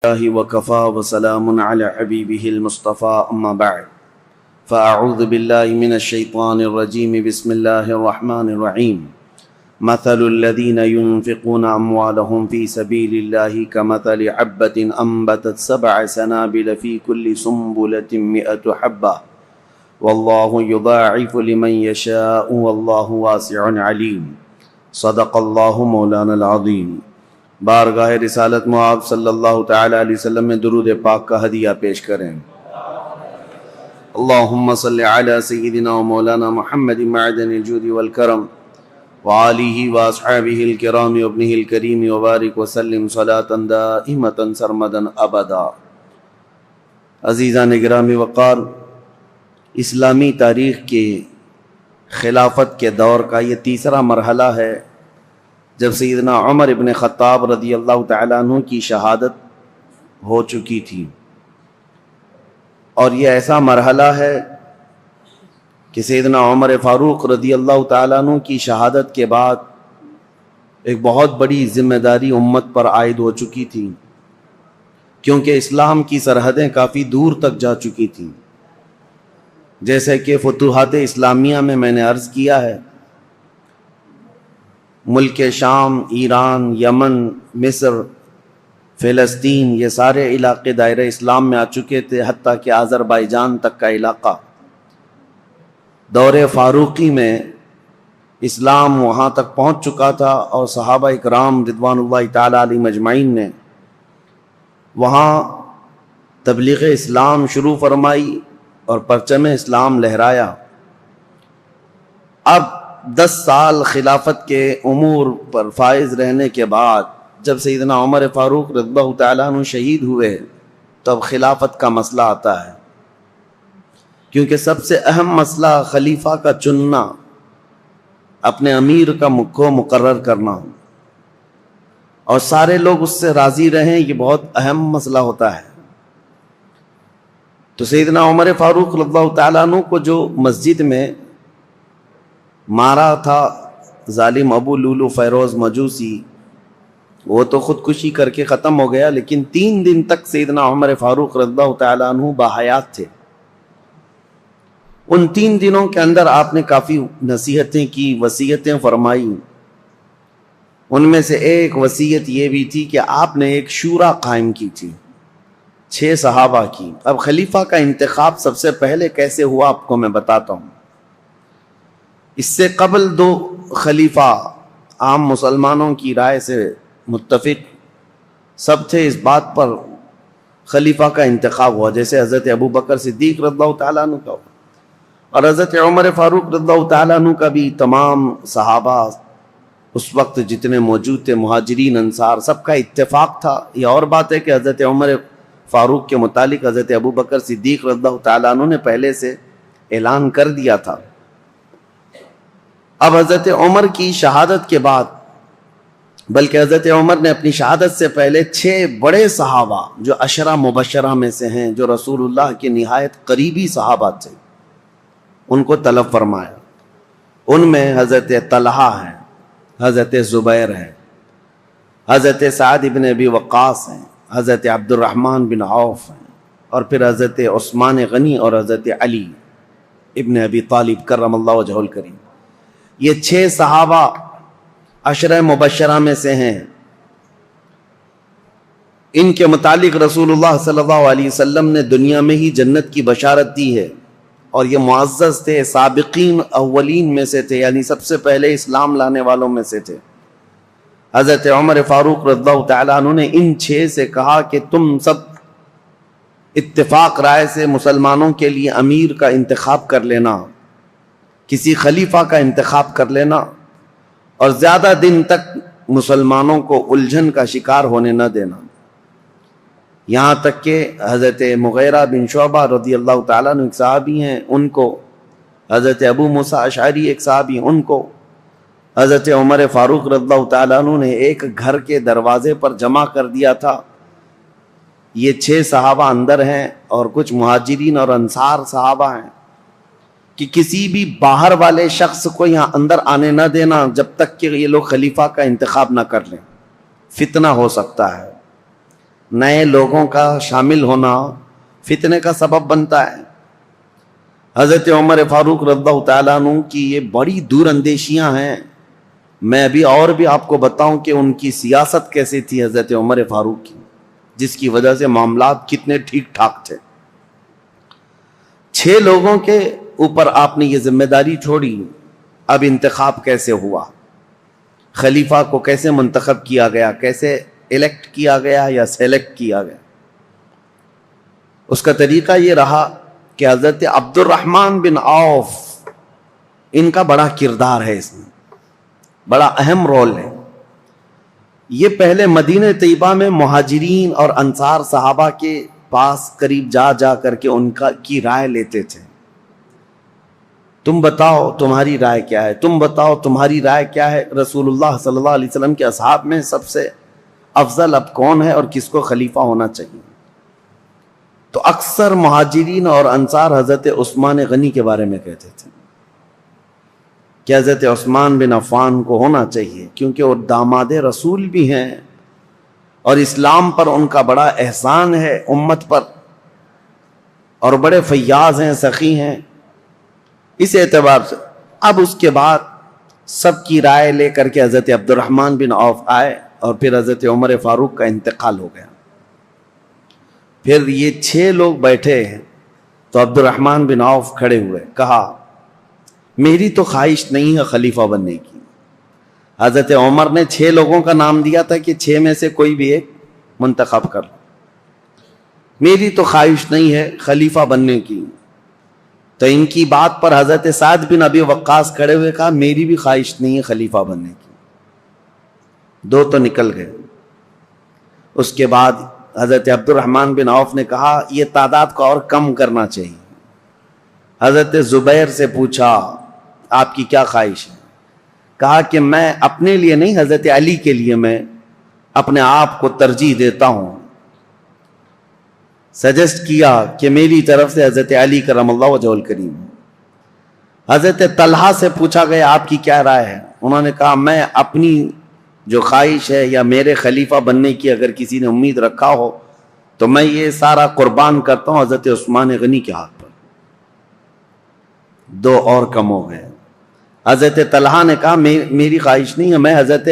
الله وكفى وسلام على حبيبه المصطفى أما بعد فأعوذ بالله من الشيطان الرجيم بسم الله الرحمن الرحيم مثل الذين ينفقون أموالهم في سبيل الله كمثل حبة أنبتت 7 سنابل في كل سنبلة 100 حبة والله يضاعف لمن يشاء والله واسع عليم صدق الله مولانا العظيم۔ بارگاہ رسالت معاب صلی اللہ تعالی علیہ وسلم میں درود پاک کا ہدیہ پیش کریں۔ اللہم صلی علی سیدنا و مولانا محمد معدن الجود والکرم وآلہ واصحابہ الکرام وابنہ الکریم وبارک وسلم صلاة دائمة سرمدا ابدا۔ عزیزان گرامی وقار، اسلامی تاریخ کے خلافت کے دور کا یہ تیسرا مرحلہ ہے جب سیدنا عمر ابن خطاب رضی اللہ تعالیٰ عنہ کی شہادت ہو چکی تھی، اور یہ ایسا مرحلہ ہے کہ سیدنا عمر فاروق رضی اللہ تعالیٰ عنہ کی شہادت کے بعد ایک بہت بڑی ذمہ داری امت پر عائد ہو چکی تھی، کیونکہ اسلام کی سرحدیں کافی دور تک جا چکی تھیں۔ جیسے کہ فتوحات اسلامیہ میں نے عرض کیا ہے، ملک شام، ایران، یمن، مصر، فلسطین، یہ سارے علاقے دائرہ اسلام میں آ چکے تھے، حتیٰ کہ آذربائیجان تک کا علاقہ۔ دور فاروقی میں اسلام وہاں تک پہنچ چکا تھا، اور صحابہ اکرام رضوان اللہ تعالی علیہم اجمعین نے وہاں تبلیغ اسلام شروع فرمائی اور پرچم اسلام لہرایا۔ اب 10 سال خلافت کے امور پر فائز رہنے کے بعد جب سیدنا عمر فاروق رضی اللہ تعالیٰ عنہ شہید ہوئے تو اب خلافت کا مسئلہ آتا ہے، کیونکہ سب سے اہم مسئلہ خلیفہ کا چننا، اپنے امیر کو مقرر کرنا، اور سارے لوگ اس سے راضی رہیں، یہ بہت اہم مسئلہ ہوتا ہے۔ تو سیدنا عمر فاروق رضی اللہ تعالیٰ عنہ کو جو مسجد میں مارا تھا ظالم ابو لولو فیروز مجوسی، وہ تو خودکشی کر کے ختم ہو گیا، لیکن 3 دن تک سیدنا عمر فاروق رضی اللہ تعالیٰ عنہ باحیات تھے۔ ان 3 دنوں کے اندر آپ نے کافی نصیحتیں کی، وصیتیں فرمائی۔ ان میں سے ایک وصیت یہ بھی تھی کہ آپ نے ایک شورا قائم کی تھی 6 صحابہ کی۔ اب خلیفہ کا انتخاب سب سے پہلے کیسے ہوا آپ کو میں بتاتا ہوں۔ اس سے قبل 2 خلیفہ عام مسلمانوں کی رائے سے متفق سب تھے، اس بات پر خلیفہ کا انتخاب ہوا، جیسے حضرت ابو بکر صدیق رضی اللہ تعالیٰ عنہ کا، اور حضرت عمر فاروق رضی اللہ تعالیٰ عنہ کا بھی۔ تمام صحابہ اس وقت جتنے موجود تھے، مہاجرین انصار، سب کا اتفاق تھا۔ یہ اور بات ہے کہ حضرت عمر فاروق کے متعلق حضرت ابو بکر صدیق رضی اللہ تعالیٰ عنہ نے پہلے سے اعلان کر دیا تھا۔ اب حضرت عمر کی شہادت کے بعد، بلکہ حضرت عمر نے اپنی شہادت سے پہلے 6 بڑے صحابہ جو 10 مبشرہ میں سے ہیں، جو رسول اللہ کے نہایت قریبی صحابہ تھے، ان کو طلب فرمایا۔ ان میں حضرت طلحہ ہیں، حضرت زبیر ہیں، حضرت سعد بن ابی وقاص ہیں، حضرت عبد الرحمن بن عوف ہیں، اور پھر حضرت عثمان غنی اور حضرت علی ابن ابی طالب کرم اللہ وجہہ الکریم۔ یہ 6 صحابہ 10 مبشرہ میں سے ہیں۔ ان کے متعلق رسول اللہ صلی اللہ علیہ وسلم نے دنیا میں ہی جنت کی بشارت دی ہے، اور یہ معزز تھے، سابقین اولین میں سے تھے، یعنی سب سے پہلے اسلام لانے والوں میں سے تھے۔ حضرت عمر فاروق رضی اللہ تعالیٰ عنہ نے ان 6 سے کہا کہ تم سب اتفاق رائے سے مسلمانوں کے لیے امیر کا انتخاب کر لینا، کسی خلیفہ کا انتخاب کر لینا، اور زیادہ دن تک مسلمانوں کو الجھن کا شکار ہونے نہ دینا۔ یہاں تک کہ حضرت مغیرہ بن شعبہ رضی اللہ تعالیٰ عنہ ایک صحابی ہیں، ان کو، حضرت ابو موسیٰ اشعری ایک صحابی، ان کو حضرت عمر فاروق رضی اللہ تعالیٰ عنہ نے ایک گھر کے دروازے پر جمع کر دیا تھا۔ یہ 6 صحابہ اندر ہیں، اور کچھ مہاجرین اور انصار صحابہ ہیں، کہ کسی بھی باہر والے شخص کو یہاں اندر آنے نہ دینا جب تک کہ یہ لوگ خلیفہ کا انتخاب نہ کر لیں، فتنہ ہو سکتا ہے۔ نئے لوگوں کا شامل ہونا فتنے کا سبب بنتا ہے۔ حضرت عمر فاروق رضی اللہ تعالیٰ عنہ کی یہ بڑی دور اندیشیاں ہیں۔ میں ابھی اور بھی آپ کو بتاؤں کہ ان کی سیاست کیسی تھی حضرت عمر فاروق کی، جس کی وجہ سے معاملات کتنے ٹھیک ٹھاک تھے۔ 6 لوگوں کے اوپر آپ نے یہ ذمہ داری چھوڑی، اب انتخاب کیسے ہوا، خلیفہ کو کیسے منتخب کیا گیا، کیسے الیکٹ کیا گیا یا سیلیکٹ کیا گیا؟ اس کا طریقہ یہ رہا کہ حضرت عبد الرحمن بن عوف، ان کا بڑا کردار ہے، اس میں بڑا اہم رول ہے۔ یہ پہلے مدینہ طیبہ میں مہاجرین اور انصار صحابہ کے پاس قریب جا جا کر کے ان کی رائے لیتے تھے۔ تم بتاؤ تمہاری رائے کیا ہے، تم بتاؤ تمہاری رائے کیا ہے، رسول اللہ صلی اللہ علیہ وسلم کے اصحاب میں سب سے افضل اب کون ہے اور کس کو خلیفہ ہونا چاہیے؟ تو اکثر مہاجرین اور انصار حضرت عثمان غنی کے بارے میں کہتے تھے کہ حضرت عثمان بن عفان کو ہونا چاہیے، کیونکہ وہ داماد رسول بھی ہیں اور اسلام پر ان کا بڑا احسان ہے امت پر، اور بڑے فیاض ہیں، سخی ہیں۔ اس اعتبار سے اب اس کے بعد سب کی رائے لے کر کے حضرت عبد الرحمن بن عوف آئے اور پھر حضرت عمر فاروق کا انتقال ہو گیا۔ پھر یہ 6 لوگ بیٹھے ہیں تو عبد الرحمن بن عوف کھڑے ہوئے، کہا میری تو خواہش نہیں ہے خلیفہ بننے کی۔ حضرت عمر نے 6 لوگوں کا نام دیا تھا کہ 6 میں سے کوئی بھی ایک منتخب کر لو، میری تو خواہش نہیں ہے خلیفہ بننے کی۔ تو ان کی بات پر حضرت سعد بن ابی وقاص کھڑے ہوئے کہا میری بھی خواہش نہیں ہے خلیفہ بننے کی۔ 2 تو نکل گئے۔ اس کے بعد حضرت عبد الرحمن بن عوف نے کہا یہ تعداد کو اور کم کرنا چاہیے۔ حضرت زبیر سے پوچھا آپ کی کیا خواہش ہے؟ کہا کہ میں اپنے لیے نہیں، حضرت علی کے لیے میں اپنے آپ کو ترجیح دیتا ہوں۔ سجیسٹ کیا کہ میری طرف سے حضرت علی کرم اللہ وجہہ الکریم۔ حضرت طلحہ سے پوچھا گیا آپ کی کیا رائے ہے؟ انہوں نے کہا میں اپنی جو خواہش ہے یا میرے خلیفہ بننے کی اگر کسی نے امید رکھا ہو تو میں یہ سارا قربان کرتا ہوں حضرت عثمان غنی کے ہاتھ پر۔ 2 اور کم ہو گئے۔ حضرت طلحہ نے کہا میری خواہش نہیں ہے، میں حضرت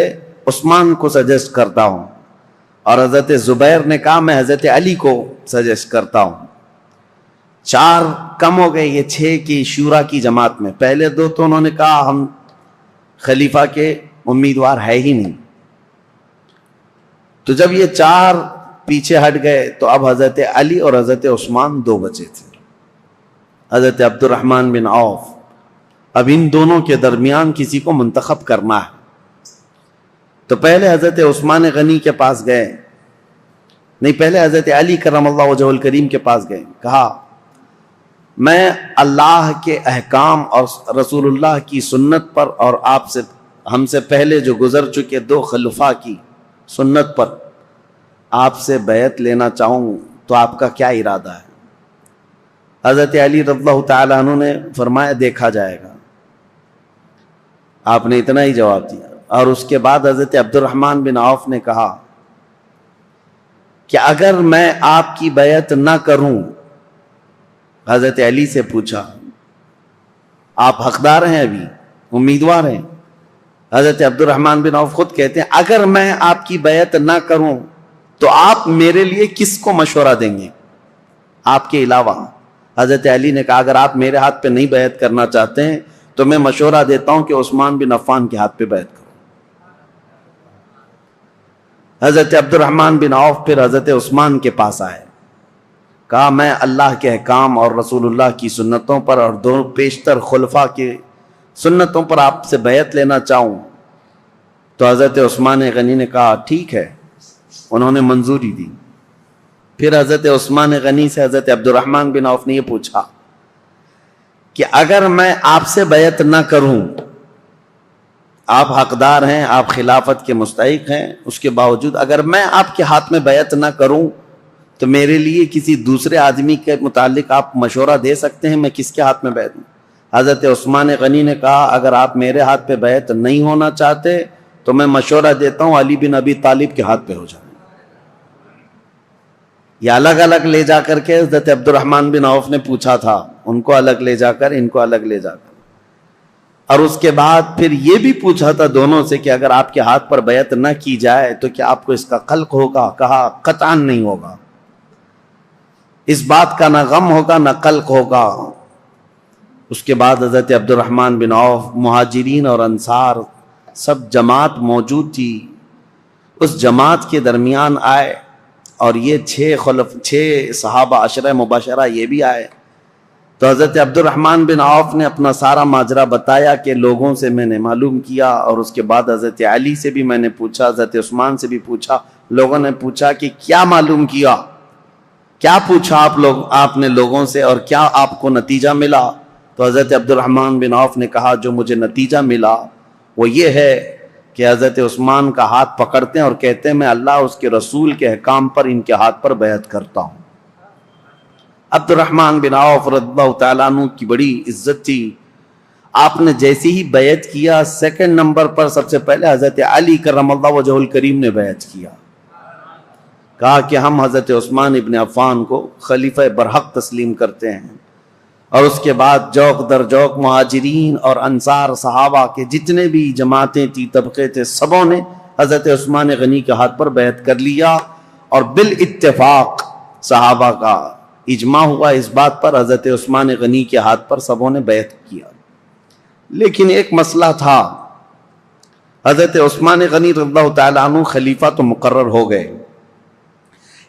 عثمان کو سجیسٹ کرتا ہوں، اور حضرت زبیر نے کہا میں حضرت علی کو سجیسٹ کرتا ہوں۔ 4 کم ہو گئے یہ 6 کی شورا کی جماعت میں۔ پہلے 2 تو انہوں نے کہا ہم خلیفہ کے امیدوار ہے ہی نہیں۔ تو جب یہ 4 پیچھے ہٹ گئے تو اب حضرت علی اور حضرت عثمان 2 بچے تھے، حضرت عبد الرحمن بن عوف۔ اب ان دونوں کے درمیان کسی کو منتخب کرنا ہے۔ تو پہلے حضرت عثمان غنی کے پاس گئے، نہیں پہلے حضرت علی کرم اللہ وجہہ الکریم کے پاس گئے، کہا میں اللہ کے احکام اور رسول اللہ کی سنت پر اور آپ سے ہم سے پہلے جو گزر چکے 2 خلفاء کی سنت پر آپ سے بیعت لینا چاہوں، تو آپ کا کیا ارادہ ہے؟ حضرت علی رضی اللہ تعالیٰ عنہ نے فرمایا دیکھا جائے گا۔ آپ نے اتنا ہی جواب دیا۔ اور اس کے بعد حضرت عبد الرحمن بن عوف نے کہا کہ اگر میں آپ کی بیعت نہ کروں، حضرت علی سے پوچھا آپ حقدار ہیں، ابھی امیدوار ہیں؟ حضرت عبد الرحمن بن عوف خود کہتے ہیں اگر میں آپ کی بیعت نہ کروں تو آپ میرے لیے کس کو مشورہ دیں گے آپ کے علاوہ؟ حضرت علی نے کہا اگر آپ میرے ہاتھ پہ نہیں بیعت کرنا چاہتے ہیں تو میں مشورہ دیتا ہوں کہ عثمان بن عفان کے ہاتھ پہ بیعت کرو۔ حضرت عبد الرحمن بن عوف پھر حضرت عثمان کے پاس آئے، کہا میں اللہ کے احکام اور رسول اللہ کی سنتوں پر اور 2 پیشتر خلفاء کی سنتوں پر آپ سے بیعت لینا چاہوں۔ تو حضرت عثمان غنی نے کہا ٹھیک ہے، انہوں نے منظوری دی۔ پھر حضرت عثمان غنی سے حضرت عبد الرحمن بن عوف نے یہ پوچھا کہ اگر میں آپ سے بیعت نہ کروں، آپ حقدار ہیں، آپ خلافت کے مستحق ہیں، اس کے باوجود اگر میں آپ کے ہاتھ میں بیعت نہ کروں تو میرے لیے کسی دوسرے آدمی کے متعلق آپ مشورہ دے سکتے ہیں، میں کس کے ہاتھ میں بیعت دوں؟ حضرت عثمان غنی نے کہا اگر آپ میرے ہاتھ پہ بیعت نہیں ہونا چاہتے تو میں مشورہ دیتا ہوں علی بن ابی طالب کے ہاتھ پہ ہو جائے۔ یا الگ الگ لے جا کر کے حضرت عبد الرحمن بن عوف نے پوچھا تھا، ان کو الگ لے جا کر، ان کو الگ لے جا کر، اور اس کے بعد پھر یہ بھی پوچھا تھا دونوں سے کہ اگر آپ کے ہاتھ پر بیعت نہ کی جائے تو کیا آپ کو اس کا خلق ہوگا؟ کہا قطعاً نہیں ہوگا، اس بات کا نہ غم ہوگا نہ قلق ہوگا۔ اس کے بعد حضرت عبد الرحمن بن عوف، مہاجرین اور انصار سب جماعت موجود تھی، اس جماعت کے درمیان آئے، اور یہ چھ صحابہ عشرہ مباشرہ یہ بھی آئے۔ تو حضرت عبد الرحمن بن عوف نے اپنا سارا ماجرا بتایا کہ لوگوں سے میں نے معلوم کیا، اور اس کے بعد حضرت علی سے بھی میں نے پوچھا، حضرت عثمان سے بھی پوچھا۔ لوگوں نے پوچھا کہ کیا معلوم کیا، کیا پوچھا آپ نے لوگوں سے، اور کیا آپ کو نتیجہ ملا؟ تو حضرت عبد الرحمن بن عوف نے کہا جو مجھے نتیجہ ملا وہ یہ ہے کہ حضرت عثمان کا ہاتھ پکڑتے ہیں اور کہتے ہیں میں اللہ اس کے رسول کے احکام پر ان کے ہاتھ پر بیعت کرتا ہوں۔ عبد الرحمن بن عوف رضی اللہ تعالیٰ عنہ کی بڑی عزت تھی، آپ نے جیسی ہی بیعت کیا، سیکنڈ نمبر پر سب سے پہلے حضرت علی کرم اللہ وجہہ الکریم نے بیعت کیا، کہا کہ ہم حضرت عثمان ابن عفان کو خلیفہ برحق تسلیم کرتے ہیں۔ اور اس کے بعد جوق در جوق مہاجرین اور انصار صحابہ کے جتنے بھی جماعتیں تھی، طبقے تھے، سبوں نے حضرت عثمان غنی کے ہاتھ پر بیعت کر لیا، اور بالاتفاق صحابہ کا اجماع ہوا اس بات پر، حضرت عثمان غنی کے ہاتھ پر سبوں نے بیعت کیا۔ لیکن ایک مسئلہ تھا، حضرت عثمان غنی رضی اللہ تعالیٰ عنہ خلیفہ تو مقرر ہو گئے،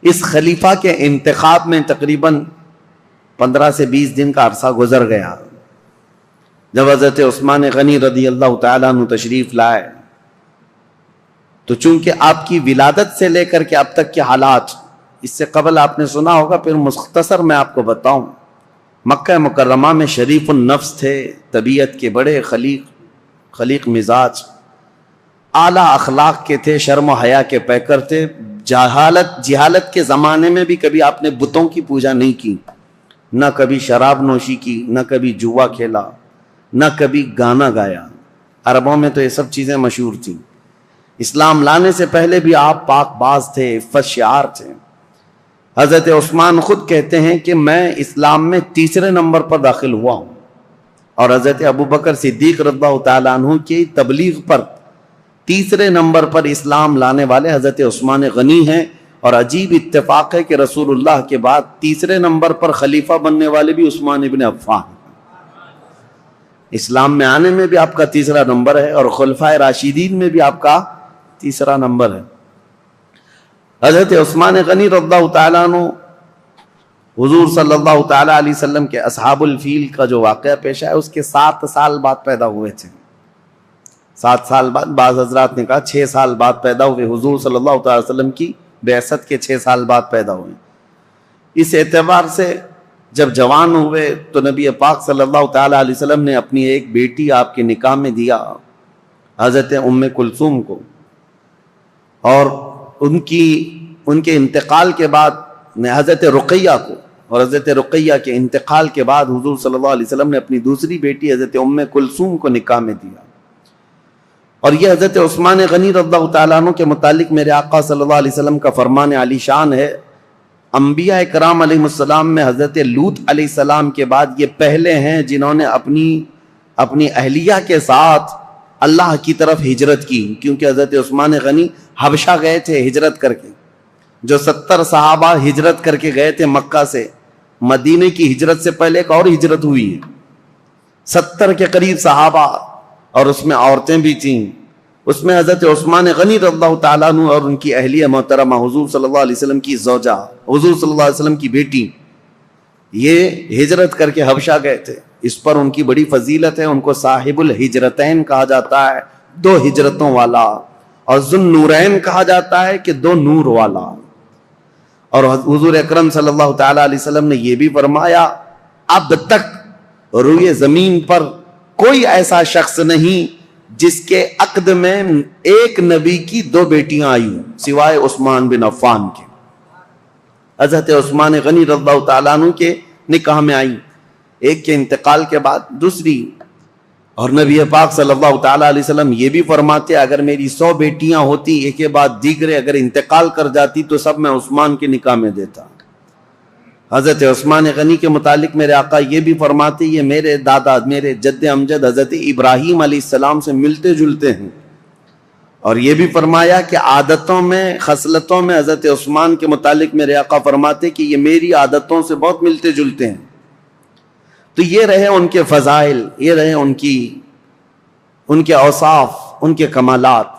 اس خلیفہ کے انتخاب میں تقریباً 15 سے 20 دن کا عرصہ گزر گیا۔ جب حضرت عثمان غنی رضی اللہ تعالیٰ عنہ تشریف لائے تو چونکہ آپ کی ولادت سے لے کر کے اب تک کے حالات، اس سے قبل آپ نے سنا ہوگا، پھر مختصر میں آپ کو بتاؤں، مکہ مکرمہ میں شریف النفس تھے، طبیعت کے بڑے خلیق مزاج، اعلیٰ اخلاق کے تھے، شرم و حیا کے پیکر تھے، جہالت کے زمانے میں بھی کبھی آپ نے بتوں کی پوجا نہیں کی، نہ کبھی شراب نوشی کی، نہ کبھی جوا کھیلا، نہ کبھی گانا گایا۔ عربوں میں تو یہ سب چیزیں مشہور تھیں، اسلام لانے سے پہلے بھی آپ پاک باز تھے، عفت شعار تھے۔ حضرت عثمان خود کہتے ہیں کہ میں اسلام میں 3 نمبر پر داخل ہوا ہوں، اور حضرت ابوبکر صدیق رضی اللہ تعالیٰ عنہ کی تبلیغ پر 3 نمبر پر اسلام لانے والے حضرت عثمان غنی ہیں، اور عجیب اتفاق ہے کہ رسول اللہ کے بعد 3 نمبر پر خلیفہ بننے والے بھی عثمان ابن عفان، اسلام میں آنے میں بھی آپ کا 3 نمبر ہے، اور خلفائے راشدین میں بھی آپ کا 3 نمبر ہے۔ حضرت عثمان غنی رضی اللہ تعالیٰ عنہ حضور صلی اللہ تعالیٰ علیہ وسلم کے اصحاب الفیل کا جو واقعہ پیش ہے اس کے 7 سال بعد پیدا ہوئے تھے، 7 سال بعد، بعض حضرات نے کہا 6 سال بعد پیدا ہوئے، حضور صلی اللہ تعالیٰ علیہ وسلم کی بعثت کے 6 سال بعد پیدا ہوئے۔ اس اعتبار سے جب جوان ہوئے تو نبی پاک صلی اللہ تعالیٰ علیہ وسلم نے اپنی ایک بیٹی آپ کے نکاح میں دیا، حضرت ام کلثوم کو، اور ان کے انتقال کے بعد حضرت رقیہ کو، اور حضرت رقیہ کے انتقال کے بعد حضور صلی اللہ علیہ وسلم نے اپنی دوسری بیٹی حضرت ام کلثوم کو نکاح میں دیا۔ اور یہ حضرت عثمان غنی رضی اللہ تعالیٰ عنہ کے متعلق میرے آقا صلی اللہ علیہ وسلم کا فرمان علی شان ہے، انبیاء کرام علیہ السلام میں حضرت لوط علیہ السلام کے بعد یہ پہلے ہیں جنہوں نے اپنی اہلیہ کے ساتھ اللہ کی طرف ہجرت کی، کیونکہ حضرت عثمان غنی حبشہ گئے تھے ہجرت کر کے، جو 70 صحابہ ہجرت کر کے گئے تھے مکہ سے، مدینے کی ہجرت سے پہلے ایک اور ہجرت ہوئی ہے، 70 کے قریب صحابہ، اور اس میں عورتیں بھی تھیں، اس میں حضرت عثمان غنی رضی اللہ تعالیٰ عنہ اور ان کی اہلیہ محترمہ حضور صلی اللہ علیہ وسلم کی زوجہ، حضور صلی اللہ علیہ وسلم کی بیٹی، یہ ہجرت کر کے حبشہ گئے تھے، اس پر ان کی بڑی فضیلت ہے، ان کو صاحب الہجرتین کہا جاتا ہے، 2 ہجرتوں والا، اور ذو نورین کہا جاتا ہے کہ 2 نور والا۔ اور حضور اکرم صلی اللہ تعالیٰ علیہ وسلم نے یہ بھی فرمایا اب تک روئے زمین پر کوئی ایسا شخص نہیں جس کے عقد میں ایک نبی کی 2 بیٹیاں آئی ہوں سوائے عثمان بن عفان کے۔ حضرت عثمان غنی رضی اللہ تعالیٰ عنہ کے نکاح میں آئی، ایک کے انتقال کے بعد دوسری، اور نبی پاک صلی اللہ تعالیٰ علیہ وسلم یہ بھی فرماتے اگر میری 100 بیٹیاں ہوتی ایک کے بعد دیگرے اگر انتقال کر جاتی تو سب میں عثمان کے نکاح میں دیتا۔ حضرت عثمان غنی کے متعلق میرے آقا یہ بھی فرماتے یہ میرے دادا میرے جد امجد حضرت ابراہیم علیہ السلام سے ملتے جلتے ہیں، اور یہ بھی فرمایا کہ عادتوں میں خصلتوں میں حضرت عثمان کے متعلق میرے آقا فرماتے کہ یہ میری عادتوں سے بہت ملتے جلتے ہیں۔ تو یہ رہے ان کے فضائل، یہ رہے ان کے اوصاف، ان کے کمالات،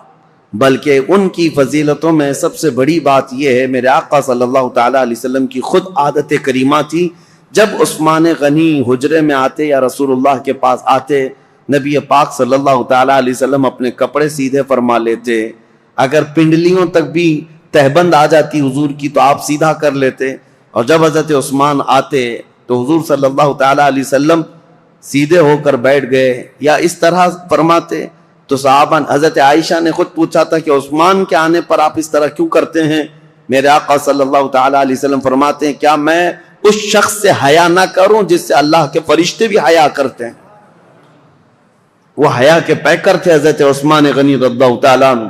بلکہ ان کی فضیلتوں میں سب سے بڑی بات یہ ہے میرے آقا صلی اللہ تعالیٰ علیہ وسلم کی خود عادت کریمہ تھی۔ جب عثمان غنی حجرے میں آتے یا رسول اللہ کے پاس آتے، نبی پاک صلی اللہ تعالیٰ علیہ وسلم اپنے کپڑے سیدھے فرما لیتے، اگر پنڈلیوں تک بھی تہبند آ جاتی حضور کی تو آپ سیدھا کر لیتے، اور جب حضرت عثمان آتے تو حضور صلی اللہ تعالیٰ علیہ وسلم سیدھے ہو کر بیٹھ گئے یا اس طرح فرماتے۔ تو صحابہ حضرت عائشہ نے خود پوچھا تھا کہ عثمان کے آنے پر آپ اس طرح کیوں کرتے ہیں؟ میرے آقا صلی اللہ تعالیٰ علیہ وسلم فرماتے ہیں کیا میں اس شخص سے حیا نہ کروں جس سے اللہ کے فرشتے بھی حیا کرتے ہیں؟ وہ حیا کے پیکر تھے حضرت عثمان غنی رضی اللہ تعالیٰ عنہ۔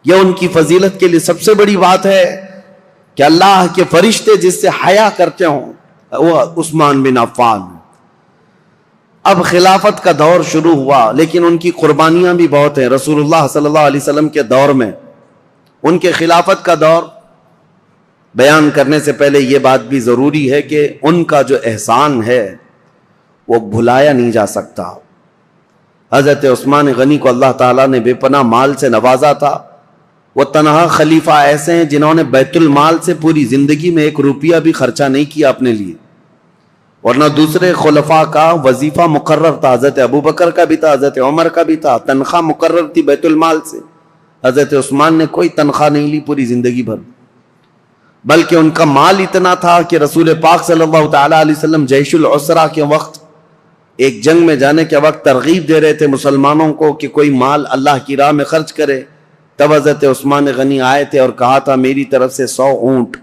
یہ ان کی فضیلت کے لیے سب سے بڑی بات ہے کہ اللہ کے فرشتے جس سے حیا کرتے ہوں، وہ عثمان بن عفان۔ اب خلافت کا دور شروع ہوا، لیکن ان کی قربانیاں بھی بہت ہیں۔ رسول اللہ صلی اللہ علیہ وسلم کے دور میں ان کے خلافت کا دور بیان کرنے سے پہلے یہ بات بھی ضروری ہے کہ ان کا جو احسان ہے وہ بھلایا نہیں جا سکتا۔ حضرت عثمان غنی کو اللہ تعالیٰ نے بے پناہ مال سے نوازا تھا۔ وہ تنہا خلیفہ ایسے ہیں جنہوں نے بیت المال سے پوری زندگی میں 1 روپیہ بھی خرچہ نہیں کیا اپنے لیے، ورنہ دوسرے خلفاء کا وظیفہ مقرر تھا، حضرت ابوبکر کا بھی تھا، حضرت عمر کا بھی تھا، تنخواہ مقرر تھی بیت المال سے۔ حضرت عثمان نے کوئی تنخواہ نہیں لی پوری زندگی بھر، بلکہ ان کا مال اتنا تھا کہ رسول پاک صلی اللہ تعالیٰ علیہ وسلم جیش العسرہ کے وقت، ایک جنگ میں جانے کے وقت ترغیب دے رہے تھے مسلمانوں کو کہ کوئی مال اللہ کی راہ میں خرچ کرے، تب حضرت عثمان غنی آئے تھے اور کہا تھا میری طرف سے 100 اونٹ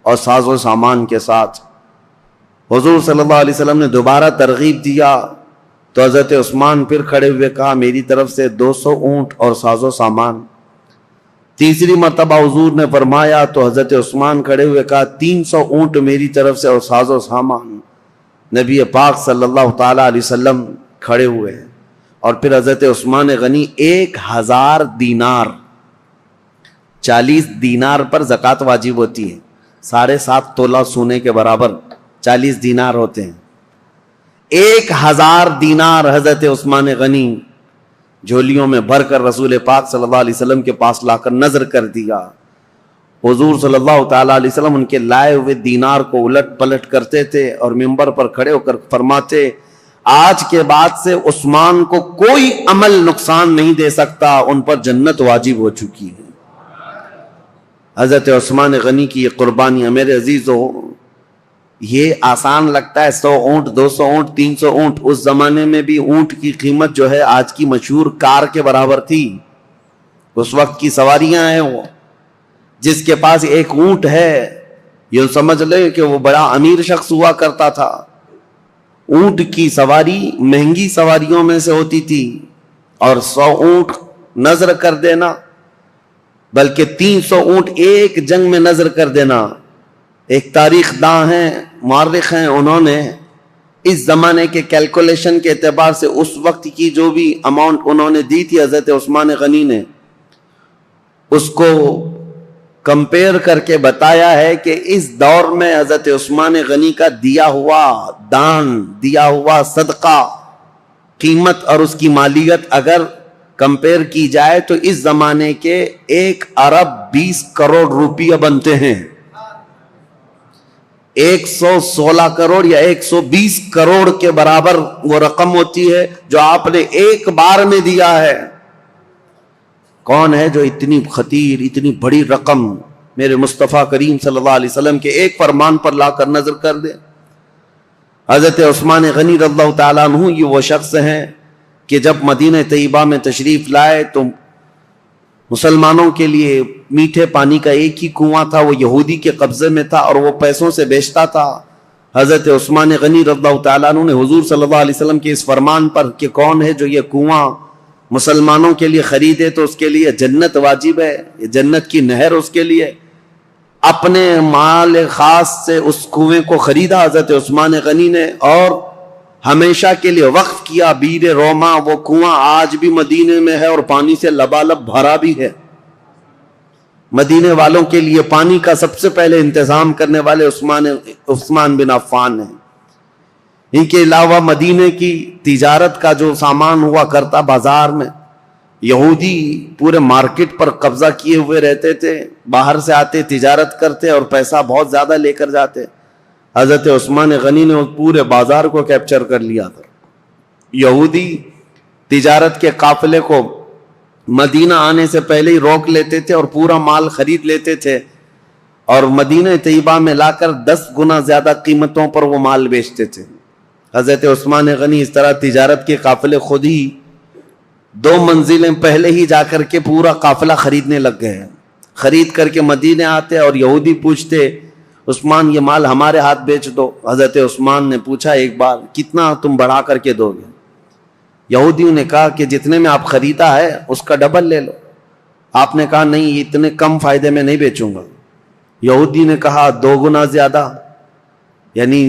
اور ساز و سامان کے ساتھ۔ حضور صلی اللہ علیہ وسلم نے دوبارہ ترغیب دیا تو حضرت عثمان پھر کھڑے ہوئے کہا میری طرف سے 200 اونٹ اور ساز و سامان۔ تیسری مرتبہ حضور نے فرمایا تو حضرت عثمان کھڑے ہوئے کہا 300 اونٹ میری طرف سے اور ساز و سامان۔ نبی پاک صلی اللہ تعالیٰ علیہ وسلم کھڑے ہوئے اور پھر حضرت عثمان غنی 1000 دینار، 40 دینار پر زکوٰۃ واجب ہوتی ہے، 7.5 تولہ سونے کے برابر 40 دینار ہوتے ہیں۔ 1000 دینار حضرت عثمان غنی جھولیوں میں بھر کر رسول پاک صلی اللہ علیہ وسلم کے پاس لا کر نظر کر دیا۔ حضور صلی اللہ تعالیٰ علیہ وسلم ان کے لائے ہوئے دینار کو الٹ پلٹ کرتے تھے اور منبر پر کھڑے ہو کر فرماتے آج کے بعد سے عثمان کو کوئی عمل نقصان نہیں دے سکتا، ان پر جنت واجب ہو چکی ہے۔ حضرت عثمان غنی کی یہ قربانیاں میرے عزیزو، یہ آسان لگتا ہے 100 اونٹ 200 اونٹ 300 اونٹ، اس زمانے میں بھی اونٹ کی قیمت جو ہے آج کی مشہور کار کے برابر تھی۔ اس وقت کی سواریاں ہیں، وہ جس کے پاس 1 اونٹ ہے یہ سمجھ لے کہ وہ بڑا امیر شخص ہوا کرتا تھا۔ اونٹ کی سواری مہنگی سواریوں میں سے ہوتی تھی، اور 100 اونٹ نظر کر دینا، بلکہ 300 اونٹ ایک جنگ میں نظر کر دینا۔ ایک تاریخ داں ہیں، مورخ ہیں، انہوں نے اس زمانے کے کیلکولیشن کے اعتبار سے اس وقت کی جو بھی اماؤنٹ انہوں نے دی تھی حضرت عثمان غنی نے، اس کو کمپیئر کر کے بتایا ہے کہ اس دور میں حضرت عثمان غنی کا دیا ہوا دان، دیا ہوا صدقہ، قیمت اور اس کی مالیت اگر کمپیئر کی جائے تو اس زمانے کے 1 ارب 20 کروڑ روپیہ بنتے ہیں۔ 116 کروڑ یا 120 کروڑ کے برابر وہ رقم ہوتی ہے جو آپ نے ایک بار میں دیا ہے۔ کون ہے جو اتنی خطیر اتنی بڑی رقم میرے مصطفیٰ کریم صلی اللہ علیہ وسلم کے ایک فرمان پر لا کر نظر کر دے؟ حضرت عثمان غنی رضی اللہ تعالیٰ عنہ یہ وہ شخص ہیں کہ جب مدینہ طیبہ میں تشریف لائے تو مسلمانوں کے لیے میٹھے پانی کا ایک ہی کنواں تھا، وہ یہودی کے قبضے میں تھا اور وہ پیسوں سے بیچتا تھا۔ حضرت عثمان غنی رضی اللہ تعالیٰ عنہ نے حضور صلی اللہ علیہ وسلم کے اس فرمان پر کہ کون ہے جو یہ کنواں مسلمانوں کے لیے خریدے تو اس کے لیے جنت واجب ہے، یہ جنت کی نہر اس کے لیے، اپنے مال خاص سے اس کنویں کو خریدا حضرت عثمان غنی نے اور ہمیشہ کے لیے وقف کیا. بیر روما وہ کنواں آج بھی مدینے میں ہے اور پانی سے لبالب بھرا بھی ہے. مدینے والوں کے لیے پانی کا سب سے پہلے انتظام کرنے والے عثمان بن عفان ہیں. ان کے علاوہ مدینے کی تجارت کا جو سامان ہوا کرتا بازار میں، یہودی پورے مارکیٹ پر قبضہ کیے ہوئے رہتے تھے، باہر سے آتے تجارت کرتے اور پیسہ بہت زیادہ لے کر جاتے. حضرت عثمان غنی نے پورے بازار کو کیپچر کر لیا تھا. یہودی تجارت کے قافلے کو مدینہ آنے سے پہلے ہی روک لیتے تھے اور پورا مال خرید لیتے تھے اور مدینہ طیبہ میں لا کر 10 گنا زیادہ قیمتوں پر وہ مال بیچتے تھے. حضرت عثمان غنی اس طرح تجارت کے قافلے خود ہی 2 منزلیں پہلے ہی جا کر کے پورا قافلہ خریدنے لگ گئے. خرید کر کے مدینے آتے اور یہودی پوچھتے عثمان یہ مال ہمارے ہاتھ بیچ دو. حضرت عثمان نے پوچھا ایک بار کتنا تم بڑھا کر کے دو گے؟ یہودیوں نے کہا کہ جتنے میں آپ خریدا ہے اس کا ڈبل لے لو. آپ نے کہا نہیں اتنے کم فائدے میں نہیں بیچوں گا. یہودی نے کہا 2 گنا زیادہ، یعنی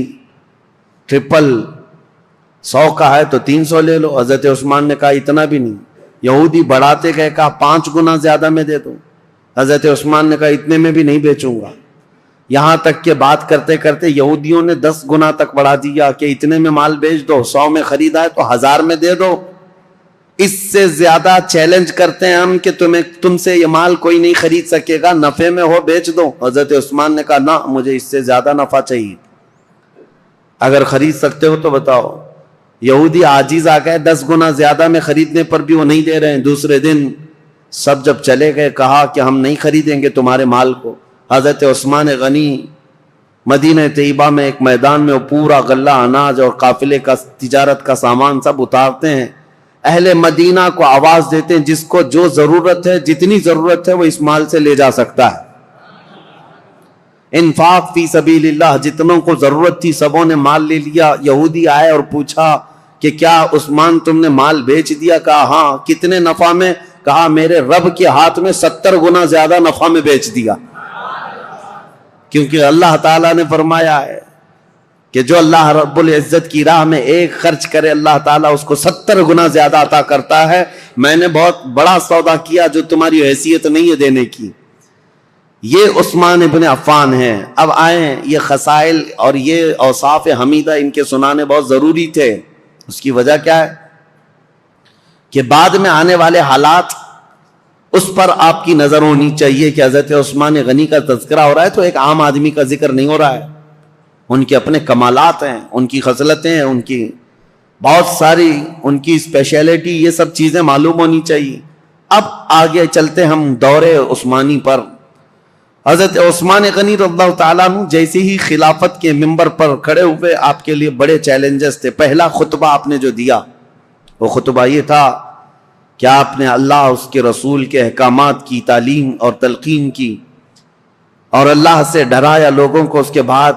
ٹرپل، 100 کا ہے تو 300 لے لو. حضرت عثمان نے کہا اتنا بھی نہیں. یہودی بڑھاتے گئے، کہا 5 گنا زیادہ میں دے دو. حضرت عثمان نے کہا اتنے میں بھی نہیں بیچوں گا. یہاں تک کہ بات کرتے کرتے یہودیوں نے 10 گنا تک بڑھا دیا کہ اتنے میں مال بیچ دو، 100 میں خریدا ہے تو 1000 میں دے دو. اس سے زیادہ چیلنج کرتے ہیں ہم کہ تم سے یہ مال کوئی نہیں خرید سکے گا، نفع میں ہو بیچ دو. حضرت عثمان نے کہا نہ، مجھے اس سے زیادہ نفع چاہیے، اگر خرید سکتے ہو تو بتاؤ. یہودی عاجز آ گئے، 10 گنا زیادہ میں خریدنے پر بھی وہ نہیں دے رہے ہیں. دوسرے دن سب جب چلے گئے کہا کہ ہم نہیں خریدیں گے تمہارے مال کو. حضرت عثمان غنی مدینہ طیبہ میں ایک میدان میں وہ پورا غلہ اناج اور قافلے کا تجارت کا سامان سب اتارتے ہیں. اہل مدینہ کو آواز دیتے ہیں جس کو جو ضرورت ہے، جتنی ضرورت ہے وہ اس مال سے لے جا سکتا ہے. انفاق فی سبیل اللہ، جتنوں کو ضرورت تھی سبوں نے مال لے لیا. یہودی آئے اور پوچھا کہ کیا عثمان تم نے مال بیچ دیا؟ کہا ہاں. کتنے نفع میں؟ کہا میرے رب کے ہاتھ میں 70 گنا زیادہ نفع میں بیچ دیا. کیونکہ اللہ تعالیٰ نے فرمایا ہے کہ جو اللہ رب العزت کی راہ میں ایک خرچ کرے اللہ تعالیٰ اس کو 70 گنا زیادہ عطا کرتا ہے. میں نے بہت بڑا سودا کیا جو تمہاری حیثیت نہیں ہے دینے کی. یہ عثمان ابن عفان ہیں. اب آئیں، یہ خصائل اور یہ اوصاف حمیدہ ان کے سنانے بہت ضروری تھے. اس کی وجہ کیا ہے کہ بعد میں آنے والے حالات اس پر آپ کی نظر ہونی چاہیے کہ حضرت عثمان غنی کا تذکرہ ہو رہا ہے تو ایک عام آدمی کا ذکر نہیں ہو رہا ہے. ان کے اپنے کمالات ہیں، ان کی خصلتیں ہیں، ان کی بہت ساری ان کی اسپیشلٹی، یہ سب چیزیں معلوم ہونی چاہیے. اب آگے چلتے ہم دور عثمانی پر. حضرت عثمان غنی رضی اللہ تعالیٰ عنہ جیسے ہی خلافت کے منبر پر کھڑے ہوئے آپ کے لیے بڑے چیلنجز تھے. پہلا خطبہ آپ نے جو دیا وہ خطبہ یہ تھا کہ آپ نے اللہ اس کے رسول کے احکامات کی تعلیم اور تلقین کی اور اللہ سے ڈرایا لوگوں کو، اس کے بعد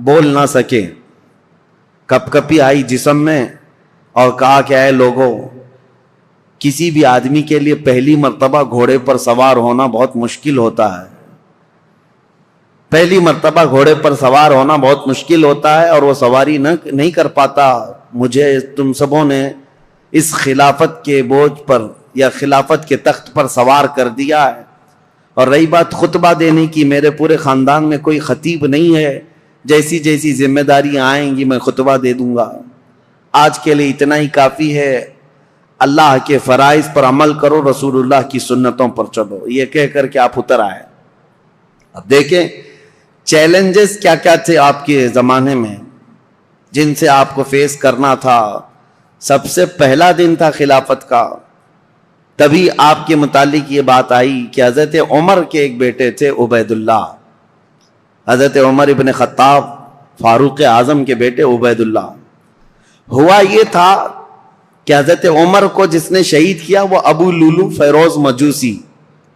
بول نہ سکے. کپ کپی آئی جسم میں اور کہا کہ اے لوگوں، کسی بھی آدمی کے لیے پہلی مرتبہ گھوڑے پر سوار ہونا بہت مشکل ہوتا ہے. پہلی مرتبہ گھوڑے پر سوار ہونا بہت مشکل ہوتا ہے اور وہ سواری نہیں کر پاتا. مجھے تم سبوں نے اس خلافت کے بوجھ پر یا خلافت کے تخت پر سوار کر دیا ہے. اور رہی بات خطبہ دینے کی، میرے پورے خاندان میں کوئی خطیب نہیں ہے. جیسی جیسی ذمہ داریاں آئیں گی میں خطبہ دے دوں گا. آج کے لیے اتنا ہی کافی ہے. اللہ کے فرائض پر عمل کرو، رسول اللہ کی سنتوں پر چلو. یہ کہہ کر کے آپ اتر آئے. اب دیکھیں چیلنجز کیا کیا تھے آپ کے زمانے میں جن سے آپ کو فیس کرنا تھا. سب سے پہلا دن تھا خلافت کا. تبھی آپ کے متعلق یہ بات آئی کہ حضرت عمر کے ایک بیٹے تھے عبید اللہ. حضرت عمر ابن خطاب فاروق اعظم کے بیٹے عبید اللہ. ہوا یہ تھا کہ حضرت عمر کو جس نے شہید کیا وہ ابو لولو فیروز مجوسی،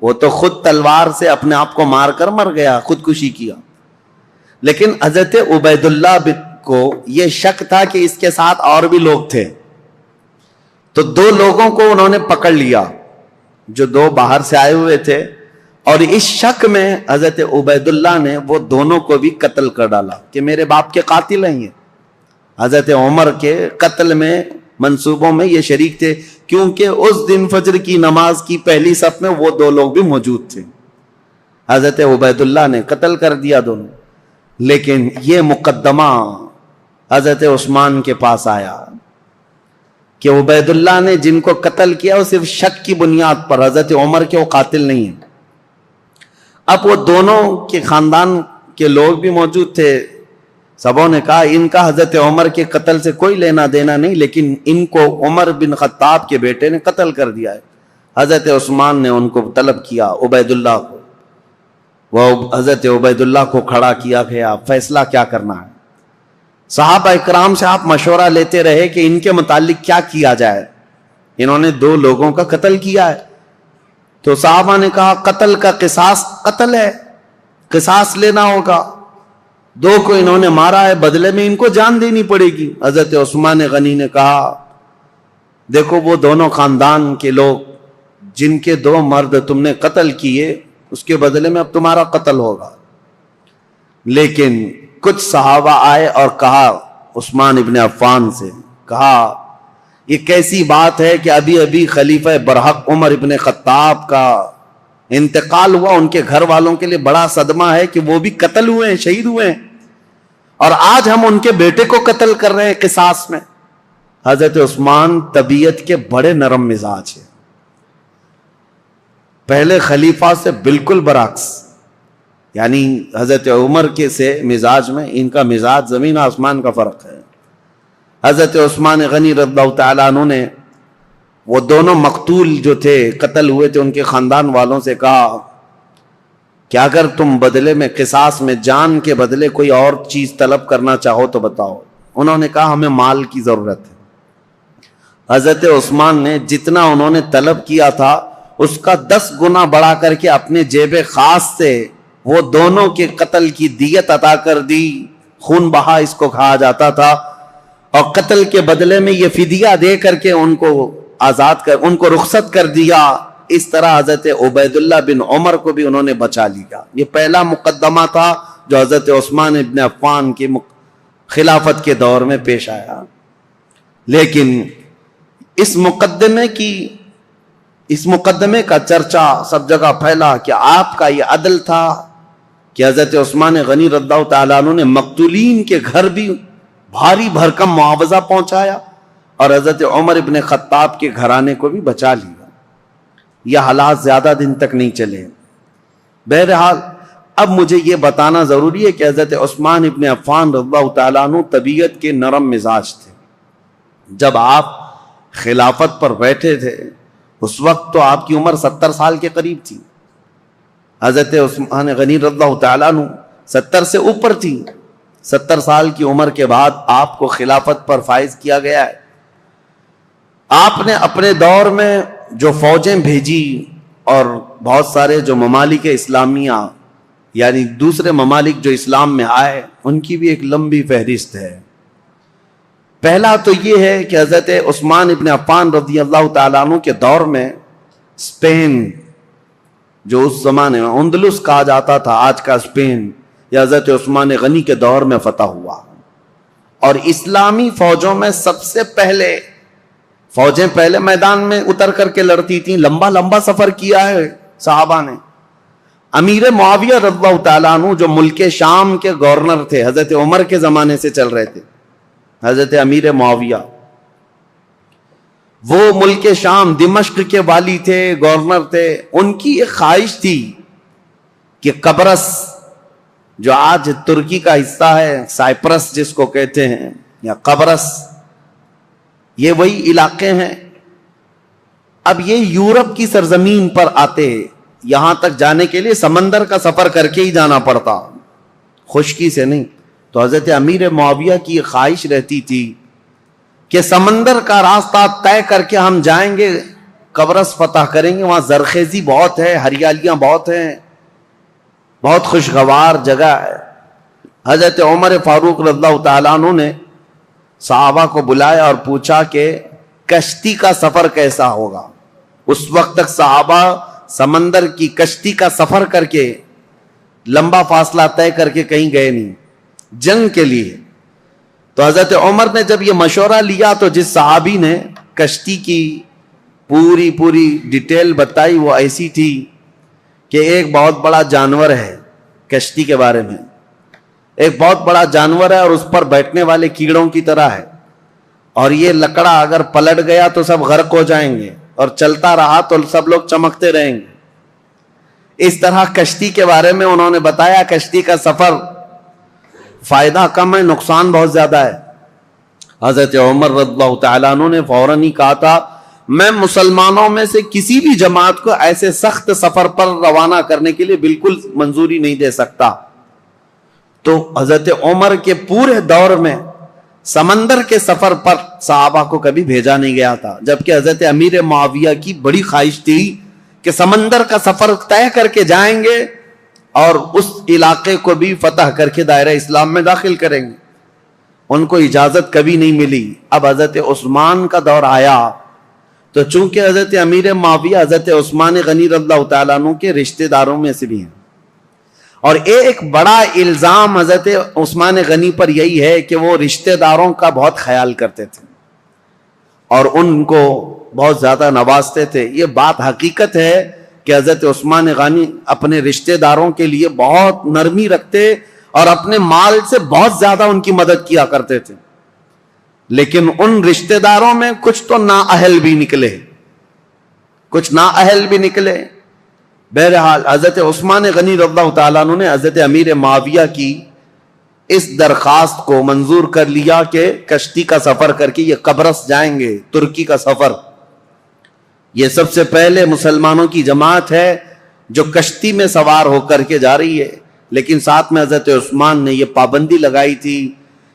وہ تو خود تلوار سے اپنے آپ کو مار کر مر گیا، خودکشی کیا. لیکن حضرت عبید اللہ کو یہ شک تھا کہ اس کے ساتھ اور بھی لوگ تھے. تو 2 لوگوں کو انہوں نے پکڑ لیا جو 2 باہر سے آئے ہوئے تھے اور اس شک میں حضرت عبید اللہ نے وہ دونوں کو بھی قتل کر ڈالا کہ میرے باپ کے قاتل ہیں یہ. حضرت عمر کے قتل میں منصوبوں میں یہ شریک تھے، کیونکہ اس دن فجر کی نماز کی پہلی صف میں وہ دو لوگ بھی موجود تھے. حضرت عبید اللہ نے قتل کر دیا دونوں. لیکن یہ مقدمہ حضرت عثمان کے پاس آیا کہ عبید اللہ نے جن کو قتل کیا وہ صرف شک کی بنیاد پر، حضرت عمر کے وہ قاتل نہیں ہیں. اب وہ دونوں کے خاندان کے لوگ بھی موجود تھے. سبوں نے کہا ان کا حضرت عمر کے قتل سے کوئی لینا دینا نہیں، لیکن ان کو عمر بن خطاب کے بیٹے نے قتل کر دیا ہے. حضرت عثمان نے ان کو طلب کیا، عبید اللہ کو. وہ حضرت عبید اللہ کو کھڑا کیا گیا، فیصلہ کیا کرنا ہے. صحابہ اکرام سے آپ مشورہ لیتے رہے کہ ان کے متعلق کیا کیا جائے. انہوں نے دو لوگوں کا قتل کیا ہے. تو صحابہ نے کہا قتل کا قصاص قتل ہے، قصاص لینا ہوگا. دو کو انہوں نے مارا ہے، بدلے میں ان کو جان دینی پڑے گی. حضرت عثمان غنی نے کہا دیکھو وہ دونوں خاندان کے لوگ جن کے دو مرد تم نے قتل کیے، اس کے بدلے میں اب تمہارا قتل ہوگا. لیکن کچھ صحابہ آئے اور کہا عثمان ابن عفان سے، کہا یہ کیسی بات ہے کہ ابھی ابھی خلیفہ برحق عمر ابن خطاب کا انتقال ہوا، ان کے گھر والوں کے لیے بڑا صدمہ ہے کہ وہ بھی قتل ہوئے ہیں، شہید ہوئے ہیں، اور آج ہم ان کے بیٹے کو قتل کر رہے ہیں قصاص میں. حضرت عثمان طبیعت کے بڑے نرم مزاج ہیں، پہلے خلیفہ سے بالکل برعکس. یعنی حضرت عمر کے سے مزاج میں ان کا مزاج زمین آسمان کا فرق ہے. حضرت عثمان غنی رضی اللہ تعالیٰ عنہ نے وہ دونوں مقتول جو تھے، قتل ہوئے تھے، ان کے خاندان والوں سے کہا کہ اگر تم بدلے میں قصاص میں جان کے بدلے کوئی اور چیز طلب کرنا چاہو تو بتاؤ. انہوں نے کہا ہمیں مال کی ضرورت ہے. حضرت عثمان نے جتنا انہوں نے طلب کیا تھا اس کا 10 گنا بڑھا کر کے اپنے جیب خاص سے وہ دونوں کے قتل کی دیت عطا کر دی. خون بہا اس کو کہا جاتا تھا. اور قتل کے بدلے میں یہ فدیہ دے کر کے ان کو آزاد کر، ان کو رخصت کر دیا. اس طرح حضرت عبید اللہ بن عمر کو بھی انہوں نے بچا لیا. یہ پہلا مقدمہ تھا جو حضرت عثمان ابن عفان کی خلافت کے دور میں پیش آیا. لیکن اس مقدمے کا چرچا سب جگہ پھیلا کہ آپ کا یہ عدل تھا کہ حضرت عثمان غنی رضی اللہ تعالیٰ عنہ نے مقتولین کے گھر بھی بھاری بھرکم معاوضہ پہنچایا اور حضرت عمر ابن خطاب کے گھرانے کو بھی بچا لیا. یہ حالات زیادہ دن تک نہیں چلے. بہرحال اب مجھے یہ بتانا ضروری ہے کہ حضرت عثمان ابن عفان رضی اللہ تعالیٰ عنہ طبیعت کے نرم مزاج تھے. جب آپ خلافت پر بیٹھے تھے اس وقت تو آپ کی عمر 70 سال کے قریب تھی. حضرت عثمان غنی رضی اللہ تعالیٰ عنہ 70 سے اوپر تھی. 70 سال کی عمر کے بعد آپ کو خلافت پر فائز کیا گیا ہے. آپ نے اپنے دور میں جو فوجیں بھیجی اور بہت سارے جو ممالک اسلامیہ یعنی دوسرے ممالک جو اسلام میں آئے ان کی بھی ایک لمبی فہرست ہے. پہلا تو یہ ہے کہ حضرت عثمان ابن عفان رضی اللہ تعالیٰ عنہ کے دور میں اسپین جو اس زمانے میں اندلس کہا جاتا تھا، آج کا اسپین، یہ حضرت عثمان غنی کے دور میں فتح ہوا. اور اسلامی فوجوں میں سب سے پہلے فوجیں پہلے میدان میں اتر کر کے لڑتی تھیں. لمبا سفر کیا ہے صحابہ نے. امیر معاویہ رضی اللہ تعالیٰ عنہ جو ملک شام کے گورنر تھے، حضرت عمر کے زمانے سے چل رہے تھے، حضرت امیر معاویہ وہ ملک شام دمشق کے والی تھے، گورنر تھے. ان کی ایک خواہش تھی کہ قبرص جو آج ترکی کا حصہ ہے، سائپرس جس کو کہتے ہیں یا قبرص، یہ وہی علاقے ہیں. اب یہ یورپ کی سرزمین پر آتے، یہاں تک جانے کے لیے سمندر کا سفر کر کے ہی جانا پڑتا، خشکی سے نہیں. تو حضرت امیر معاویہ کی یہ خواہش رہتی تھی کہ سمندر کا راستہ طے کر کے ہم جائیں گے، قبرص فتح کریں گے. وہاں زرخیزی بہت ہے، ہریالیاں بہت ہیں، بہت خوشگوار جگہ ہے. حضرت عمر فاروق رضی اللہ تعالیٰ عنہ نے صحابہ کو بلایا اور پوچھا کہ کشتی کا سفر کیسا ہوگا. اس وقت تک صحابہ سمندر کی کشتی کا سفر کر کے لمبا فاصلہ طے کر کے کہیں گئے نہیں، جنگ کے لیے. تو حضرت عمر نے جب یہ مشورہ لیا تو جس صحابی نے کشتی کی پوری ڈیٹیل بتائی وہ ایسی تھی کہ ایک بہت بڑا جانور ہے، کشتی کے بارے میں ایک بہت بڑا جانور ہے اور اس پر بیٹھنے والے کیڑوں کی طرح ہے، اور یہ لکڑا اگر پلٹ گیا تو سب غرق ہو جائیں گے، اور چلتا رہا تو سب لوگ چمکتے رہیں گے. اس طرح کشتی کے بارے میں انہوں نے بتایا. کشتی کا سفر فائدہ کم ہے، نقصان بہت زیادہ ہے. حضرت عمر رضی اللہ تعالیٰ عنہ نے فوراً ہی کہا تھا میں مسلمانوں میں سے کسی بھی جماعت کو ایسے سخت سفر پر روانہ کرنے کے لیے بالکل منظوری نہیں دے سکتا. تو حضرت عمر کے پورے دور میں سمندر کے سفر پر صحابہ کو کبھی بھیجا نہیں گیا تھا، جبکہ حضرت امیر معاویہ کی بڑی خواہش تھی کہ سمندر کا سفر طے کر کے جائیں گے اور اس علاقے کو بھی فتح کر کے دائرہ اسلام میں داخل کریں گے. ان کو اجازت کبھی نہیں ملی. اب حضرت عثمان کا دور آیا تو چونکہ حضرت امیر معاویہ حضرت عثمان غنی رضی اللہ تعالیٰ عنہ کے رشتہ داروں میں سے بھی ہیں، اور ایک بڑا الزام حضرت عثمان غنی پر یہی ہے کہ وہ رشتہ داروں کا بہت خیال کرتے تھے اور ان کو بہت زیادہ نوازتے تھے. یہ بات حقیقت ہے کہ حضرت عثمان غنی اپنے رشتہ داروں کے لیے بہت نرمی رکھتے اور اپنے مال سے بہت زیادہ ان کی مدد کیا کرتے تھے. لیکن ان رشتہ داروں میں کچھ تو نااہل بھی نکلے. بہرحال حضرت عثمان غنی رضی اللہ تعالیٰ عنہ نے حضرت امیر معاویہ کی اس درخواست کو منظور کر لیا کہ کشتی کا سفر کر کے یہ قبرص جائیں گے. ترکی کا سفر، یہ سب سے پہلے مسلمانوں کی جماعت ہے جو کشتی میں سوار ہو کر کے جا رہی ہے. لیکن ساتھ میں حضرت عثمان نے یہ پابندی لگائی تھی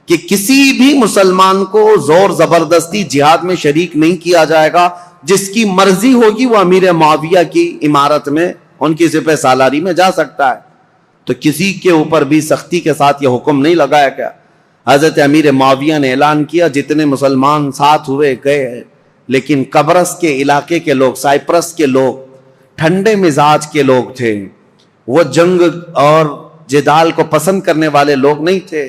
کہ کسی بھی مسلمان کو زور زبردستی جہاد میں شریک نہیں کیا جائے گا. جس کی مرضی ہوگی وہ امیر معاویہ کی عمارت میں ان کی سپہ سالاری میں جا سکتا ہے. تو کسی کے اوپر بھی سختی کے ساتھ یہ حکم نہیں لگایا گیا. حضرت امیر معاویہ نے اعلان کیا جتنے مسلمان ساتھ ہوئے گئے، لیکن قبرص کے علاقے کے لوگ، سائپرس کے لوگ ٹھنڈے مزاج کے لوگ تھے، وہ جنگ اور جدال کو پسند کرنے والے لوگ نہیں تھے.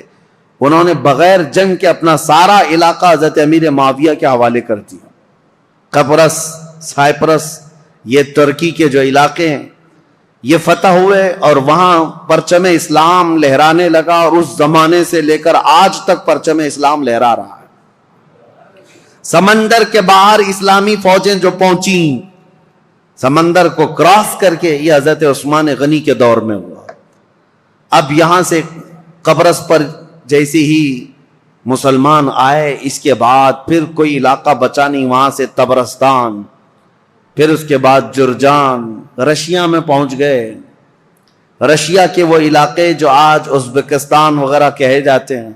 انہوں نے بغیر جنگ کے اپنا سارا علاقہ حضرت امیر معاویہ کے حوالے کر دیا. قبرص، سائپرس، یہ ترکی کے جو علاقے ہیں یہ فتح ہوئے اور وہاں پرچم اسلام لہرانے لگا، اور اس زمانے سے لے کر آج تک پرچم اسلام لہرا رہا ہے. سمندر کے باہر اسلامی فوجیں جو پہنچیں سمندر کو کراس کر کے، یہ حضرت عثمان غنی کے دور میں ہوا. اب یہاں سے قبرص پر جیسے ہی مسلمان آئے، اس کے بعد پھر کوئی علاقہ بچا نہیں، وہاں سے طبرستان، پھر اس کے بعد جرجان، رشیا میں پہنچ گئے. رشیا کے وہ علاقے جو آج ازبکستان وغیرہ کہے جاتے ہیں،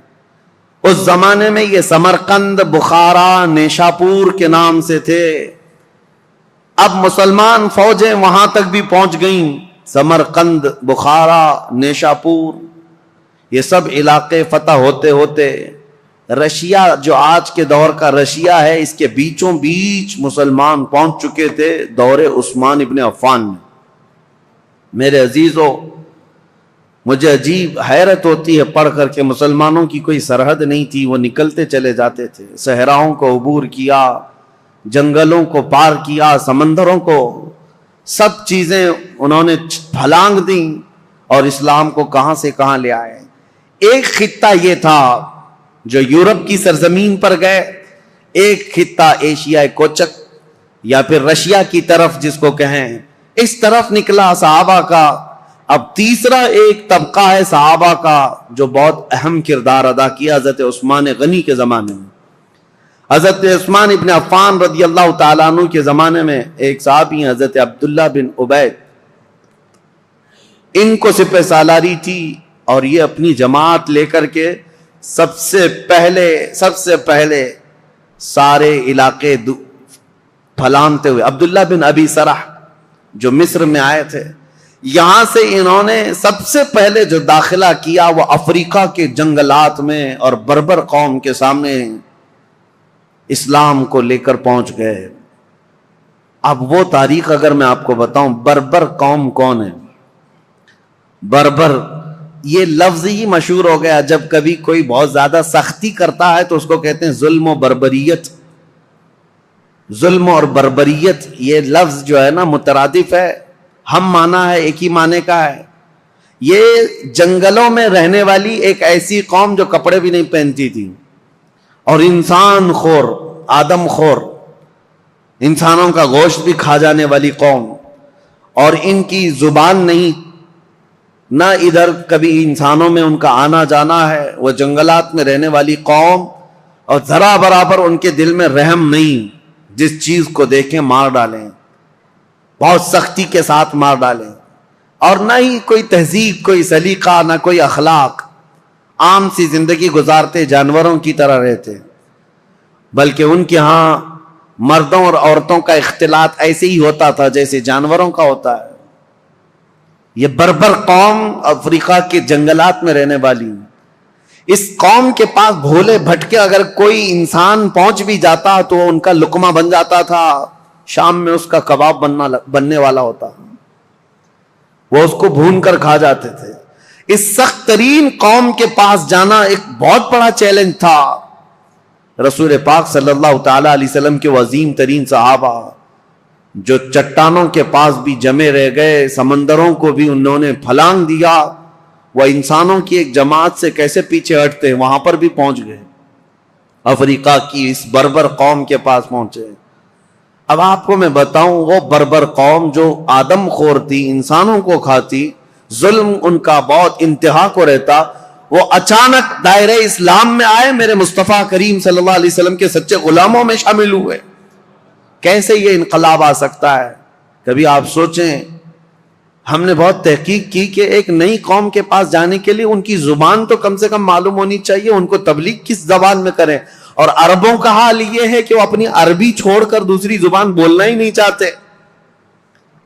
اس زمانے میں یہ سمرقند، بخارا، نیشاپور کے نام سے تھے. اب مسلمان فوجیں وہاں تک بھی پہنچ گئیں. سمرقند، بخارا، نیشاپور، یہ سب علاقے فتح ہوتے ہوتے رشیا جو آج کے دور کا رشیا ہے، اس کے بیچوں بیچ مسلمان پہنچ چکے تھے دور عثمان ابن عفان میں. میرے عزیزو، مجھے عجیب حیرت ہوتی ہے پڑھ کر کے مسلمانوں کی کوئی سرحد نہیں تھی، وہ نکلتے چلے جاتے تھے. صحراؤں کو عبور کیا، جنگلوں کو پار کیا، سمندروں کو، سب چیزیں انہوں نے پھلانگ دیں اور اسلام کو کہاں سے کہاں لے آئے. ایک خطہ یہ تھا جو یورپ کی سرزمین پر گئے، ایک خطہ ایشیا کوچک یا پھر رشیا کی طرف جس کو کہیں، اس طرف نکلا صحابہ کا. اب تیسرا ایک طبقہ ہے صحابہ کا جو بہت اہم کردار ادا کیا حضرت عثمان غنی کے زمانے میں. حضرت عثمان ابن عفان رضی اللہ تعالیٰ عنہ کے زمانے میں ایک صحابی ہیں حضرت عبداللہ بن عبید، ان کو سپہ سالاری تھی اور یہ اپنی جماعت لے کر کے سب سے پہلے سارے علاقے پھلانتے ہوئے، عبداللہ بن ابی سرح جو مصر میں آئے تھے، یہاں سے انہوں نے سب سے پہلے جو داخلہ کیا وہ افریقہ کے جنگلات میں اور بربر قوم کے سامنے اسلام کو لے کر پہنچ گئے. اب وہ تاریخ اگر میں آپ کو بتاؤں، بربر قوم کون ہے؟ بربر یہ لفظ ہی مشہور ہو گیا، جب کبھی کوئی بہت زیادہ سختی کرتا ہے تو اس کو کہتے ہیں ظلم و بربریت. ظلم اور بربریت یہ لفظ جو ہے نا مترادف ہے، ہم مانا ہے، ایک ہی معنی کا ہے. یہ جنگلوں میں رہنے والی ایک ایسی قوم جو کپڑے بھی نہیں پہنتی تھی اور انسان خور، آدم خور، انسانوں کا گوشت بھی کھا جانے والی قوم، اور ان کی زبان نہیں، نہ ادھر کبھی انسانوں میں ان کا آنا جانا ہے. وہ جنگلات میں رہنے والی قوم، اور ذرا برابر ان کے دل میں رحم نہیں، جس چیز کو دیکھیں مار ڈالیں، بہت سختی کے ساتھ مار ڈالیں. اور نہ ہی کوئی تہذیب، کوئی سلیقہ، نہ کوئی اخلاق، عام سی زندگی گزارتے، جانوروں کی طرح رہتے. بلکہ ان کے ہاں مردوں اور عورتوں کا اختلاط ایسے ہی ہوتا تھا جیسے جانوروں کا ہوتا ہے. یہ بربر قوم افریقہ کے جنگلات میں رہنے والی، اس قوم کے پاس بھولے بھٹکے اگر کوئی انسان پہنچ بھی جاتا تو ان کا لقمہ بن جاتا تھا، شام میں اس کا کباب بننے والا ہوتا، وہ اس کو بھون کر کھا جاتے تھے. اس سخت ترین قوم کے پاس جانا ایک بہت بڑا چیلنج تھا. رسول پاک صلی اللہ تعالی علیہ وسلم کے عظیم ترین صحابہ جو چٹانوں کے پاس بھی جمے رہ گئے، سمندروں کو بھی انہوں نے پھلانگ دیا، وہ انسانوں کی ایک جماعت سے کیسے پیچھے ہٹتے ہیں، وہاں پر بھی پہنچ گئے، افریقہ کی اس بربر قوم کے پاس پہنچے. اب آپ کو میں بتاؤں، وہ بربر قوم جو آدم خور تھی، انسانوں کو کھاتی، ظلم ان کا بہت انتہا کو رہتا، وہ اچانک دائرہ اسلام میں آئے، میرے مصطفیٰ کریم صلی اللہ علیہ وسلم کے سچے غلاموں میں شامل ہوئے. کیسے یہ انقلاب آ سکتا ہے؟ کبھی آپ سوچیں. ہم نے بہت تحقیق کی کہ ایک نئی قوم کے پاس جانے کے لیے ان کی زبان تو کم سے کم معلوم ہونی چاہیے، ان کو تبلیغ کس زبان میں کریں. اور عربوں کا حال یہ ہے کہ وہ اپنی عربی چھوڑ کر دوسری زبان بولنا ہی نہیں چاہتے.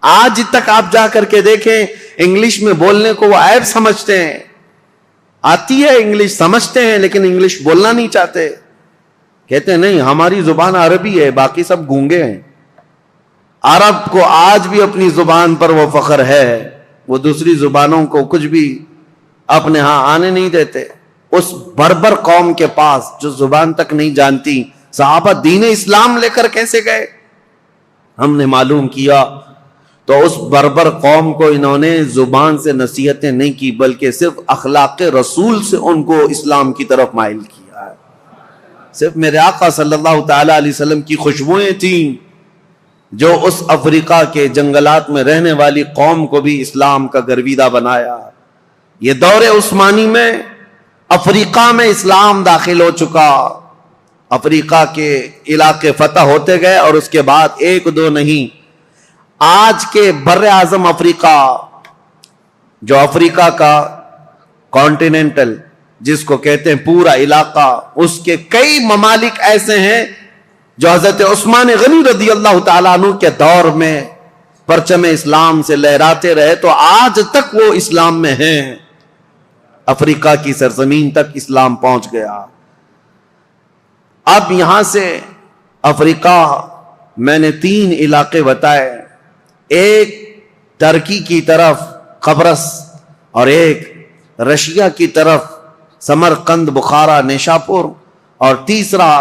آج تک آپ جا کر کے دیکھیں، انگلش میں بولنے کو وہ عیب سمجھتے ہیں. آتی ہے انگلش، سمجھتے ہیں، لیکن انگلش بولنا نہیں چاہتے. کہتے ہیں نہیں، ہماری زبان عربی ہے، باقی سب گونگے ہیں. عرب کو آج بھی اپنی زبان پر وہ فخر ہے، وہ دوسری زبانوں کو کچھ بھی اپنے ہاں آنے نہیں دیتے. اس بربر قوم کے پاس جو زبان تک نہیں جانتی، صحابہ دین اسلام لے کر کیسے گئے؟ ہم نے معلوم کیا تو اس بربر قوم کو انہوں نے زبان سے نصیحتیں نہیں کی، بلکہ صرف اخلاق رسول سے ان کو اسلام کی طرف مائل کیا ہے. صرف میرے آقا صلی اللہ تعالی علیہ وسلم کی خوشبوئیں تھیں جو اس افریقہ کے جنگلات میں رہنے والی قوم کو بھی اسلام کا گرویدہ بنایا. یہ دور عثمانی میں افریقہ میں اسلام داخل ہو چکا، افریقہ کے علاقے فتح ہوتے گئے، اور اس کے بعد ایک دو نہیں، آج کے بر اعظم افریقہ، جو افریقہ کا کانٹیننٹل جس کو کہتے ہیں پورا علاقہ، اس کے کئی ممالک ایسے ہیں جو حضرت عثمان غنی رضی اللہ تعالیٰ عنہ کے دور میں پرچم اسلام سے لہراتے رہے، تو آج تک وہ اسلام میں ہیں. افریقہ کی سرزمین تک اسلام پہنچ گیا. اب یہاں سے افریقہ میں نے 3 علاقے بتائے، ایک ترکی کی طرف قبرص، اور ایک رشیا کی طرف سمرقند، بخارا، نیشاپور، اور تیسرا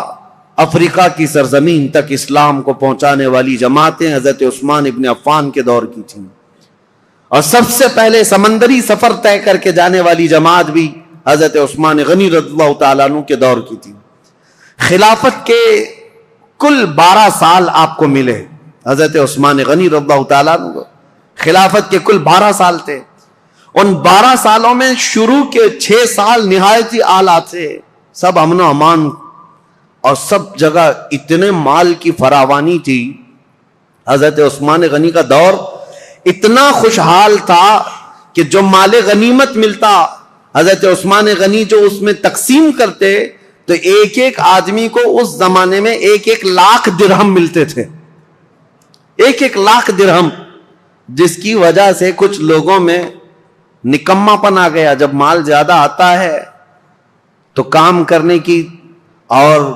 افریقہ کی سرزمین تک اسلام کو پہنچانے والی جماعتیں حضرت عثمان ابن عفان کے دور کی تھیں. اور سب سے پہلے سمندری سفر طے کر کے جانے والی جماعت بھی حضرت عثمان غنی رضی اللہ تعالیٰ عنہ کے دور کی تھی. خلافت کے کل 12 سال آپ کو ملے. حضرت عثمان غنی رضی اللہ تعالیٰ عنہ خلافت کے کل 12 سال تھے. ان 12 سالوں میں شروع کے 6 سال نہایت ہی اعلیٰ تھے، سب امن و امان، اور سب جگہ اتنے مال کی فراوانی تھی. حضرت عثمان غنی کا دور اتنا خوشحال تھا کہ جو مال غنیمت ملتا، حضرت عثمان غنی جو اس میں تقسیم کرتے، تو ایک ایک آدمی کو اس زمانے میں 1-1 لاکھ درہم ملتے تھے. 1-1 لاکھ درہم، جس کی وجہ سے کچھ لوگوں میں نکما پن آ گیا. جب مال زیادہ آتا ہے تو کام کرنے کی اور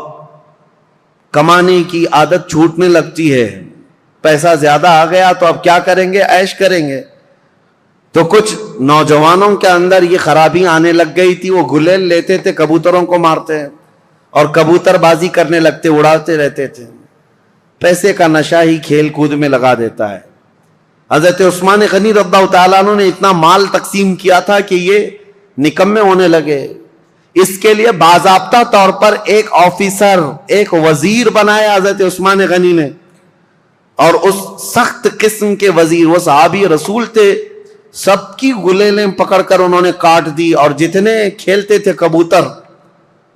کمانے کی عادت چھوٹنے لگتی ہے. پیسہ زیادہ آ گیا تو اب کیا کریں گے؟ عیش کریں گے. تو کچھ نوجوانوں کے اندر یہ خرابی آنے لگ گئی تھی. وہ گلیل لیتے تھے، کبوتروں کو مارتے ہیں اور کبوتر بازی کرنے لگتے، اڑاتے رہتے تھے. پیسے کا نشہ ہی کھیل کود میں لگا دیتا ہے. حضرت عثمان غنی رضی اللہ تعالیٰ عنہ نے اتنا مال تقسیم کیا تھا کہ یہ نکمے ہونے لگے. اس کے لیے باضابطہ طور پر ایک آفیسر، ایک وزیر بنایا حضرت عثمان غنی نے. اور اس سخت قسم کے وزیر، وہ صحابی رسول تھے، سب کی گلیلیں پکڑ کر انہوں نے کاٹ دی، اور جتنے کھیلتے تھے کبوتر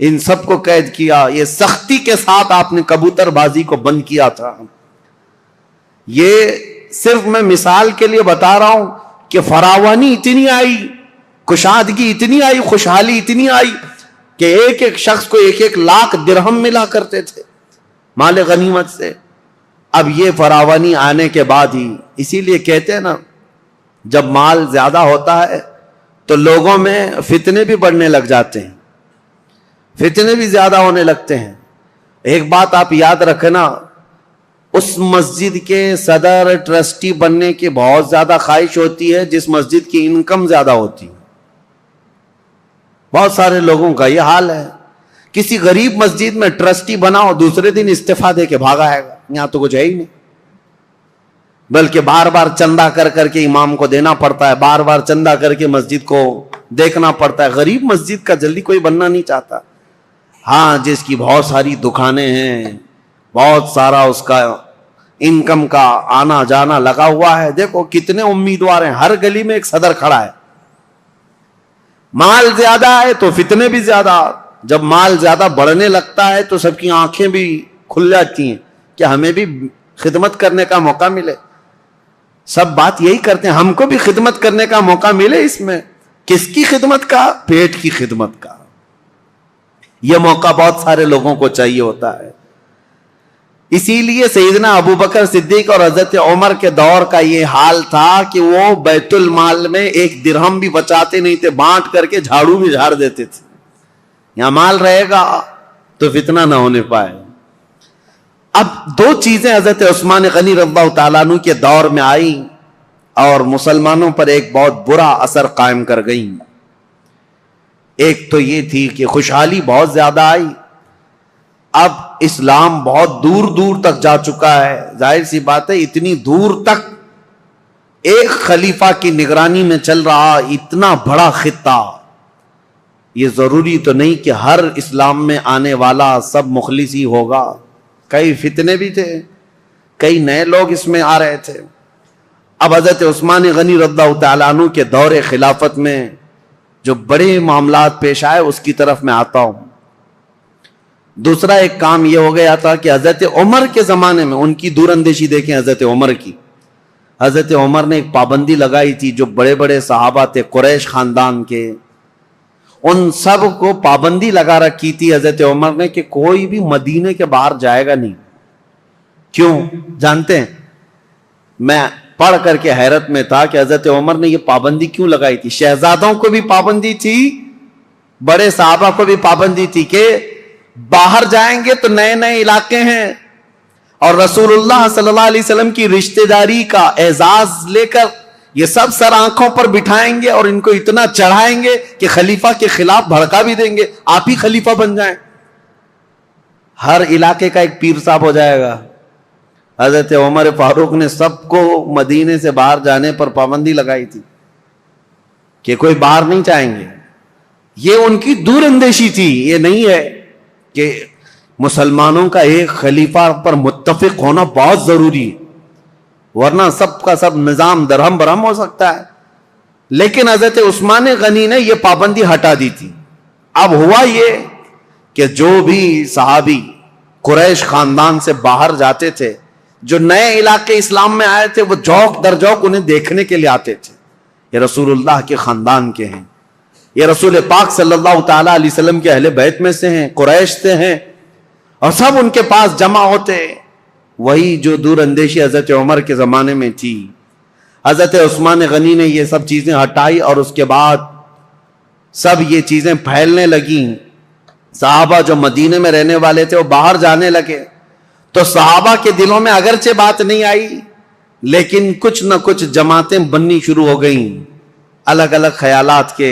ان سب کو قید کیا. یہ سختی کے ساتھ آپ نے کبوتر بازی کو بند کیا تھا. یہ صرف میں مثال کے لیے بتا رہا ہوں کہ فراوانی اتنی آئی، کشادگی اتنی آئی، خوشحالی اتنی آئی کہ ایک ایک شخص کو 1-1 لاکھ درہم ملا کرتے تھے مال غنیمت سے. اب یہ فراوانی آنے کے بعد ہی، اسی لیے کہتے ہیں نا، جب مال زیادہ ہوتا ہے تو لوگوں میں فتنے بھی بڑھنے لگ جاتے ہیں، فتنے بھی زیادہ ہونے لگتے ہیں. ایک بات آپ یاد رکھنا، اس مسجد کے صدر ٹرسٹی بننے کی بہت زیادہ خواہش ہوتی ہے جس مسجد کی انکم زیادہ ہوتی ہے. بہت سارے لوگوں کا یہ حال ہے. کسی غریب مسجد میں ٹرسٹی بناؤ، دوسرے دن استعفیٰ دے کے بھاگا آئے گا، یہاں تو کچھ ہے ہی نہیں. بلکہ بار بار چندہ کر کر کے امام کو دینا پڑتا ہے، بار بار چندہ کر کے مسجد کو دیکھنا پڑتا ہے. غریب مسجد کا جلدی کوئی بننا نہیں چاہتا. ہاں، جس کی بہت ساری دکانیں ہیں، بہت سارا اس کا انکم کا آنا جانا لگا ہوا ہے، دیکھو کتنے امیدوار ہیں، ہر گلی میں ایک صدر کھڑا ہے. مال زیادہ ہے تو فتنے بھی زیادہ. جب مال زیادہ بڑھنے لگتا ہے تو سب کی آنکھیں بھی کھل جاتی ہیں کہ ہمیں بھی خدمت کرنے کا موقع ملے. سب بات یہی کرتے ہیں، ہم کو بھی خدمت کرنے کا موقع ملے. اس میں کس کی خدمت کا؟ پیٹ کی خدمت کا. یہ موقع بہت سارے لوگوں کو چاہیے ہوتا ہے. اسی لیے سیدنا ابو بکر صدیق اور حضرت عمر کے دور کا یہ حال تھا کہ وہ بیت المال میں 1 درہم بھی بچاتے نہیں تھے، بانٹ کر کے جھاڑو بھی جھاڑ دیتے تھے. یہاں مال رہے گا تو فتنہ نہ ہونے پائے. اب 2 چیزیں حضرت عثمان غنی رضی اللہ تعالیٰ عنہ کے دور میں آئی اور مسلمانوں پر ایک بہت برا اثر قائم کر گئیں. ایک تو یہ تھی کہ خوشحالی بہت زیادہ آئی. اب اسلام بہت دور دور تک جا چکا ہے. ظاہر سی بات ہے، اتنی دور تک ایک خلیفہ کی نگرانی میں چل رہا اتنا بڑا خطہ. یہ ضروری تو نہیں کہ ہر اسلام میں آنے والا سب مخلص ہی ہوگا. کئی فتنے بھی تھے، کئی نئے لوگ اس میں آ رہے تھے. اب حضرت عثمان غنی رضی اللہ تعالیٰ عنہ کے دور خلافت میں جو بڑے معاملات پیش آئے اس کی طرف میں آتا ہوں. دوسرا ایک کام یہ ہو گیا تھا کہ حضرت عمر کے زمانے میں ان کی دور اندیشی دیکھیں. حضرت عمر کی، حضرت عمر نے ایک پابندی لگائی تھی. جو بڑے بڑے صحابہ تھے قریش خاندان کے، ان سب کو پابندی لگا رکھی تھی حضرت عمر نے کہ کوئی بھی مدینے کے باہر جائے گا نہیں. کیوں جانتے ہیں؟ میں پڑھ کر کے حیرت میں تھا کہ حضرت عمر نے یہ پابندی کیوں لگائی تھی. شہزادوں کو بھی پابندی تھی، بڑے صحابہ کو بھی پابندی تھی کہ باہر جائیں گے تو نئے نئے علاقے ہیں اور رسول اللہ صلی اللہ علیہ وسلم کی رشتہ داری کا اعزاز لے کر یہ سب سر آنکھوں پر بٹھائیں گے اور ان کو اتنا چڑھائیں گے کہ خلیفہ کے خلاف بھڑکا بھی دیں گے، آپ ہی خلیفہ بن جائیں. ہر علاقے کا ایک پیر صاحب ہو جائے گا. حضرت عمر فاروق نے سب کو مدینے سے باہر جانے پر پابندی لگائی تھی کہ کوئی باہر نہیں جائیں گے. یہ ان کی دور اندیشی تھی. یہ نہیں ہے کہ مسلمانوں کا ایک خلیفہ پر متفق ہونا بہت ضروری ہے، ورنہ سب کا سب نظام درہم برہم ہو سکتا ہے. لیکن حضرت عثمان غنی نے یہ پابندی ہٹا دی تھی. اب ہوا یہ کہ جو بھی صحابی قریش خاندان سے باہر جاتے تھے، جو نئے علاقے اسلام میں آئے تھے، وہ جوک در جوک انہیں دیکھنے کے لیے آتے تھے. یہ رسول اللہ کے خاندان کے ہیں، یہ رسول پاک صلی اللہ تعالیٰ علیہ وسلم کے اہل بیت میں سے ہیں، قریش سے ہیں، اور سب ان کے پاس جمع ہوتے. وہی جو دور اندیشی حضرت عمر کے زمانے میں تھی، حضرت عثمان غنی نے یہ سب چیزیں ہٹائی اور اس کے بعد سب یہ چیزیں پھیلنے لگیں. صحابہ جو مدینے میں رہنے والے تھے وہ باہر جانے لگے. تو صحابہ کے دلوں میں اگرچہ بات نہیں آئی لیکن کچھ نہ کچھ جماعتیں بننی شروع ہو گئیں الگ الگ خیالات کے.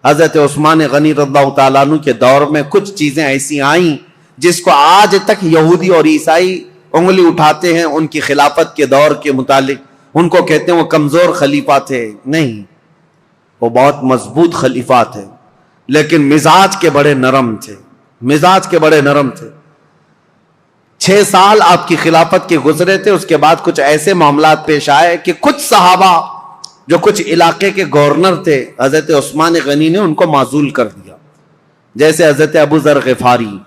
حضرت عثمان غنی رضی اللہ تعالیٰ عنہ کے دور میں کچھ چیزیں ایسی آئیں جس کو آج تک یہودی اور عیسائی انگلی اٹھاتے ہیں ان کی خلافت کے دور کے متعلق. ان کو کہتے ہیں وہ کمزور خلیفہ تھے. نہیں، وہ بہت مضبوط خلیفہ تھے لیکن مزاج کے بڑے نرم تھے. مزاج کے بڑے نرم تھے. 6 سال آپ کی خلافت کے گزرے تھے، اس کے بعد کچھ ایسے معاملات پیش آئے کہ کچھ صحابہ جو کچھ علاقے کے گورنر تھے حضرت عثمان غنی نے ان کو معزول کر دیا. جیسے حضرت ابو ذر غفاری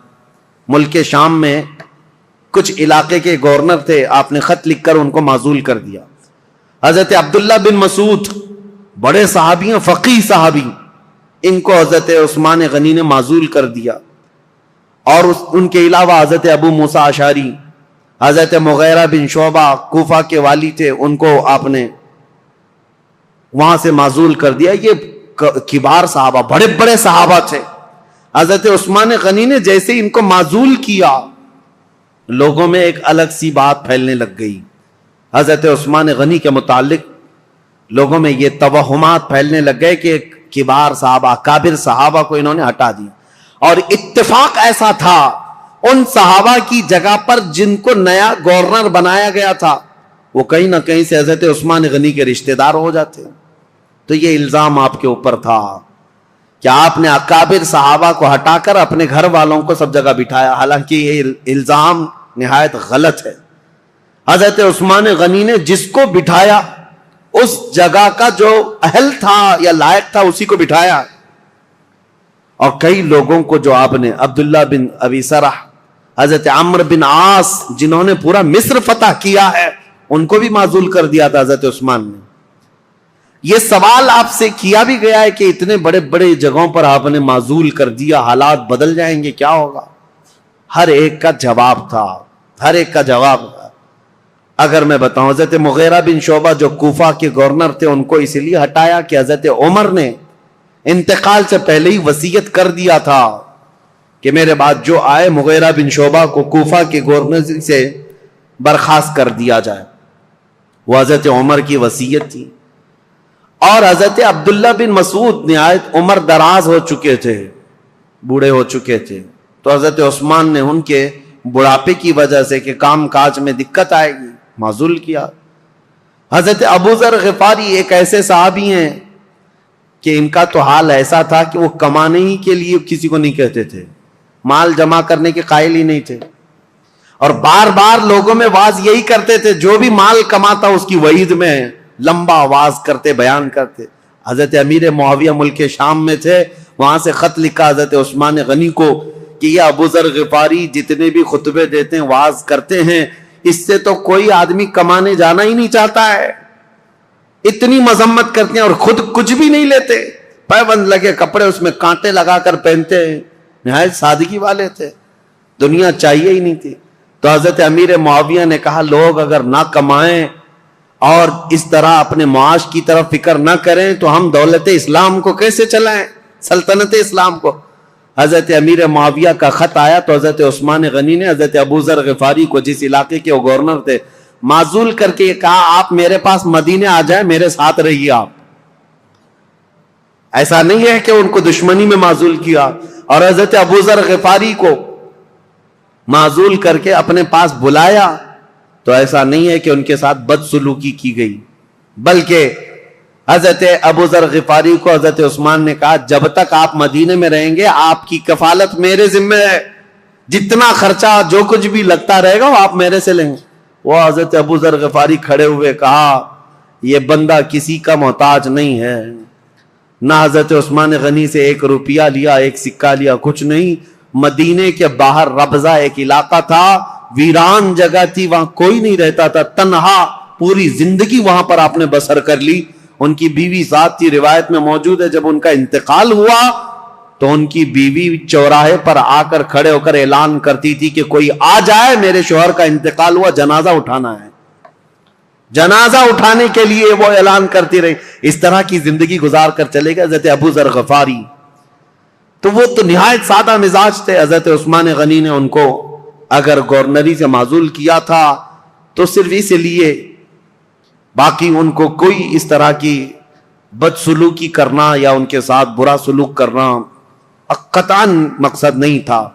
ملک شام میں کچھ علاقے کے گورنر تھے، آپ نے خط لکھ کر ان کو معزول کر دیا. حضرت عبداللہ بن مسعود بڑے صحابی ہیں، فقیہ صحابی، ان کو حضرت عثمان غنی نے معزول کر دیا. اور ان کے علاوہ حضرت ابو موسیٰ اشعری، حضرت مغیرہ بن شعبہ کوفہ کے والی تھے، ان کو آپ نے وہاں سے معزول کر دیا. یہ کبار صحابہ، بڑے بڑے صحابہ تھے. حضرت عثمان غنی نے جیسے ان کو معزول کیا، لوگوں میں ایک الگ سی بات پھیلنے لگ گئی. حضرت عثمان غنی کے متعلق لوگوں میں یہ توہمات پھیلنے لگ گئے کہ کبار صحابہ، کابر صحابہ کو انہوں نے ہٹا دیا. اور اتفاق ایسا تھا ان صحابہ کی جگہ پر جن کو نیا گورنر بنایا گیا تھا وہ کہیں نہ کہیں سے حضرت عثمان غنی کے رشتہ دار ہو جاتے. تو یہ الزام آپ کے اوپر تھا کہ آپ نے اکابر صحابہ کو ہٹا کر اپنے گھر والوں کو سب جگہ بٹھایا. حالانکہ یہ الزام نہایت غلط ہے. حضرت عثمان غنی نے جس کو بٹھایا اس جگہ کا جو اہل تھا یا لائق تھا اسی کو بٹھایا. اور کئی لوگوں کو جو آپ نے عبداللہ بن ابی سرح، حضرت عمرو بن عاص جنہوں نے پورا مصر فتح کیا ہے، ان کو بھی معزول کر دیا تھا حضرت عثمان نے. یہ سوال آپ سے کیا بھی گیا ہے کہ اتنے بڑے بڑے جگہوں پر آپ نے معزول کر دیا، حالات بدل جائیں گے، کیا ہوگا؟ ہر ایک کا جواب تھا، ہر ایک کا جواب تھا. اگر میں بتاؤں، حضرت مغیرہ بن شعبہ جو کوفہ کے گورنر تھے ان کو اس لیے ہٹایا کہ حضرت عمر نے انتقال سے پہلے ہی وصیت کر دیا تھا کہ میرے بعد جو آئے مغیرہ بن شعبہ کو کوفہ کے گورنر سے برخاست کر دیا جائے. وہ حضرت عمر کی وصیت تھی. اور حضرت عبداللہ بن مسعود نہایت عمر دراز ہو چکے تھے، بوڑھے ہو چکے تھے. تو حضرت عثمان نے ان کے بڑھاپے کی وجہ سے کہ کام کاج میں دقت آئے گی معزول کیا. حضرت ابو ذر غفاری ایک ایسے صحابی ہیں کہ ان کا تو حال ایسا تھا کہ وہ کمانے ہی کے لیے کسی کو نہیں کہتے تھے، مال جمع کرنے کے قائل ہی نہیں تھے. اور بار بار لوگوں میں واز یہی کرتے تھے جو بھی مال کماتا اس کی وعید میں لمبا واز کرتے، بیان کرتے. حضرت امیر معاویہ ملک شام میں تھے، وہاں سے خط لکھا حضرت عثمان غنی کو کہ یہ ابو ذر غفاری جتنے بھی خطبے دیتے ہیں، واز کرتے ہیں، اس سے تو کوئی آدمی کمانے جانا ہی نہیں چاہتا ہے. اتنی مذمت کرتے ہیں اور خود کچھ بھی نہیں لیتے، پیبند لگے کپڑے اس میں کانٹے لگا کر پہنتے ہیں. نہایت سادگی والے تھے، دنیا چاہیے ہی نہیں تھی. تو حضرت امیر معاویہ نے کہا لوگ اگر نہ کمائیں اور اس طرح اپنے معاش کی طرف فکر نہ کریں تو ہم دولت اسلام کو کیسے چلائیں، سلطنت اسلام کو. حضرت امیر معاویہ کا خط آیا تو حضرت عثمان غنی نے حضرت ابو ذر غفاری کو، جس علاقے کے وہ گورنر تھے، معزول کر کے کہا آپ میرے پاس مدینے آ جائیں، میرے ساتھ رہیے. آپ ایسا نہیں ہے کہ ان کو دشمنی میں معزول کیا. اور حضرت ابو ذر غفاری کو معزول کر کے اپنے پاس بلایا تو ایسا نہیں ہے کہ ان کے ساتھ بدسلوکی کی گئی، بلکہ حضرت ابو ذر غفاری کو حضرت عثمان نے کہا جب تک آپ مدینے میں رہیں گے آپ کی کفالت میرے ذمہ ہے، جتنا خرچہ جو کچھ بھی لگتا رہے گا وہ آپ میرے سے لیں گے. وہ حضرت ابو ذر غفاری کھڑے ہوئے کہا یہ بندہ کسی کا محتاج نہیں ہے. نہ حضرت عثمان غنی سے 1 روپیہ لیا، 1 سکہ لیا، کچھ نہیں. مدینے کے باہر ربضہ ایک علاقہ تھا، ویران جگہ تھی، وہاں کوئی نہیں رہتا تھا، تنہا پوری زندگی وہاں پر آپ نے بسر کر لی. ان کی بیوی ذات تھی، روایت میں موجود ہے جب ان کا انتقال ہوا تو ان کی بیوی چوراہے پر آ کر کھڑے ہو کر اعلان کرتی تھی کہ کوئی آ جائے، میرے شوہر کا انتقال ہوا، جنازہ اٹھانا ہے. جنازہ اٹھانے کے لیے وہ اعلان کرتی رہی. اس طرح کی زندگی گزار کر چلے گئے حضرت ابو ذر غفاری. تو وہ تو نہایت سادہ مزاج تھے. حضرت عثمان غنی نے ان کو اگر گورنری سے معزول کیا تھا تو صرف اس لیے، باقی ان کو کوئی اس طرح کی بدسلوکی کرنا یا ان کے ساتھ برا سلوک کرنا قطعاً مقصد نہیں تھا۔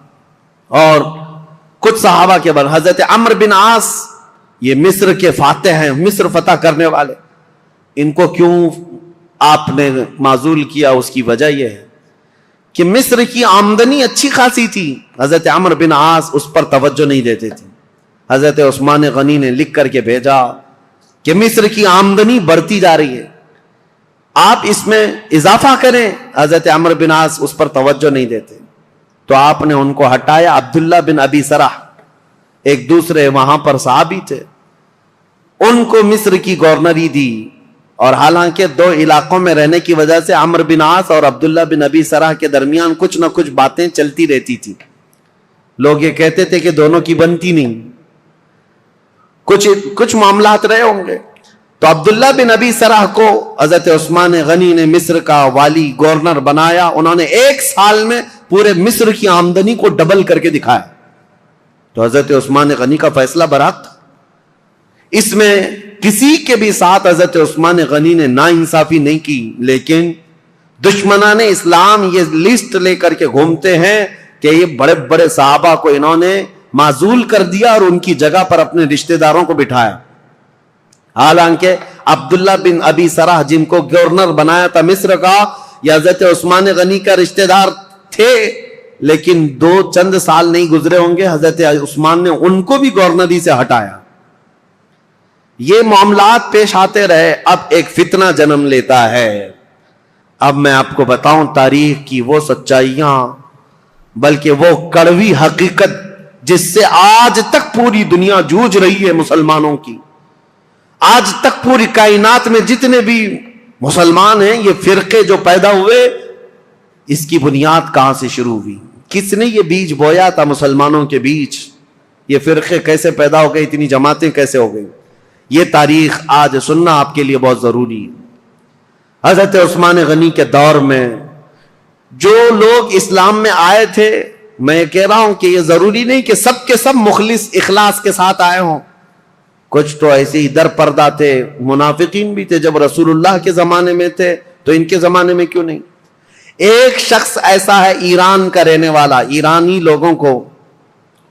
اور کچھ صحابہ کے بعد حضرت عمرو بن عاص، یہ مصر کے فاتح ہیں، مصر فتح کرنے والے، ان کو کیوں آپ نے معزول کیا؟ اس کی وجہ یہ ہے کہ مصر کی آمدنی اچھی خاصی تھی، حضرت عمرو بن عاص اس پر توجہ نہیں دیتے تھے۔ حضرت عثمان غنی نے لکھ کر کے بھیجا کہ مصر کی آمدنی بڑھتی جا رہی ہے، آپ اس میں اضافہ کریں۔ حضرت عمرو بن عاص اس پر توجہ نہیں دیتے، تو آپ نے ان کو ہٹایا۔ عبداللہ بن ابی سرح ایک دوسرے وہاں پر صحابی تھے، ان کو مصر کی گورنری دی، اور حالانکہ دو علاقوں میں رہنے کی وجہ سے عمرو بن عاص اور عبداللہ بن ابی سرح کے درمیان کچھ نہ کچھ باتیں چلتی رہتی تھی۔ لوگ یہ کہتے تھے کہ دونوں کی بنتی نہیں، کچھ معاملات رہے ہوں گے۔ تو عبداللہ بن ابی سرح کو حضرت عثمان غنی نے مصر کا والی گورنر بنایا۔ انہوں نے 1 سال میں پورے مصر کی آمدنی کو ڈبل کر کے دکھایا۔ تو حضرت عثمان غنی کا فیصلہ برحق تھا، اس میں کسی کے بھی ساتھ حضرت عثمان غنی نے ناانصافی نہیں کی، لیکن دشمنان اسلام یہ لسٹ لے کر کے گھومتے ہیں کہ یہ بڑے بڑے صحابہ کو انہوں نے معزول کر دیا اور ان کی جگہ پر اپنے رشتہ داروں کو بٹھایا۔ حالانکہ عبداللہ بن ابی سرح جن کو گورنر بنایا تھا مصر کا، یہ حضرت عثمان غنی کا رشتہ دار تھے، لیکن چند سال نہیں گزرے ہوں گے حضرت عثمان نے ان کو بھی گورنری سے ہٹایا۔ یہ معاملات پیش آتے رہے، اب ایک فتنہ جنم لیتا ہے۔ اب میں آپ کو بتاؤں تاریخ کی وہ سچائیاں، بلکہ وہ کڑوی حقیقت جس سے آج تک پوری دنیا جوجھ رہی ہے مسلمانوں کی۔ آج تک پوری کائنات میں جتنے بھی مسلمان ہیں، یہ فرقے جو پیدا ہوئے، اس کی بنیاد کہاں سے شروع ہوئی؟ کس نے یہ بیج بویا تھا مسلمانوں کے بیچ؟ یہ فرقے کیسے پیدا ہو گئے؟ اتنی جماعتیں کیسے ہو گئی؟ یہ تاریخ آج سننا آپ کے لیے بہت ضروری ہے۔ حضرت عثمان غنی کے دور میں جو لوگ اسلام میں آئے تھے، میں کہہ رہا ہوں کہ یہ ضروری نہیں کہ سب کے سب مخلص اخلاص کے ساتھ آئے ہوں، کچھ تو ایسے ہی در پردہ تھے، منافقین بھی تھے۔ جب رسول اللہ کے زمانے میں تھے تو ان کے زمانے میں کیوں نہیں؟ ایک شخص ایسا ہے ایران کا رہنے والا، ایرانی لوگوں کو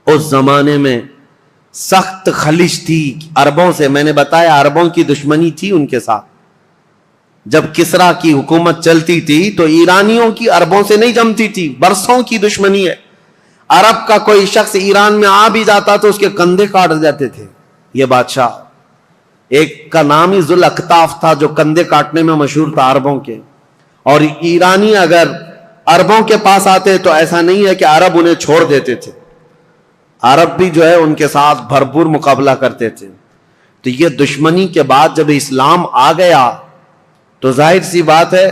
اس زمانے میں سخت خلش تھی عربوں سے۔ میں نے بتایا عربوں کی دشمنی تھی ان کے ساتھ۔ جب کسرا کی حکومت چلتی تھی تو ایرانیوں کی عربوں سے نہیں جمتی تھی، برسوں کی دشمنی ہے۔ عرب کا کوئی شخص ایران میں آ بھی جاتا تو اس کے کندھے کاٹ جاتے تھے۔ یہ بادشاہ، ایک کا نام ہی ذوالاکتاف تھا جو کندھے کاٹنے میں مشہور تھا عربوں کے۔ اور ایرانی اگر عربوں کے پاس آتے تو ایسا نہیں ہے کہ عرب انہیں چھوڑ دیتے تھے، عرب بھی جو ہے ان کے ساتھ بھرپور مقابلہ کرتے تھے۔ تو یہ دشمنی کے بعد جب اسلام آ گیا تو ظاہر سی بات ہے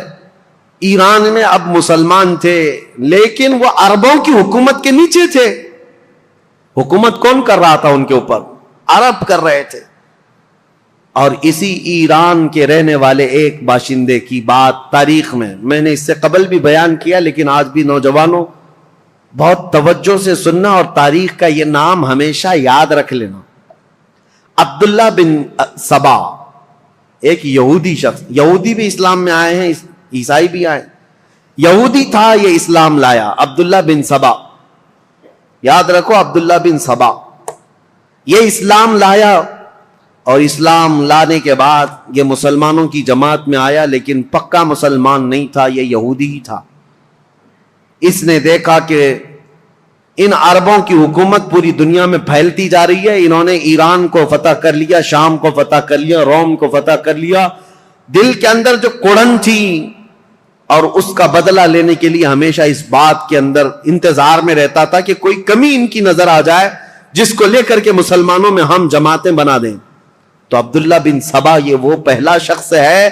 ایران میں اب مسلمان تھے، لیکن وہ عربوں کی حکومت کے نیچے تھے۔ حکومت کون کر رہا تھا ان کے اوپر؟ عرب کر رہے تھے۔ اور اسی ایران کے رہنے والے ایک باشندے کی بات تاریخ میں نے اس سے قبل بھی بیان کیا، لیکن آج بھی نوجوانوں بہت توجہ سے سننا اور تاریخ کا یہ نام ہمیشہ یاد رکھ لینا۔ عبداللہ بن سبا، ایک یہودی شخص، یہودی بھی اسلام میں آئے ہیں، عیسائی بھی آئے، یہودی تھا، یہ اسلام لایا۔ عبداللہ بن سبا، یاد رکھو عبداللہ بن سبا، یہ اسلام لایا، اور اسلام لانے کے بعد یہ مسلمانوں کی جماعت میں آیا، لیکن پکا مسلمان نہیں تھا، یہ یہودی ہی تھا۔ اس نے دیکھا کہ ان عربوں کی حکومت پوری دنیا میں پھیلتی جا رہی ہے، انہوں نے ایران کو فتح کر لیا، شام کو فتح کر لیا، روم کو فتح کر لیا۔ دل کے اندر جو کڑن تھی اور اس کا بدلہ لینے کے لیے ہمیشہ اس بات کے اندر انتظار میں رہتا تھا کہ کوئی کمی ان کی نظر آ جائے جس کو لے کر کے مسلمانوں میں ہم جماعتیں بنا دیں۔ تو عبداللہ بن سبا یہ وہ پہلا شخص ہے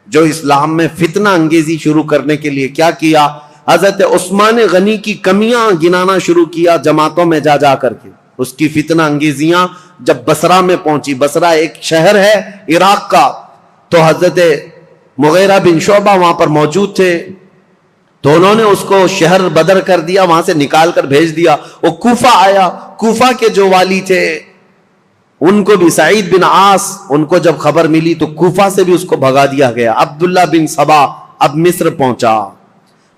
جو اسلام میں فتنہ انگیزی شروع کرنے کے لیے کیا کیا؟ حضرت عثمان غنی کی کمیاں گنانا شروع کیا جماعتوں میں جا جا کر کے۔ اس کی فتنہ انگیزیاں جب بصرہ میں پہنچی، بصرہ ایک شہر ہے عراق کا، تو حضرت مغیرہ بن شعبہ وہاں پر موجود تھے۔ تو انہوں نے اس کو شہر بدر کر دیا, وہاں سے نکال کر بھیج دیا. وہ کوفہ آیا, کوفہ کے جو والی تھے ان کو بھی سعید بن عاص, ان کو جب خبر ملی تو کوفہ سے بھی اس کو بھگا دیا گیا. عبداللہ بن سبا اب مصر پہنچا.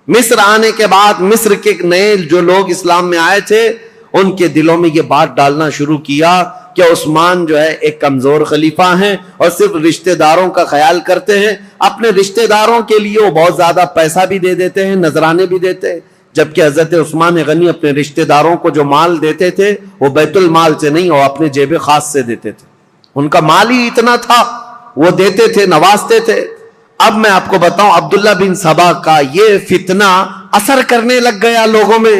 مصر آنے کے بعد مصر کے نئے جو لوگ اسلام میں آئے تھے ان کے دلوں میں یہ بات ڈالنا شروع کیا کہ عثمان جو ہے ایک کمزور خلیفہ ہیں اور صرف رشتہ داروں کا خیال کرتے ہیں. اپنے رشتہ داروں کے لیے وہ بہت زیادہ پیسہ بھی دے دیتے ہیں, نذرانے بھی دیتے ہیں, جبکہ حضرت عثمان غنی اپنے رشتہ داروں کو جو مال دیتے تھے وہ بیت المال سے نہیں, وہ اپنے جیب خاص سے دیتے تھے. ان کا مال ہی اتنا تھا, وہ دیتے تھے, نوازتے تھے. اب میں آپ کو بتاؤں, عبداللہ بن سبا کا یہ فتنہ اثر کرنے لگ گیا لوگوں میں,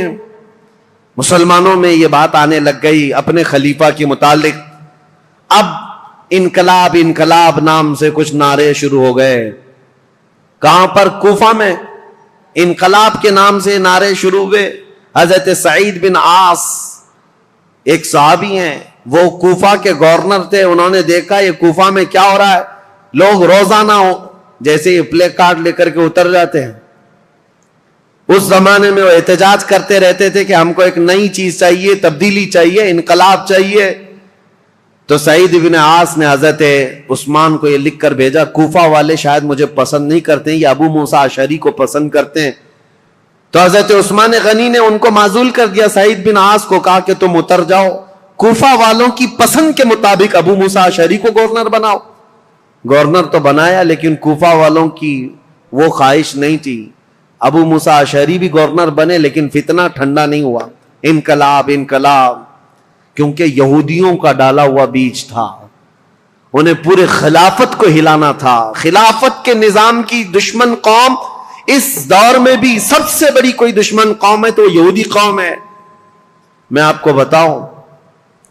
مسلمانوں میں یہ بات آنے لگ گئی اپنے خلیفہ کے متعلق. اب انقلاب انقلاب نام سے کچھ نعرے شروع ہو گئے. کہاں پر؟ کوفہ میں انقلاب کے نام سے نعرے شروع ہوئے. حضرت سعید بن عاص ایک صحابی ہیں, وہ کوفہ کے گورنر تھے. انہوں نے دیکھا یہ کوفہ میں کیا ہو رہا ہے, لوگ روزانہ جیسے یہ پلے کارڈ لے کر کے اتر جاتے ہیں. اس زمانے میں وہ احتجاج کرتے رہتے تھے کہ ہم کو ایک نئی چیز چاہیے, تبدیلی چاہیے, انقلاب چاہیے. تو سعید بن عاص نے حضرت عثمان کو یہ لکھ کر بھیجا, کوفہ والے شاید مجھے پسند نہیں کرتے ہیں, یہ ابو موسیٰ اشعری کو پسند کرتے ہیں. تو حضرت عثمان غنی نے ان کو معزول کر دیا. سعید بن عاص کو کہا کہ تم اتر جاؤ, کوفہ والوں کی پسند کے مطابق ابو موسیٰ اشعری کو گورنر بناؤ. گورنر تو بنایا لیکن کوفہ والوں کی وہ خواہش نہیں تھی. ابو موسیٰ اشعری بھی گورنر بنے لیکن فتنہ ٹھنڈا نہیں ہوا. انقلاب انقلاب, کیونکہ یہودیوں کا ڈالا ہوا بیج تھا, انہیں پورے خلافت کو ہلانا تھا. خلافت کے نظام کی دشمن قوم اس دور میں بھی سب سے بڑی کوئی دشمن قوم ہے تو یہودی قوم ہے. میں آپ کو بتاؤں,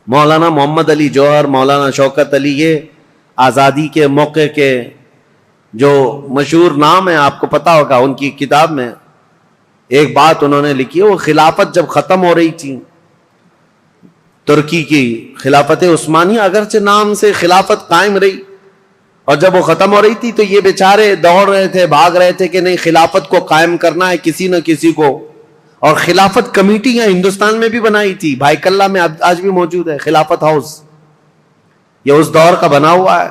مولانا محمد علی جوہر, مولانا شوکت علی, یہ آزادی کے موقع کے جو مشہور نام ہے, آپ کو پتا ہوگا, ان کی کتاب میں ایک بات انہوں نے لکھی ہے. وہ خلافت جب ختم ہو رہی تھی, ترکی کی خلافت عثمانیہ, اگرچہ نام سے خلافت قائم رہی, اور جب وہ ختم ہو رہی تھی تو یہ بیچارے دوڑ رہے تھے, بھاگ رہے تھے کہ نہیں خلافت کو قائم کرنا ہے کسی نہ کسی کو. اور خلافت کمیٹیاں ہندوستان میں بھی بنائی تھی, بھائی کلہ میں آج بھی موجود ہے خلافت ہاؤس, یہ اس دور کا بنا ہوا ہے.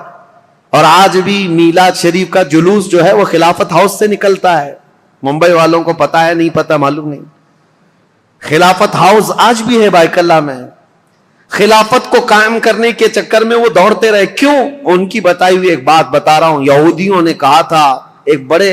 اور آج بھی میلاد شریف کا جلوس جو ہے وہ خلافت ہاؤس سے نکلتا ہے. ممبئی والوں کو پتا ہے, نہیں پتا معلوم نہیں. خلافت ہاؤس آج بھی ہے بھائی کلہ میں. خلافت کو قائم کرنے کے چکر میں وہ دوڑتے رہے. کیوں؟ ان کی بتائی ہوئی ایک بات بتا رہا ہوں. یہودیوں نے کہا تھا, ایک بڑے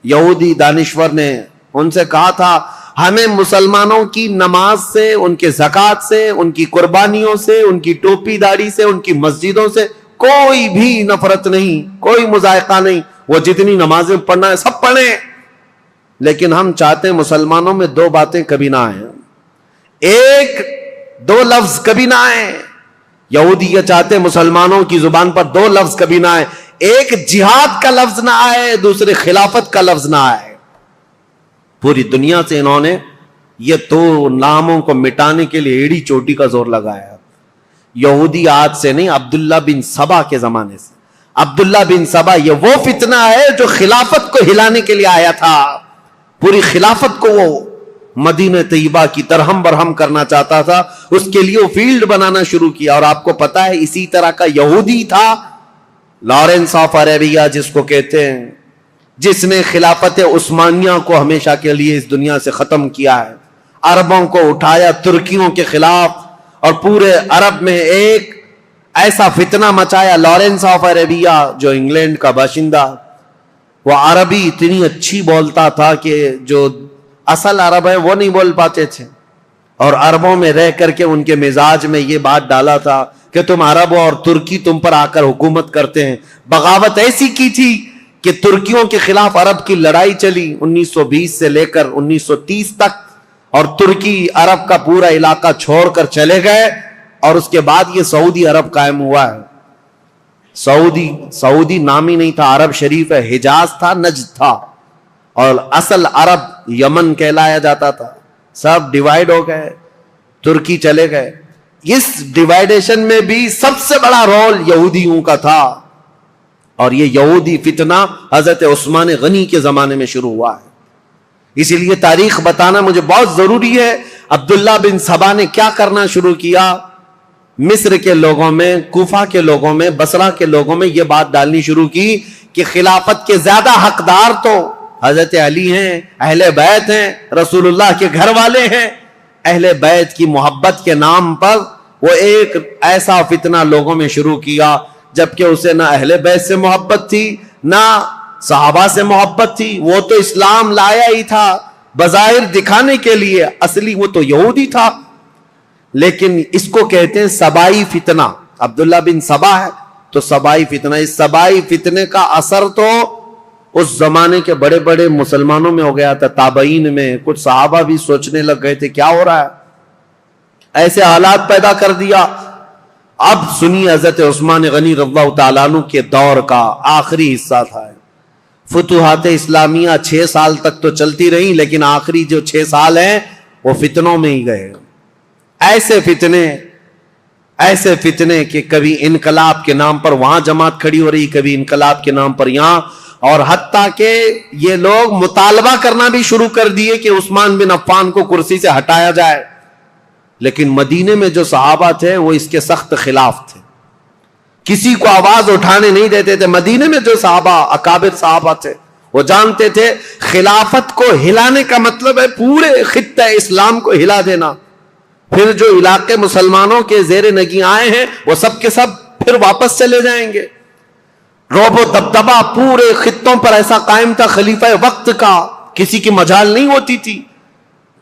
یہودی دانشور نے ان سے کہا تھا, ہمیں مسلمانوں کی نماز سے, ان کے زکوٰۃ سے, ان کی قربانیوں سے, ان کی ٹوپی داڑھی سے, ان کی مسجدوں سے کوئی بھی نفرت نہیں, کوئی مذائقہ نہیں. وہ جتنی نمازیں پڑھنا ہے سب پڑھیں, لیکن ہم چاہتے ہیں مسلمانوں میں دو باتیں کبھی نہ آئیں. ایک دو لفظ کبھی نہ آئیں. یہودی یہ چاہتے ہیں مسلمانوں کی زبان پر دو لفظ کبھی نہ آئے. ایک جہاد کا لفظ نہ آئے, دوسرے خلافت کا لفظ نہ آئے. پوری دنیا سے انہوں نے یہ دو ناموں کو مٹانے کے لیے ایڑی چوٹی کا زور لگایا. یہودی آج سے نہیں, عبداللہ بن سبا کے زمانے سے. عبداللہ بن سبا یہ وہ فتنہ ہے جو خلافت کو ہلانے کے لیے آیا تھا. پوری خلافت کو وہ مدینہ طیبہ کی ترہم برہم کرنا چاہتا تھا. اس کے لیے وہ فیلڈ بنانا شروع کیا. اور آپ کو پتا ہے اسی طرح کا یہودی تھا لارنس آف عربیہ جس کو کہتے ہیں, جس نے خلافت عثمانیہ کو ہمیشہ کے لیے اس دنیا سے ختم کیا ہے. عربوں کو اٹھایا ترکیوں کے خلاف اور پورے عرب میں ایک ایسا فتنہ مچایا. لارنس آف عربیہ جو انگلینڈ کا باشندہ, وہ عربی اتنی اچھی بولتا تھا کہ جو اصل عرب ہے وہ نہیں بول پاتے تھے. اور عربوں میں رہ کر کے ان کے مزاج میں یہ بات ڈالا تھا کہ تم عرب ہو اور ترکی تم پر آ کر حکومت کرتے ہیں. بغاوت ایسی کی تھی کہ ترکیوں کے خلاف عرب کی لڑائی چلی 1920 سے لے کر 1930 تک, اور ترکی عرب کا پورا علاقہ چھوڑ کر چلے گئے. اور اس کے بعد یہ سعودی عرب قائم ہوا ہے. سعودی نام ہی نہیں تھا, عرب شریف ہے. حجاز تھا, نجد تھا, اور اصل عرب یمن کہلایا جاتا تھا. سب ڈیوائیڈ ہو گئے, ترکی چلے گئے. اس ڈیوائیڈیشن میں بھی سب سے بڑا رول یہودیوں کا تھا. اور یہ یہودی فتنہ حضرت عثمان غنی کے زمانے میں شروع ہوا ہے. اسی لیے تاریخ بتانا مجھے بہت ضروری ہے. عبداللہ بن سبا نے کیا کرنا شروع کیا؟ مصر کے لوگوں میں، کوفہ کے لوگوں میں، بصرہ کے لوگوں میں یہ بات ڈالنی شروع کی کہ خلافت کے زیادہ حقدار تو حضرت علی ہیں، اہل بیت ہیں، رسول اللہ کے گھر والے ہیں. اہل بیت کی محبت کے نام پر وہ ایک ایسا فتنہ لوگوں میں شروع کیا، جبکہ اسے نہ اہل بیت سے محبت تھی نہ صحابہ سے محبت تھی. وہ تو اسلام لایا ہی تھا بظاہر دکھانے کے لیے، اصلی وہ تو یہودی تھا. لیکن اس کو کہتے ہیں سبائی فتنہ. عبداللہ بن سبا ہے تو سبائی فتنہ. اس سبائی فتنے کا اثر تو اس زمانے کے بڑے بڑے مسلمانوں میں ہو گیا تھا، تابعین میں. کچھ صحابہ بھی سوچنے لگ گئے تھے کیا ہو رہا ہے، ایسے حالات پیدا کر دیا. اب سنی حضرت عثمان غنی رضی اللہ تعالیٰ عنہ کے دور کا آخری حصہ تھا. فتوحات اسلامیہ 6 سال تک تو چلتی رہی، لیکن آخری جو 6 سال ہیں وہ فتنوں میں ہی گئے. ایسے فتنے کہ کبھی انقلاب کے نام پر وہاں جماعت کھڑی ہو رہی، کبھی انقلاب کے نام پر یہاں، اور حتیٰ کہ یہ لوگ مطالبہ کرنا بھی شروع کر دیے کہ عثمان بن عفان کو کرسی سے ہٹایا جائے. لیکن مدینے میں جو صحابہ تھے وہ اس کے سخت خلاف تھے، کسی کو آواز اٹھانے نہیں دیتے تھے. مدینے میں جو صحابہ اکابر صحابہ تھے وہ جانتے تھے خلافت کو ہلانے کا مطلب ہے پورے خطہ اسلام کو ہلا دینا. پھر جو علاقے مسلمانوں کے زیر نگیں آئے ہیں وہ سب کے سب پھر واپس چلے جائیں گے. رعب و دبدبہ پورے خطوں پر ایسا قائم تھا خلیفہ وقت کا، کسی کی مجال نہیں ہوتی تھی.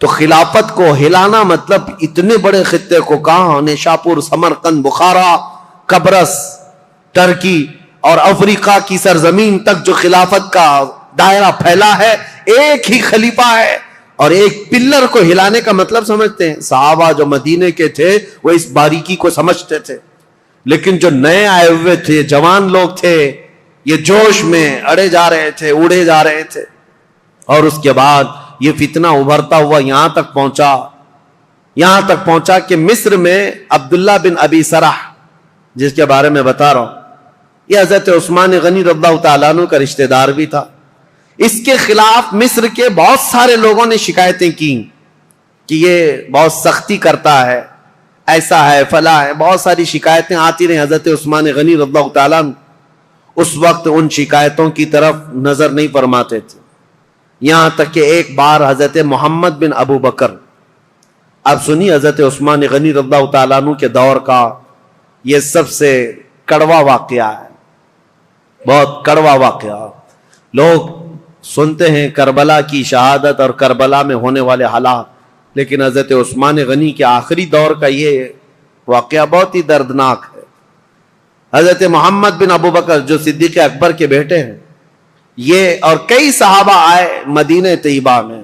تو خلافت کو ہلانا مطلب اتنے بڑے خطے کو، کہاں نیشاپور، سمرقند، بخارا، قبرص، ترکی اور افریقہ کی سرزمین تک جو خلافت کا دائرہ پھیلا ہے، ایک ہی خلیفہ ہے. اور ایک پلر کو ہلانے کا مطلب سمجھتے ہیں. صحابہ جو مدینے کے تھے وہ اس باریکی کو سمجھتے تھے، لیکن جو نئے آئے ہوئے تھے، جوان لوگ تھے، یہ جوش میں اڑے جا رہے تھے، اڑے جا رہے تھے. اور اس کے بعد یہ فتنہ ابھرتا ہوا یہاں تک پہنچا کہ مصر میں عبداللہ بن ابی سرح، جس کے بارے میں بتا رہا ہوں، یہ حضرت عثمان غنی رضی اللہ تعالیٰ عنہ کا رشتہ دار بھی تھا. اس کے خلاف مصر کے بہت سارے لوگوں نے شکایتیں کی کہ یہ بہت سختی کرتا ہے، ایسا ہے، فلاں ہے. بہت ساری شکایتیں آتی رہیں. حضرت عثمان غنی رضی اللہ تعالیٰ عنہ اس وقت ان شکایتوں کی طرف نظر نہیں فرماتے تھے. یہاں تک کہ ایک بار حضرت محمد بن ابو بکر، اب سنی حضرت عثمان غنی رضی اللہ تعالیٰ عنہ کے دور کا یہ سب سے کڑوا واقعہ ہے، بہت کڑوا واقعہ. لوگ سنتے ہیں کربلا کی شہادت اور کربلا میں ہونے والے حالات، لیکن حضرت عثمان غنی کے آخری دور کا یہ واقعہ بہت ہی دردناک ہے. حضرت محمد بن ابو بکر جو صدیق اکبر کے بیٹے ہیں، یہ اور کئی صحابہ آئے مدینہ طیبہ میں.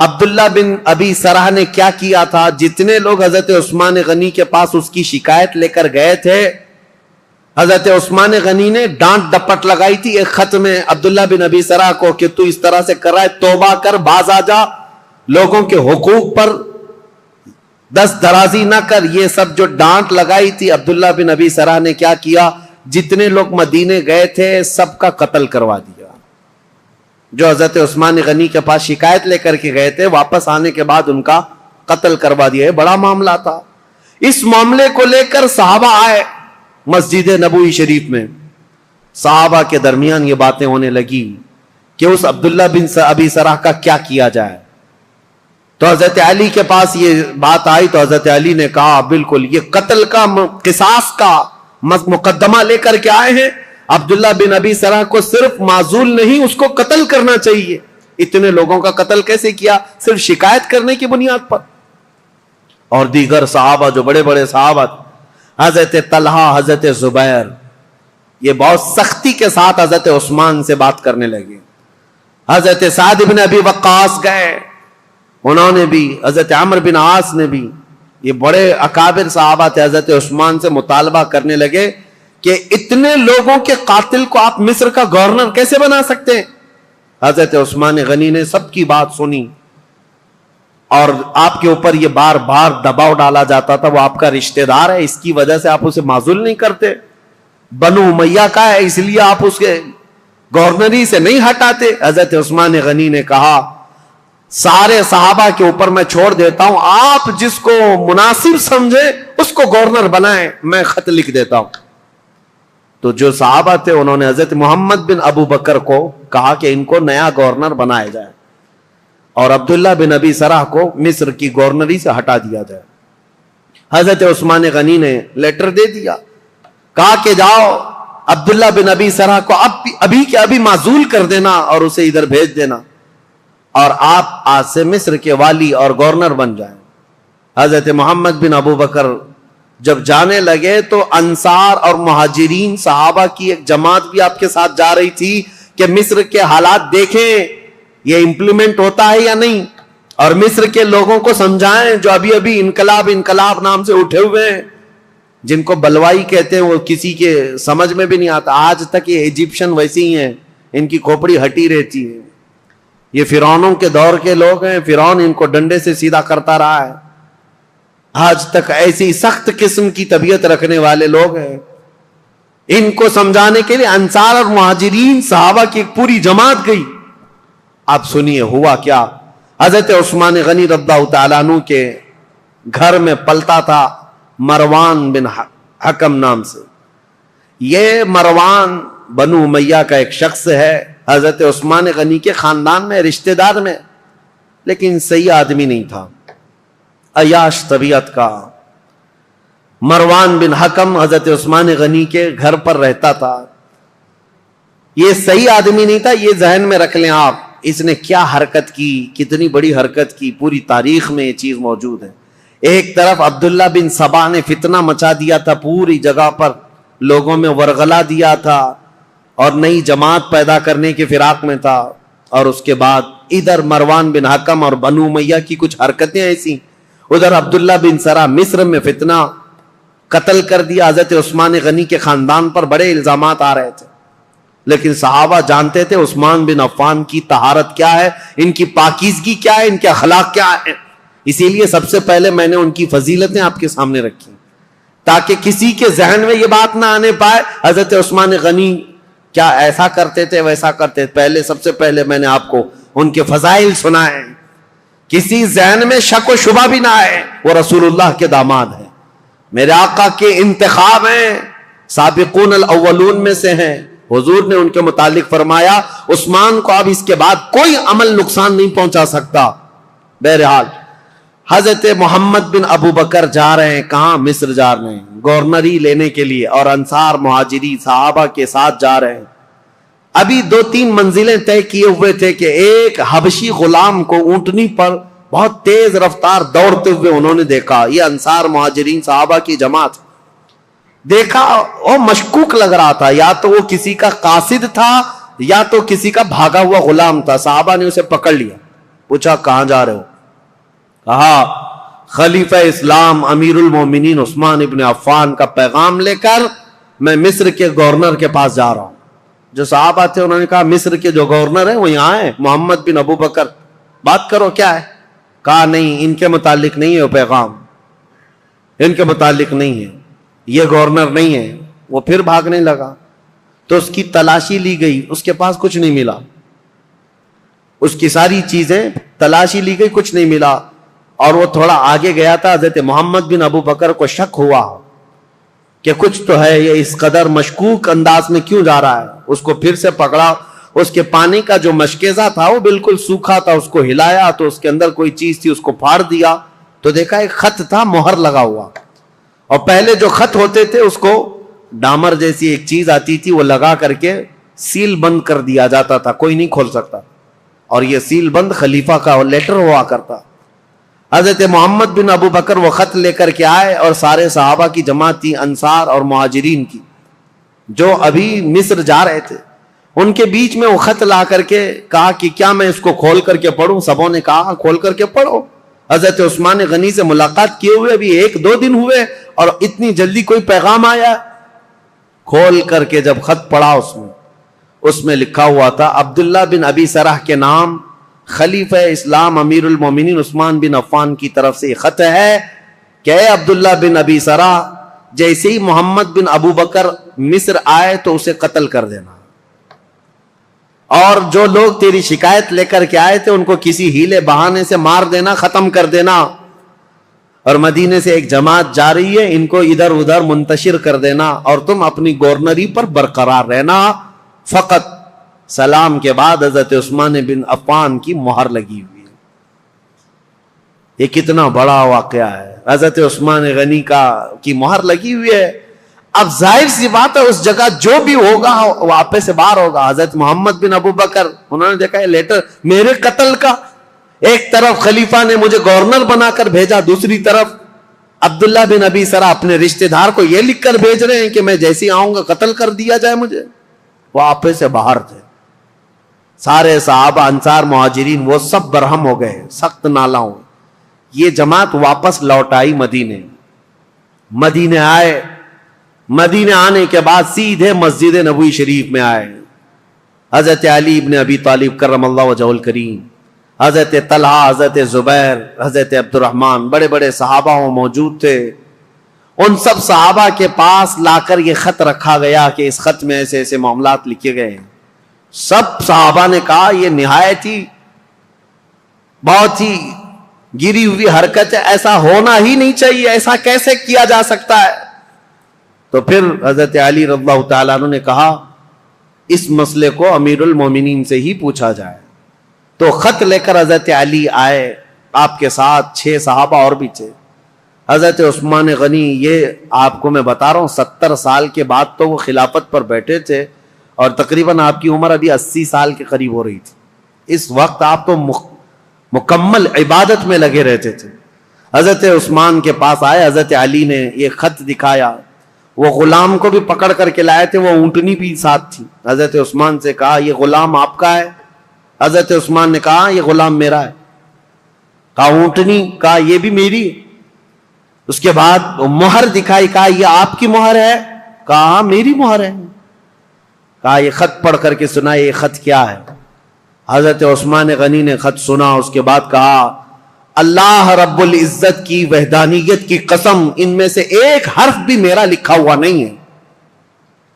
عبداللہ بن ابی سرح نے کیا کیا تھا؟ جتنے لوگ حضرت عثمان غنی کے پاس اس کی شکایت لے کر گئے تھے، حضرت عثمان غنی نے ڈانٹ ڈپٹ لگائی تھی ایک خط میں عبداللہ بن ابی سرح کو کہ تو اس طرح سے کر رہا ہے، توبہ کر، باز آ جا، لوگوں کے حقوق پر دست درازی نہ کر. یہ سب جو ڈانٹ لگائی تھی عبداللہ بن ابی سرح نے کیا کیا؟ جتنے لوگ مدینے گئے تھے سب کا قتل کروا دیا. جو حضرت عثمان غنی کے پاس شکایت لے کر کے گئے تھے، واپس آنے کے بعد ان کا قتل کروا دیا. بڑا معاملہ تھا. اس معاملے کو لے کر صحابہ آئے مسجد نبوی شریف میں. صحابہ کے درمیان یہ باتیں ہونے لگی کہ اس عبداللہ بن ابی سرح کا کیا کیا جائے. تو حضرت علی کے پاس یہ بات آئی تو حضرت علی نے کہا بالکل یہ قتل کا، قصاص کا مقدمہ لے کر کے آئے ہیں. عبداللہ بن ابی سرح کو صرف معزول نہیں، اس کو قتل کرنا چاہیے. اتنے لوگوں کا قتل کیسے کیا؟ صرف شکایت کرنے کی بنیاد پر. اور دیگر صحابہ جو بڑے بڑے صحابہ، حضرت طلحہ، حضرت زبیر، یہ بہت سختی کے ساتھ حضرت عثمان سے بات کرنے لگے. حضرت سعد بن ابی وقاص گئے، انہوں نے بھی، حضرت عمرو بن عاص نے بھی، یہ بڑے اکابر صحابہ تھے، حضرت عثمان سے مطالبہ کرنے لگے کہ اتنے لوگوں کے قاتل کو آپ مصر کا گورنر کیسے بنا سکتے ہیں؟ حضرت عثمان غنی نے سب کی بات سنی، اور آپ کے اوپر یہ بار بار دباؤ ڈالا جاتا تھا، وہ آپ کا رشتہ دار ہے، اس کی وجہ سے آپ اسے معزول نہیں کرتے، بنو امیہ کا ہے اس لیے آپ اس کے گورنری سے نہیں ہٹاتے. حضرت عثمان غنی نے کہا سارے صحابہ کے اوپر میں چھوڑ دیتا ہوں, آپ جس کو مناسب سمجھے اس کو گورنر بنائیں, میں خط لکھ دیتا ہوں. تو جو صحابہ تھے انہوں نے حضرت محمد بن ابو بکر کو کہا کہ ان کو نیا گورنر بنایا جائے اور عبداللہ بن ابی سرح کو مصر کی گورنری سے ہٹا دیا جائے. حضرت عثمان غنی نے لیٹر دے دیا, کہا کہ جاؤ عبداللہ بن ابی سرح کو ابھی کے ابھی معزول کر دینا اور اسے ادھر بھیج دینا, اور آپ آج سے مصر کے والی اور گورنر بن جائیں. حضرت محمد بن ابو بکر جب جانے لگے تو انصار اور مہاجرین صحابہ کی ایک جماعت بھی آپ کے ساتھ جا رہی تھی کہ مصر کے حالات دیکھیں یہ امپلیمنٹ ہوتا ہے یا نہیں, اور مصر کے لوگوں کو سمجھائیں جو ابھی ابھی انقلاب نام سے اٹھے ہوئے ہیں, جن کو بلوائی کہتے ہیں, وہ کسی کے سمجھ میں بھی نہیں آتا. آج تک یہ ایجپشن ویسے ہی ہیں, ان کی کھوپڑی ہٹی رہتی ہے. یہ فرعونوں کے دور کے لوگ ہیں, فرعون ان کو ڈنڈے سے سیدھا کرتا رہا ہے. آج تک ایسی سخت قسم کی طبیعت رکھنے والے لوگ ہیں. ان کو سمجھانے کے لیے انصار اور مہاجرین صحابہ کی ایک پوری جماعت گئی. آپ سنیے ہوا کیا. حضرت عثمان غنی رضی اللہ تعالیٰ عنہ کے گھر میں پلتا تھا مروان بن حکم نام سے. یہ مروان بنو امیہ کا ایک شخص ہے, حضرت عثمان غنی کے خاندان میں رشتہ دار میں, لیکن صحیح آدمی نہیں تھا, عیاش طبیعت کا. مروان بن حکم حضرت عثمان غنی کے گھر پر رہتا تھا. یہ صحیح آدمی نہیں تھا, یہ ذہن میں رکھ لیں آپ. اس نے کیا حرکت کی, کتنی بڑی حرکت کی, پوری تاریخ میں یہ چیز موجود ہے. ایک طرف عبداللہ بن سبا نے فتنہ مچا دیا تھا پوری جگہ پر, لوگوں میں ورغلا دیا تھا اور نئی جماعت پیدا کرنے کے فراق میں تھا. اور اس کے بعد ادھر مروان بن حکم اور بنو امیہ کی کچھ حرکتیں ایسی, ادھر عبداللہ بن سرا مصر میں فتنہ, قتل کر دیا. حضرت عثمان غنی کے خاندان پر بڑے الزامات آ رہے تھے, لیکن صحابہ جانتے تھے عثمان بن عفان کی طہارت کیا ہے, ان کی پاکیزگی کیا ہے, ان کے اخلاق کیا ہے. اسی لیے سب سے پہلے میں نے ان کی فضیلتیں آپ کے سامنے رکھی تاکہ کسی کے ذہن میں یہ بات نہ آنے پائے حضرت عثمان غنی کیا ایسا کرتے تھے ویسا کرتے تھے. سب سے پہلے میں نے آپ کو ان کے فضائل سنائے, کسی ذہن میں شک و شبہ بھی نہ آئے. وہ رسول اللہ کے داماد ہیں, میرے آقا کے انتخاب ہیں, سابقون الاولون میں سے ہیں. حضور نے ان کے متعلق فرمایا عثمان کو اب اس کے بعد کوئی عمل نقصان نہیں پہنچا سکتا. بہرحال حضرت محمد بن ابو بکر جا رہے ہیں, کہاں؟ مصر جا رہے ہیں گورنری لینے کے لیے, اور انصار مہاجری صحابہ کے ساتھ جا رہے ہیں. ابھی 2-3 منزلیں طے کیے ہوئے تھے کہ ایک حبشی غلام کو اونٹنی پر بہت تیز رفتار دوڑتے ہوئے انہوں نے دیکھا. یہ انصار مہاجرین صحابہ کی جماعت دیکھا, وہ مشکوک لگ رہا تھا, یا تو وہ کسی کا قاصد تھا یا تو کسی کا بھاگا ہوا غلام تھا. صحابہ نے اسے پکڑ لیا, پوچھا کہاں جا رہے ہو؟ کہا خلیفہ اسلام امیر المومنین عثمان ابن عفان کا پیغام لے کر میں مصر کے گورنر کے پاس جا رہا ہوں. جو صحابہ تھے انہوں نے کہا مصر کے جو گورنر ہیں وہ یہاں ہیں, محمد بن ابو بکر, بات کرو کیا ہے. کہا نہیں, ان کے متعلق نہیں ہے وہ پیغام, ان کے متعلق نہیں ہے, یہ گورنر نہیں ہے. وہ پھر بھاگنے لگا تو اس کی تلاشی لی گئی, اس کے پاس کچھ نہیں ملا. اس کی ساری چیزیں تلاشی لی گئی, کچھ نہیں ملا. اور وہ تھوڑا آگے گیا تھا, حضرت محمد بن ابو بکر کو شک ہوا کہ کچھ تو ہے, یہ اس قدر مشکوک انداز میں کیوں جا رہا ہے. اس کو پھر سے پکڑا, اس کے پانی کا جو مشکیزہ تھا وہ بالکل سوکھا تھا, اس کو ہلایا تو اس کے اندر کوئی چیز تھی, اس کو پھاڑ دیا تو دیکھا ایک خط تھا مہر لگا ہوا. اور پہلے جو خط ہوتے تھے اس کو ڈامر جیسی ایک چیز آتی تھی, وہ لگا کر کے سیل بند کر دیا جاتا تھا, کوئی نہیں کھول سکتا. اور یہ سیل بند خلیفہ کا لیٹر ہوا کرتا. حضرت محمد بن ابو بکر وہ خط لے کر کے آئے, اور سارے صحابہ کی جماعت تھی, انصار اور مہاجرین کی, جو ابھی مصر جا رہے تھے. ان کے بیچ میں وہ خط لا کر کے کہا کہ کیا میں اس کو کھول کر کے پڑھوں؟ سبوں نے کہا کھول کر کے پڑھو. حضرت عثمان غنی سے ملاقات کیے ہوئے ابھی 1-2 دن ہوئے اور اتنی جلدی کوئی پیغام آیا. کھول کر کے جب خط پڑھا اس میں لکھا ہوا تھا عبداللہ بن ابی سرح کے نام, خلیفہ اسلام امیر المومنین عثمان بن عفان کی طرف سے یہ خط ہے کہ اے عبداللہ بن ابی سرح, جیسے ہی محمد بن ابو بکر مصر آئے تو اسے قتل کر دینا. اور جو لوگ تیری شکایت لے کر کے آئے تھے ان کو کسی ہیلے بہانے سے مار دینا، ختم کر دینا، اور مدینے سے ایک جماعت جا رہی ہے، ان کو ادھر ادھر منتشر کر دینا، اور تم اپنی گورنری پر برقرار رہنا فقط۔ سلام کے بعد حضرت عثمان بن عفان کی مہر لگی ہوئی ہے۔ یہ کتنا بڑا واقعہ ہے، حضرت عثمان غنی کی مہر لگی ہوئی ہے۔ اب ظاہر سی بات ہے اس جگہ جو بھی ہوگا وہ آپے سے باہر ہوگا۔ حضرت محمد بن ابو بکر انہوں نے دیکھا ہے لیٹر میرے قتل کا، ایک طرف خلیفہ نے مجھے گورنر بنا کر بھیجا، دوسری طرف عبداللہ بن ابی سرا اپنے رشتہ دار کو یہ لکھ کر بھیج رہے ہیں کہ میں جیسی آؤں گا قتل کر دیا جائے مجھے۔ وہ آپے سے باہر تھے، سارے صحابہ انصار مہاجرین وہ سب برہم ہو گئے، سخت نالا ہو۔ یہ جماعت واپس لوٹ آئی مدینے آئے، مدینے آنے کے بعد سیدھے مسجد نبوی شریف میں آئے۔ حضرت علی ابن ابی طالب کرم اللہ وجہہ الکریم، حضرت طلحہ، حضرت زبیر، حضرت عبد الرحمن، بڑے بڑے صحابہ موجود تھے۔ ان سب صحابہ کے پاس لا کر یہ خط رکھا گیا کہ اس خط میں ایسے ایسے معاملات لکھے گئے ہیں۔ سب صحابہ نے کہا یہ نہایت ہی بہت ہی گری ہوئی حرکت ہے، ایسا ہونا ہی نہیں چاہیے، ایسا کیسے کیا جا سکتا ہے؟ تو پھر حضرت علی رضی اللہ تعالیٰ عنہ نے کہا اس مسئلے کو امیر المومنین سے ہی پوچھا جائے۔ تو خط لے کر حضرت علی آئے، آپ کے ساتھ 6 صحابہ اور بھی تھے۔ حضرت عثمان غنی، یہ آپ کو میں بتا رہا ہوں 70 سال کے بعد تو وہ خلافت پر بیٹھے تھے، اور تقریباً آپ کی عمر ابھی 80 سال کے قریب ہو رہی تھی۔ اس وقت آپ تو مکمل عبادت میں لگے رہتے تھے۔ حضرت عثمان کے پاس آئے، حضرت علی نے یہ خط دکھایا، وہ غلام کو بھی پکڑ کر کے لائے تھے، وہ اونٹنی بھی ساتھ تھی۔ حضرت عثمان سے کہا یہ غلام آپ کا ہے؟ حضرت عثمان نے کہا یہ غلام میرا ہے۔ کہا اونٹنی؟ کہا یہ بھی میری۔ اس کے بعد مہر دکھائی، کہا یہ آپ کی مہر ہے؟ کہا ہاں میری مہر ہے۔ کہا یہ خط پڑھ کر کے سنا، یہ خط کیا ہے؟ حضرت عثمان غنی نے خط سنا، اس کے بعد کہا اللہ رب العزت کی وحدانیت کی قسم، ان میں سے ایک حرف بھی میرا لکھا ہوا نہیں ہے،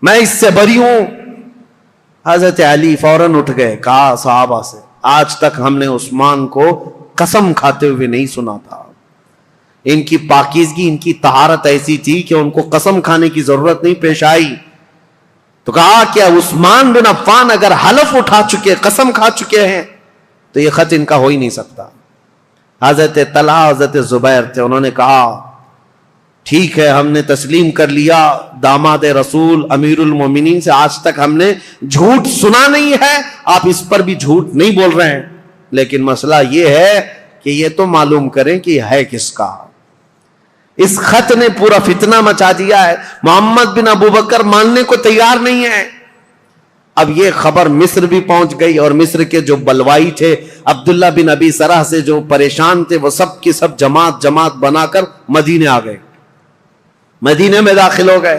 میں اس سے بری ہوں۔ حضرت علی فوراً اٹھ گئے، کہا صحابہ سے آج تک ہم نے عثمان کو قسم کھاتے ہوئے نہیں سنا تھا۔ ان کی پاکیزگی، ان کی طہارت ایسی تھی کہ ان کو قسم کھانے کی ضرورت نہیں پیش آئی۔ تو کہا کہ عثمان بن عفان اگر حلف اٹھا چکے، قسم کھا چکے ہیں، تو یہ خط ان کا ہو ہی نہیں سکتا۔ حضرت طلحہ، حضرت زبیر تھے، انہوں نے کہا ٹھیک ہے ہم نے تسلیم کر لیا، داماد رسول امیر المومنین سے آج تک ہم نے جھوٹ سنا نہیں ہے، آپ اس پر بھی جھوٹ نہیں بول رہے ہیں، لیکن مسئلہ یہ ہے کہ یہ تو معلوم کریں کہ یہ ہے کس کا۔ اس خط نے پورا فتنہ مچا دیا ہے، محمد بن ابو بکر ماننے کو تیار نہیں ہے۔ اب یہ خبر مصر بھی پہنچ گئی، اور مصر کے جو بلوائی تھے عبداللہ بن ابی سرح سے جو پریشان تھے، وہ سب کی سب جماعت بنا کر مدینے آ گئے، مدینے میں داخل ہو گئے۔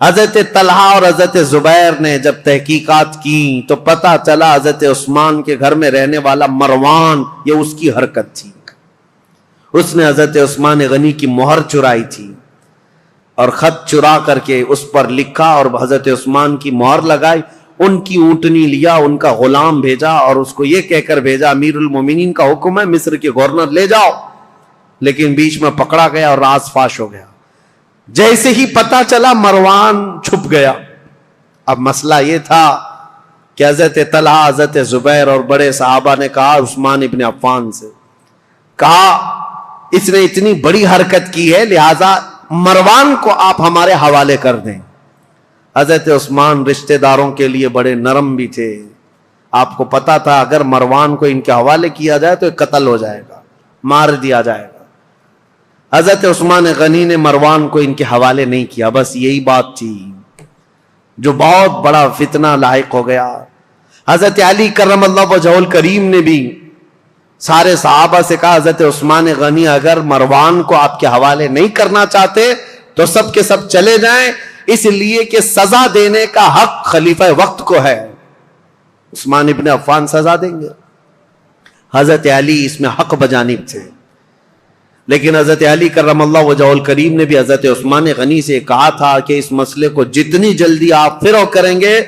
حضرت طلحہ اور حضرت زبیر نے جب تحقیقات کی تو پتہ چلا حضرت عثمان کے گھر میں رہنے والا مروان، یہ اس کی حرکت تھی، اس نے حضرت عثمان غنی کی مہر چرائی تھی، اور خط چرا کر کے اس پر لکھا اور حضرت عثمان کی مہر لگائی، ان کی اونٹنی لیا، ان کا غلام بھیجا، اور اس کو یہ کہہ کر بھیجا امیر المومنین کا حکم ہے مصر کے گورنر لے جاؤ، لیکن بیچ میں پکڑا گیا اور راز فاش ہو گیا۔ جیسے ہی پتا چلا مروان چھپ گیا۔ اب مسئلہ یہ تھا کہ حضرت طلحہ، حضرت زبیر اور بڑے صحابہ نے کہا عثمان ابن عفان سے، کہا اس نے اتنی بڑی حرکت کی ہے لہذا مروان کو آپ ہمارے حوالے کر دیں۔ حضرت عثمان رشتہ داروں کے لیے بڑے نرم بھی تھے، آپ کو پتا تھا اگر مروان کو ان کے حوالے کیا جائے تو قتل ہو جائے گا، مار دیا جائے گا۔ حضرت عثمان غنی نے مروان کو ان کے حوالے نہیں کیا، بس یہی بات تھی جو بہت بڑا فتنہ لاحق ہو گیا۔ حضرت علی کرم اللہ وجہہ الکریم نے بھی سارے صحابہ سے کہا حضرت عثمان غنی اگر مروان کو آپ کے حوالے نہیں کرنا چاہتے تو سب کے سب چلے جائیں، اس لیے کہ سزا دینے کا حق خلیفہ وقت کو ہے، عثمان ابن عفان سزا دیں گے۔ حضرت علی اس میں حق بجانب تھے، لیکن حضرت علی کرم اللہ وجہہ الکریم نے بھی حضرت عثمان غنی سے کہا تھا کہ اس مسئلے کو جتنی جلدی آپ فرو کریں گے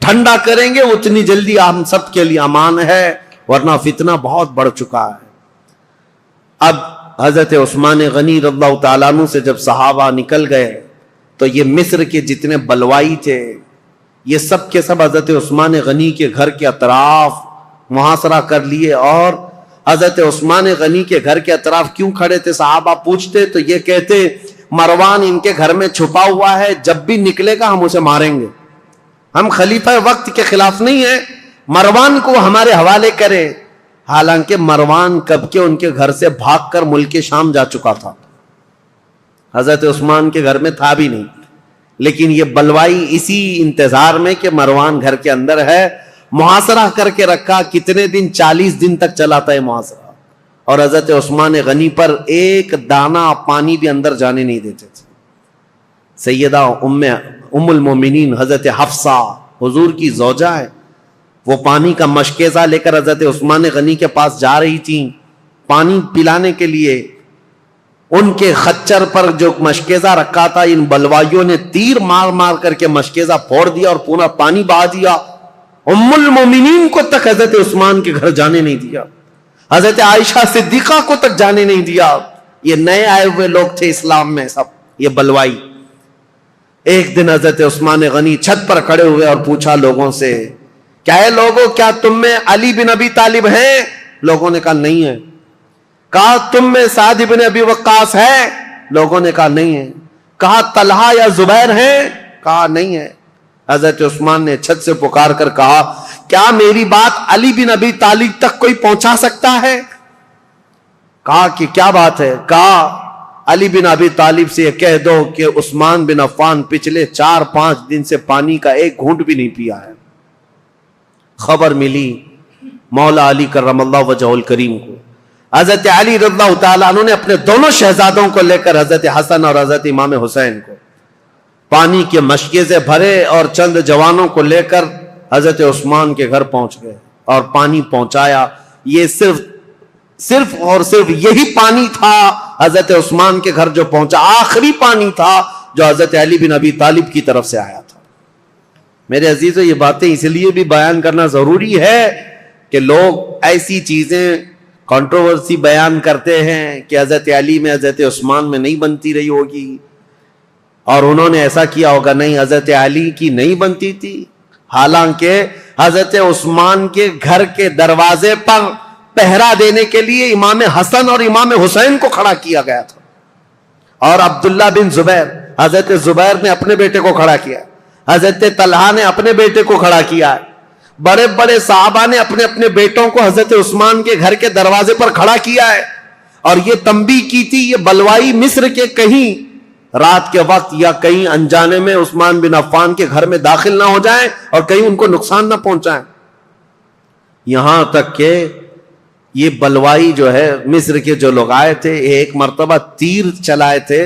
ٹھنڈا کریں گے اتنی جلدی ہم سب کے لیے امان ہے، ورنہ فتنہ بہت بڑھ چکا ہے۔ اب حضرت عثمان غنی رضی اللہ تعالیٰ عنہ سے جب صحابہ نکل گئے تو یہ مصر کے جتنے بلوائی تھے یہ سب کے سب حضرت عثمان غنی کے گھر کے اطراف محاصرہ کر لیے۔ اور حضرت عثمان غنی کے گھر کے اطراف کیوں کھڑے تھے صحابہ پوچھتے تو یہ کہتے مروان ان کے گھر میں چھپا ہوا ہے، جب بھی نکلے گا ہم اسے ماریں گے، ہم خلیفہ وقت کے خلاف نہیں ہیں، مروان کو ہمارے حوالے کرے۔ حالانکہ مروان کب کے ان کے گھر سے بھاگ کر ملک شام جا چکا تھا، حضرت عثمان کے گھر میں تھا بھی نہیں، لیکن یہ بلوائی اسی انتظار میں کہ مروان گھر کے اندر ہے محاصرہ کر کے رکھا۔ کتنے دن؟ 40 دن تک چلا تھا یہ محاصرہ، اور حضرت عثمان غنی پر ایک دانہ پانی بھی اندر جانے نہیں دیتے تھے۔ سیدہ ام المومنین حضرت حفصہ حضور کی زوجہ ہے، وہ پانی کا مشکیزہ لے کر حضرت عثمان غنی کے پاس جا رہی تھیں پانی پلانے کے لیے۔ ان کے خچر پر جو مشکیزہ رکھا تھا ان بلوائیوں نے تیر مار مار کر کے مشکیزہ پھوڑ دیا اور پورا پانی بہا دیا۔ ام المومنین کو تک حضرت عثمان کے گھر جانے نہیں دیا، حضرت عائشہ صدیقہ کو تک جانے نہیں دیا۔ یہ نئے آئے ہوئے لوگ تھے اسلام میں سب، یہ بلوائی۔ ایک دن حضرت عثمان غنی چھت پر کھڑے ہوئے اور پوچھا لوگوں سے، کیا ہے لوگوں، کیا تم میں علی بن ابی طالب ہیں؟ لوگوں نے کہا نہیں ہے۔ کہا تم میں سعد بن ابی وقاص ہے؟ لوگوں نے کہا نہیں ہے۔ کہا طلحہ یا زبیر ہیں؟ کہا نہیں ہے۔ حضرت عثمان نے چھت سے پکار کر کہا کیا میری بات علی بن ابی طالب تک کوئی پہنچا سکتا ہے؟ کہا کہ کیا بات ہے؟ کہا علی بن ابی طالب سے یہ کہہ دو کہ عثمان بن عفان پچھلے 4-5 دن سے پانی کا ایک گھونٹ بھی نہیں پیا ہے۔ خبر ملی مولا علی کرم اللہ وجہہ الکریم کو، حضرت علی رضی اللہ تعالیٰ عنہ نے اپنے دونوں شہزادوں کو لے کر حضرت حسن اور حضرت امام حسین کو پانی کے مشکیزے بھرے اور چند جوانوں کو لے کر حضرت عثمان کے گھر پہنچ گئے اور پانی پہنچایا۔ یہ صرف اور صرف یہی پانی تھا حضرت عثمان کے گھر جو پہنچا، آخری پانی تھا جو حضرت علی بن ابی طالب کی طرف سے آیا تھا۔ میرے عزیزو یہ باتیں اس لیے بھی بیان کرنا ضروری ہے کہ لوگ ایسی چیزیں کنٹروورسی بیان کرتے ہیں کہ حضرت علی میں حضرت عثمان میں نہیں بنتی رہی ہوگی اور انہوں نے ایسا کیا ہوگا، نہیں حضرت علی کی نہیں بنتی تھی۔ حالانکہ حضرت عثمان کے گھر کے دروازے پر پہرا دینے کے لیے امام حسن اور امام حسین کو کھڑا کیا گیا تھا، اور عبداللہ بن زبیر، حضرت زبیر نے اپنے بیٹے کو کھڑا کیا، حضرت طلحہ نے اپنے بیٹے کو کھڑا کیا ہے، بڑے بڑے صحابہ نے اپنے اپنے بیٹوں کو حضرت عثمان کے گھر کے دروازے پر کھڑا کیا ہے، اور یہ تنبیہ کی تھی یہ بلوائی مصر کے کہیں رات کے وقت یا کہیں انجانے میں عثمان بن عفان کے گھر میں داخل نہ ہو جائیں اور کہیں ان کو نقصان نہ پہنچائیں۔ یہاں تک کہ یہ بلوائی جو ہے مصر کے جو لوگ آئے تھے ایک مرتبہ تیر چلائے تھے،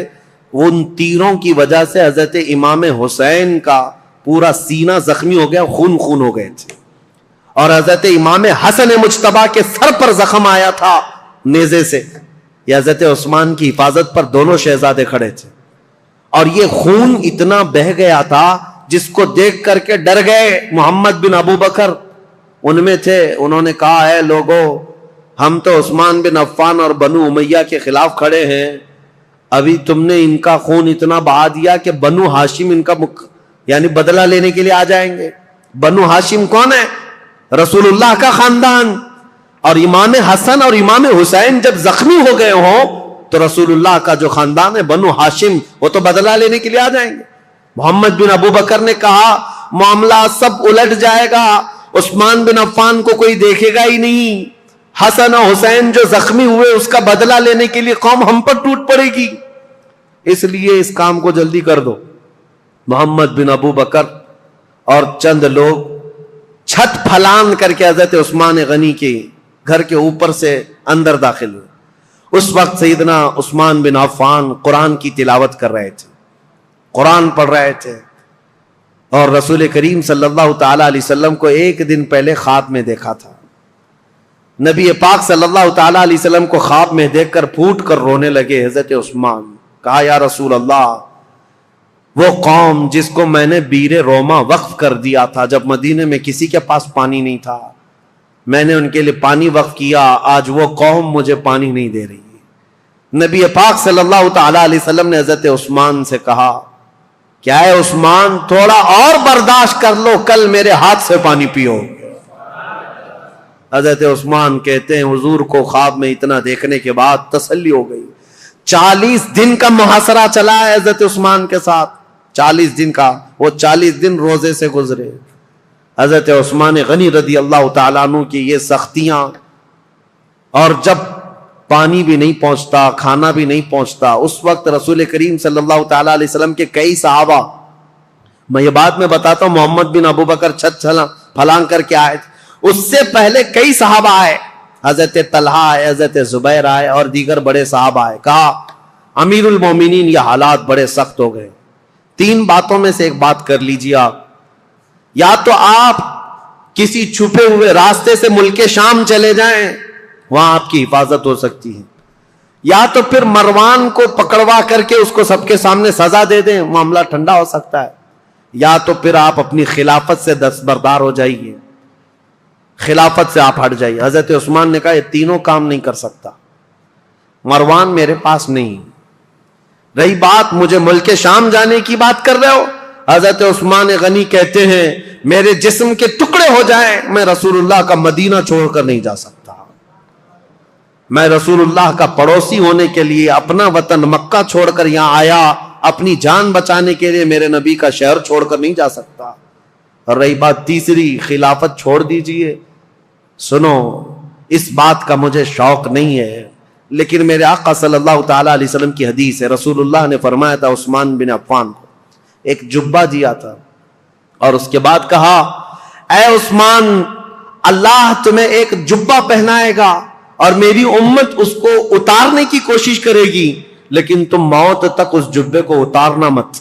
ان تیروں کی وجہ سے حضرت امام حسین کا پورا سینہ زخمی ہو گیا، خون ہو گئے تھے، اور حضرت امام حسن مجتبیٰ کے سر پر زخم آیا تھا نیزے سے۔ یہ حضرت عثمان کی حفاظت پر دونوں شہزادے کھڑے تھے، اور یہ خون اتنا بہہ گیا تھا جس کو دیکھ کر کے ڈر گئے محمد بن ابو بکر ان میں تھے۔ انہوں نے کہا ہے لوگوں، ہم تو عثمان بن عفان اور بنو امیہ کے خلاف کھڑے ہیں، ابھی تم نے ان کا خون اتنا بہا دیا کہ بنو ہاشم ان کا یعنی بدلہ لینے کے لیے آ جائیں گے۔ بنو ہاشم کون ہے؟ رسول اللہ کا خاندان، اور امام حسن اور امام حسین جب زخمی ہو گئے ہوں تو رسول اللہ کا جو خاندان ہے بنو ہاشم وہ تو بدلہ لینے کے لیے آ جائیں گے۔ محمد بن ابو بکر نے کہا معاملہ سب الٹ جائے گا، عثمان بن عفان کو کوئی دیکھے گا ہی نہیں، حسن اور حسین جو زخمی ہوئے اس کا بدلہ لینے کے لیے قوم ہم پر ٹوٹ پڑے گی، اس لیے اس کام کو جلدی کر دو۔ محمد بن ابو بکر اور چند لوگ چھت پھلان کر کے حضرت عثمان غنی کے گھر کے اوپر سے اندر داخل ہوئے۔ اس وقت سیدنا عثمان بن عفان قرآن کی تلاوت کر رہے تھے، قرآن پڑھ رہے تھے، اور رسول کریم صلی اللہ تعالی علیہ وسلم کو ایک دن پہلے خواب میں دیکھا تھا۔ نبی پاک صلی اللہ تعالی علیہ وسلم کو خواب میں دیکھ کر پھوٹ کر رونے لگے حضرت عثمان۔ کہا یا رسول اللہ، وہ قوم جس کو میں نے بیر روما وقف کر دیا تھا جب مدینے میں کسی کے پاس پانی نہیں تھا، میں نے ان کے لیے پانی وقف کیا، آج وہ قوم مجھے پانی نہیں دے رہی۔ نبی پاک صلی اللہ تعالی علیہ وسلم نے حضرت عثمان سے کہا، کیا ہے عثمان، تھوڑا اور برداشت کر لو، کل میرے ہاتھ سے پانی پیو۔ حضرت عثمان کہتے ہیں حضور کو خواب میں اتنا دیکھنے کے بعد تسلی ہو گئی۔ 40 دن کا محاصرہ چلا ہے حضرت عثمان کے ساتھ، 40 دن کا، وہ 40 دن روزے سے گزرے۔ حضرت عثمان غنی رضی اللہ تعالیٰ عنہ کی یہ سختیاں، اور جب پانی بھی نہیں پہنچتا، کھانا بھی نہیں پہنچتا، اس وقت رسول کریم صلی اللہ تعالیٰ علیہ وسلم کے کئی صحابہ، میں یہ بات میں بتاتا ہوں، محمد بن ابو بکر چھت پھلانگ کر کے آئے تھے، اس سے پہلے کئی صحابہ آئے، حضرت طلحہ آئے، حضرت زبیر آئے اور دیگر بڑے صحابہ آئے۔ کہا امیر المومنین یہ حالات بڑے سخت ہو گئے، 3 باتوں میں سے ایک بات کر لیجیے آپ، یا تو آپ کسی چھپے ہوئے راستے سے ملک شام چلے جائیں، وہاں آپ کی حفاظت ہو سکتی ہے، یا تو پھر مروان کو پکڑوا کر کے اس کو سب کے سامنے سزا دے دیں، معاملہ ٹھنڈا ہو سکتا ہے، یا تو پھر آپ اپنی خلافت سے دستبردار ہو جائیے، خلافت سے آپ ہٹ جائیے۔ حضرت عثمان نے کہا یہ تینوں کام نہیں کر سکتا، مروان میرے پاس نہیں، رہی بات مجھے ملک شام جانے کی بات کر رہے ہو، حضرت عثمان غنی کہتے ہیں میرے جسم کے ٹکڑے ہو جائیں میں رسول اللہ کا مدینہ چھوڑ کر نہیں جا سکتا، میں رسول اللہ کا پڑوسی ہونے کے لیے اپنا وطن مکہ چھوڑ کر یہاں آیا، اپنی جان بچانے کے لیے میرے نبی کا شہر چھوڑ کر نہیں جا سکتا۔ اور رہی بات تیسری، خلافت چھوڑ دیجئے، سنو اس بات کا مجھے شوق نہیں ہے، لیکن میرے آقا صلی اللہ تعالی علیہ وسلم کی حدیث ہے، رسول اللہ نے فرمایا تھا عثمان بن عفان کو ایک جبہ دیا تھا، اور اس کے بعد کہا اے عثمان اللہ تمہیں ایک جبہ پہنائے گا اور میری امت اس کو اتارنے کی کوشش کرے گی، لیکن تم موت تک اس جبے کو اتارنا مت۔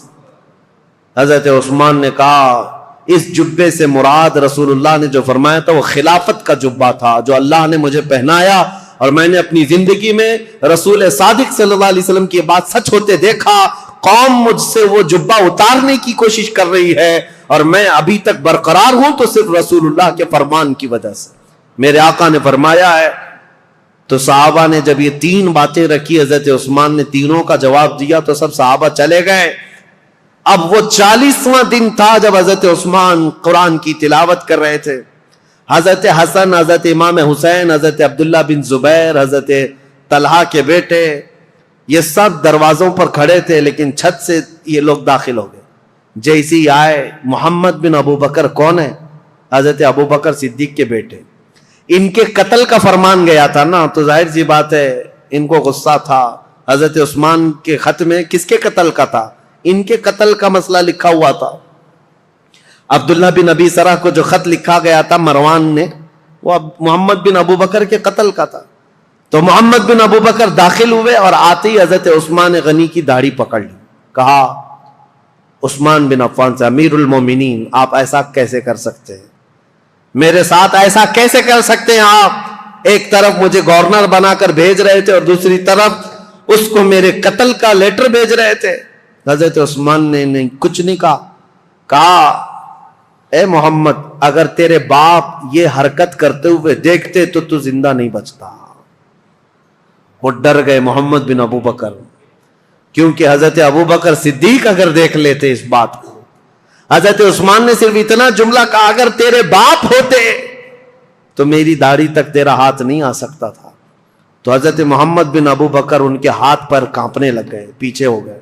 حضرت عثمان نے کہا اس جبے سے مراد رسول اللہ نے جو فرمایا تھا وہ خلافت کا جبہ تھا جو اللہ نے مجھے پہنایا، اور میں نے اپنی زندگی میں رسول صادق صلی اللہ علیہ وسلم کی بات سچ ہوتے دیکھا، قوم مجھ سے وہ جبہ اتارنے کی کوشش کر رہی ہے اور میں ابھی تک برقرار ہوں تو صرف رسول اللہ کے فرمان کی وجہ سے، میرے آقا نے فرمایا ہے۔ تو صحابہ نے جب یہ 3 باتیں رکھی، حضرت عثمان نے تینوں کا جواب دیا تو سب صحابہ چلے گئے۔ اب وہ 40واں دن تھا جب حضرت عثمان قرآن کی تلاوت کر رہے تھے، حضرت حسن، حضرت امام حسین، حضرت عبداللہ بن زبیر، حضرت طلحہ کے بیٹے، یہ سب دروازوں پر کھڑے تھے، لیکن چھت سے یہ لوگ داخل ہو گئے۔ جیسے ہی آئے، محمد بن ابو بکر کون ہے؟ حضرت ابو بکر صدیق کے بیٹے، ان کے قتل کا فرمان گیا تھا نا، تو ظاہر سی بات ہے ان کو غصہ تھا۔ حضرت عثمان کے خط میں کس کے قتل کا تھا؟ ان کے قتل کا مسئلہ لکھا ہوا تھا۔ عبداللہ بن ابی سرح کو جو خط لکھا گیا تھا مروان نے، وہ محمد بن ابو بکر کے قتل کا تھا۔ تو محمد بن ابو بکر داخل ہوئے اور آتے ہی حضرت عثمان غنی کی داڑھی پکڑ لی، کہا عثمان بن عفان سے، امیر المومنین آپ ایسا کیسے کر سکتے ہیں؟ میرے ساتھ ایسا کیسے کر سکتے ہیں آپ؟ ایک طرف مجھے گورنر بنا کر بھیج رہے تھے اور دوسری طرف اس کو میرے قتل کا لیٹر بھیج رہے تھے۔ حضرت عثمان نے کچھ نہیں کہا اے محمد اگر تیرے باپ یہ حرکت کرتے ہوئے دیکھتے تو زندہ نہیں بچتا۔ وہ ڈر گئے محمد بن ابو بکر، کیونکہ حضرت ابو بکر صدیق اگر دیکھ لیتے اس بات کو، حضرت عثمان نے صرف اتنا جملہ کہا اگر تیرے باپ ہوتے تو میری داڑھی تک تیرا ہاتھ نہیں آ سکتا تھا۔ تو حضرت محمد بن ابو بکر ان کے ہاتھ پر کانپنے لگ گئے، پیچھے ہو گئے،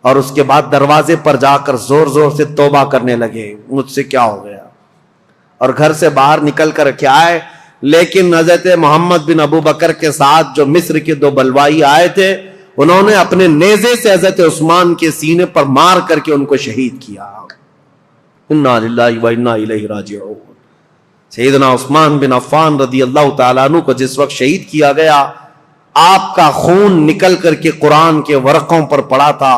اور اس کے بعد دروازے پر جا کر زور زور سے توبہ کرنے لگے، مجھ سے کیا ہو گیا، اور گھر سے باہر نکل کر کے آئے۔ لیکن حضرت محمد بن ابو بکر کے ساتھ جو مصر کے 2 بلوائی آئے تھے، انہوں نے اپنے نیزے سے حضرت عثمان کے سینے پر مار کر کے ان کو شہید کیا۔ انا للہ و انا الیہ راجعون۔ سیدنا عثمان بن عفان رضی اللہ تعالیٰ عنہ کو جس وقت شہید کیا گیا، آپ کا خون نکل کر کے قرآن کے ورقوں پر پڑا تھا،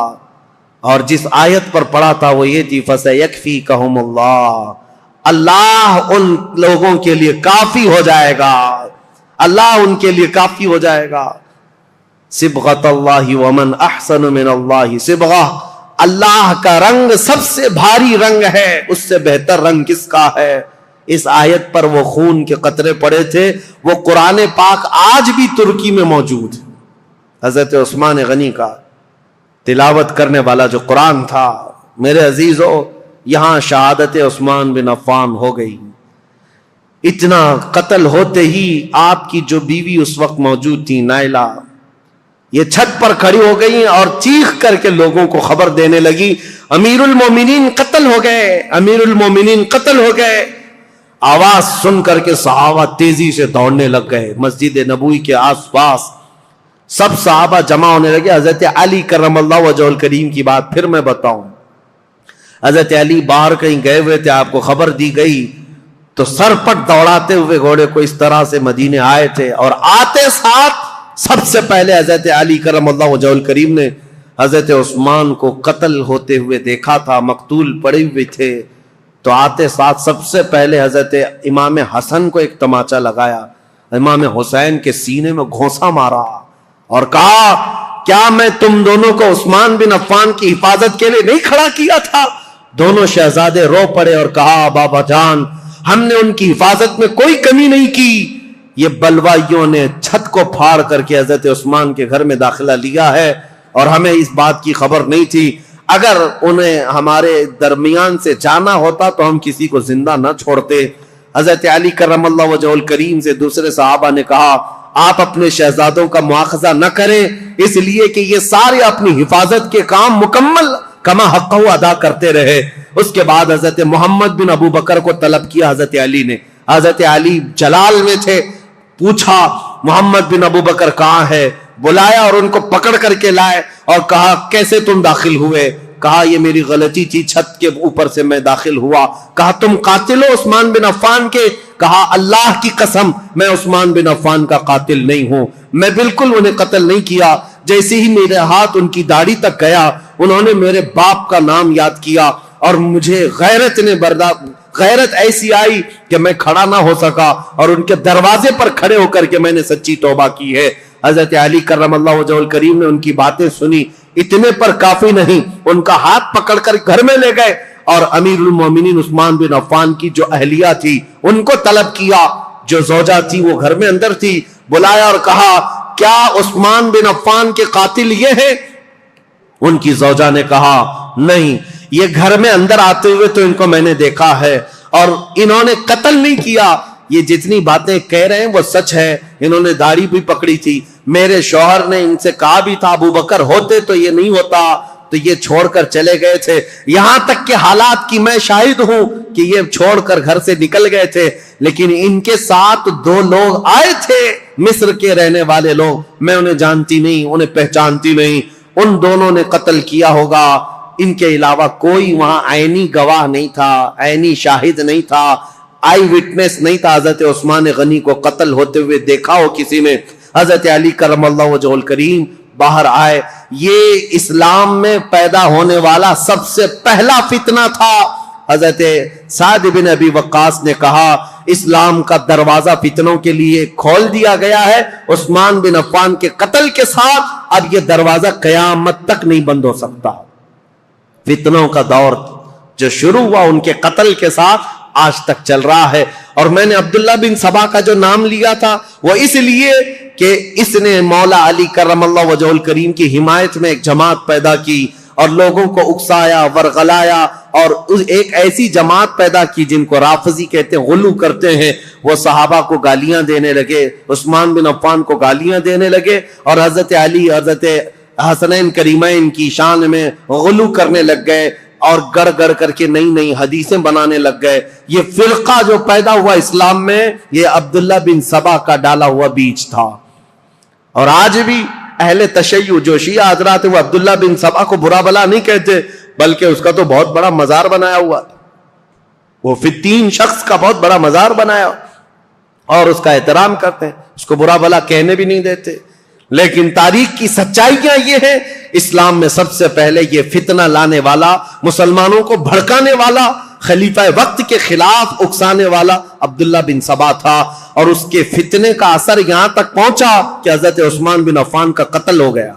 اور جس آیت پر پڑا تھا وہ یہ تھی فَسَيَكْفِيكَهُمُ اللَّهُ، اللہ ان لوگوں کے لیے کافی ہو جائے گا، اللہ ان کے لیے کافی ہو جائے گا۔ صبغۃ اللہ ومن احسن من اللہ صبغہ، اللہ کا رنگ سب سے بھاری رنگ ہے، اس سے بہتر رنگ کس کا ہے؟ اس آیت پر وہ خون کے قطرے پڑے تھے. وہ قرآن پاک آج بھی ترکی میں موجود ہے. حضرت عثمان غنی کا تلاوت کرنے والا جو قرآن تھا، میرے عزیزو، یہاں شہادت عثمان بن عفان ہو گئی. اتنا قتل ہوتے ہی آپ کی جو بیوی اس وقت موجود تھی، نائلہ، یہ چھت پر کھڑی ہو گئی اور چیخ کر کے لوگوں کو خبر دینے لگی، امیر المومنین قتل ہو گئے، امیر المومنین قتل ہو گئے. آواز سن کر کے صحابہ تیزی سے دوڑنے لگ گئے. مسجد نبوی کے آس پاس سب صحابہ جمع ہونے لگے. حضرت علی کرم اللہ وجہہ الکریم کی بات پھر میں بتاؤں. حضرت علی باہر کہیں گئے ہوئے تھے، آپ کو خبر دی گئی تو سرپٹ دوڑاتے ہوئے گھوڑے کو اس طرح سے مدینے آئے تھے، اور آتے ساتھ سب سے پہلے حضرت علی کرم اللہ وجہہ الکریم نے حضرت عثمان کو قتل ہوتے ہوئے دیکھا تھا، مقتول پڑے ہوئے تھے. تو آتے ساتھ سب سے پہلے حضرت امام حسن کو ایک تماچا لگایا، امام حسین کے سینے میں گھونسا مارا اور کہا، کیا میں تم دونوں کو عثمان بن عفان کی حفاظت کے لیے نہیں کھڑا کیا تھا؟ دونوں شہزادے رو پڑے اور کہا، بابا جان، ہم نے ان کی حفاظت میں کوئی کمی نہیں کی. یہ بلوائیوں نے چھت کو پھاڑ کر کے حضرت عثمان کے گھر میں داخلہ لیا ہے اور ہمیں اس بات کی خبر نہیں تھی. اگر انہیں ہمارے درمیان سے جانا ہوتا تو ہم کسی کو زندہ نہ چھوڑتے. حضرت علی کرم اللہ وجہہ الکریم سے دوسرے صحابہ نے کہا، آپ اپنے شہزادوں کا مواخذہ نہ کریں، اس لیے کہ یہ سارے اپنی حفاظت کے کام مکمل کما حقہ ادا کرتے رہے. اس کے بعد حضرت محمد بن ابو بکر کو طلب کیا حضرت علی نے. حضرت علی جلال میں تھے، پوچھا محمد بن ابو بکر کہاں ہے؟ بلایا اور ان کو پکڑ کر کے لائے اور کہا، کیسے تم داخل ہوئے؟ کہا، یہ میری غلطی تھی، چھت کے اوپر سے میں داخل ہوا. کہا، تم قاتل ہو عثمان بن عفان کے؟ کہا، اللہ کی قسم میں عثمان بن عفان کا قاتل نہیں ہوں، میں بالکل انہیں قتل نہیں کیا. جیسے ہی میرے ہاتھ ان کی داڑھی تک گیا، انہوں نے میرے باپ کا نام یاد کیا اور مجھے غیرت ایسی آئی کہ میں کھڑا نہ ہو سکا اور ان کے دروازے پر کھڑے ہو کر کے میں نے سچی توبہ کی ہے. حضرت علی کرم اللہ وجہہ الکریم نے ان کی باتیں سنی، اتنے پر کافی نہیں، ان کا ہاتھ پکڑ کر گھر میں لے گئے اور امیر المومنین عثمان بن عفان کی جو اہلیہ تھی ان کو طلب کیا. جو زوجہ تھی وہ گھر میں اندر تھی، بلایا اور کہا، کیا عثمان بن عفان کے قاتل یہ ہیں؟ ان کی زوجہ نے کہا، نہیں، یہ گھر میں اندر آتے ہوئے تو ان کو میں نے دیکھا ہے اور انہوں نے قتل نہیں کیا. یہ جتنی باتیں کہہ رہے ہیں وہ سچ ہے. انہوں نے داڑھی بھی پکڑی تھی، میرے شوہر نے ان سے کہا بھی تھا، ابو بکر ہوتے تو یہ نہیں ہوتا، تو یہ چھوڑ کر چلے گئے تھے. یہاں تک کہ حالات کی میں شاہد ہوں کہ یہ چھوڑ کر گھر سے نکل گئے تھے، لیکن ان کے ساتھ 2 لوگ آئے تھے مصر کے رہنے والے لوگ، میں انہیں جانتی نہیں، انہیں پہچانتی نہیں، ان دونوں نے قتل کیا ہوگا. ان کے علاوہ کوئی وہاں عینی گواہ نہیں تھا، عینی شاہد نہیں تھا، آئی وٹنس نہیں تھا حضرت عثمان غنی کو قتل ہوتے ہوئے دیکھا ہو کسی نے. حضرت علی کرم اللہ وجہہ الکریم باہر آئے. یہ اسلام میں پیدا ہونے والا سب سے پہلا فتنہ تھا. حضرت سعد بن ابی وقاص نے کہا، اسلام کا دروازہ فتنوں کے لیے کھول دیا گیا ہے، عثمان بن عفان کے قتل کے ساتھ اب یہ دروازہ قیامت تک نہیں بند ہو سکتا. فتنوں کا دور جو شروع ہوا ان کے قتل کے ساتھ آج تک چل رہا ہے. اور میں نے عبداللہ بن سبا کا جو نام لیا تھا وہ اس لیے کہ اس نے مولا علی کرم اللہ وجہہ الکریم کی حمایت میں ایک جماعت پیدا کی اور لوگوں کو اکسایا، ورغلایا، اور ایک ایسی جماعت پیدا کی جن کو رافضی کہتے ہیں، غلو کرتے ہیں. وہ صحابہ کو گالیاں دینے لگے، عثمان بن عفان کو گالیاں دینے لگے اور حضرت علی، حضرت حسنین کریمین کی شان میں غلو کرنے لگ گئے اور گڑ گڑ کر کے نئی نئی حدیثیں بنانے لگ گئے. یہ فرقہ جو پیدا ہوا اسلام میں، یہ عبداللہ بن سبا کا ڈالا ہوا بیج تھا. اور آج بھی اہل تشیع جو شیعہ حضرات وہ عبداللہ بن سبا کو برا بلا نہیں کہتے، بلکہ اس کا تو بہت بڑا مزار بنایا ہوا، وہ فتین شخص کا بہت بڑا مزار بنایا اور اس کا احترام کرتے ہیں، اس کو برا بلا کہنے بھی نہیں دیتے. لیکن تاریخ کی سچائیاں یہ ہیں، اسلام میں سب سے پہلے یہ فتنہ لانے والا، مسلمانوں کو بھڑکانے والا، خلیفہ وقت کے خلاف اکسانے والا عبداللہ بن سبا تھا. اور اس کے فتنے کا اثر یہاں تک پہنچا کہ حضرت عثمان بن عفان کا قتل ہو گیا،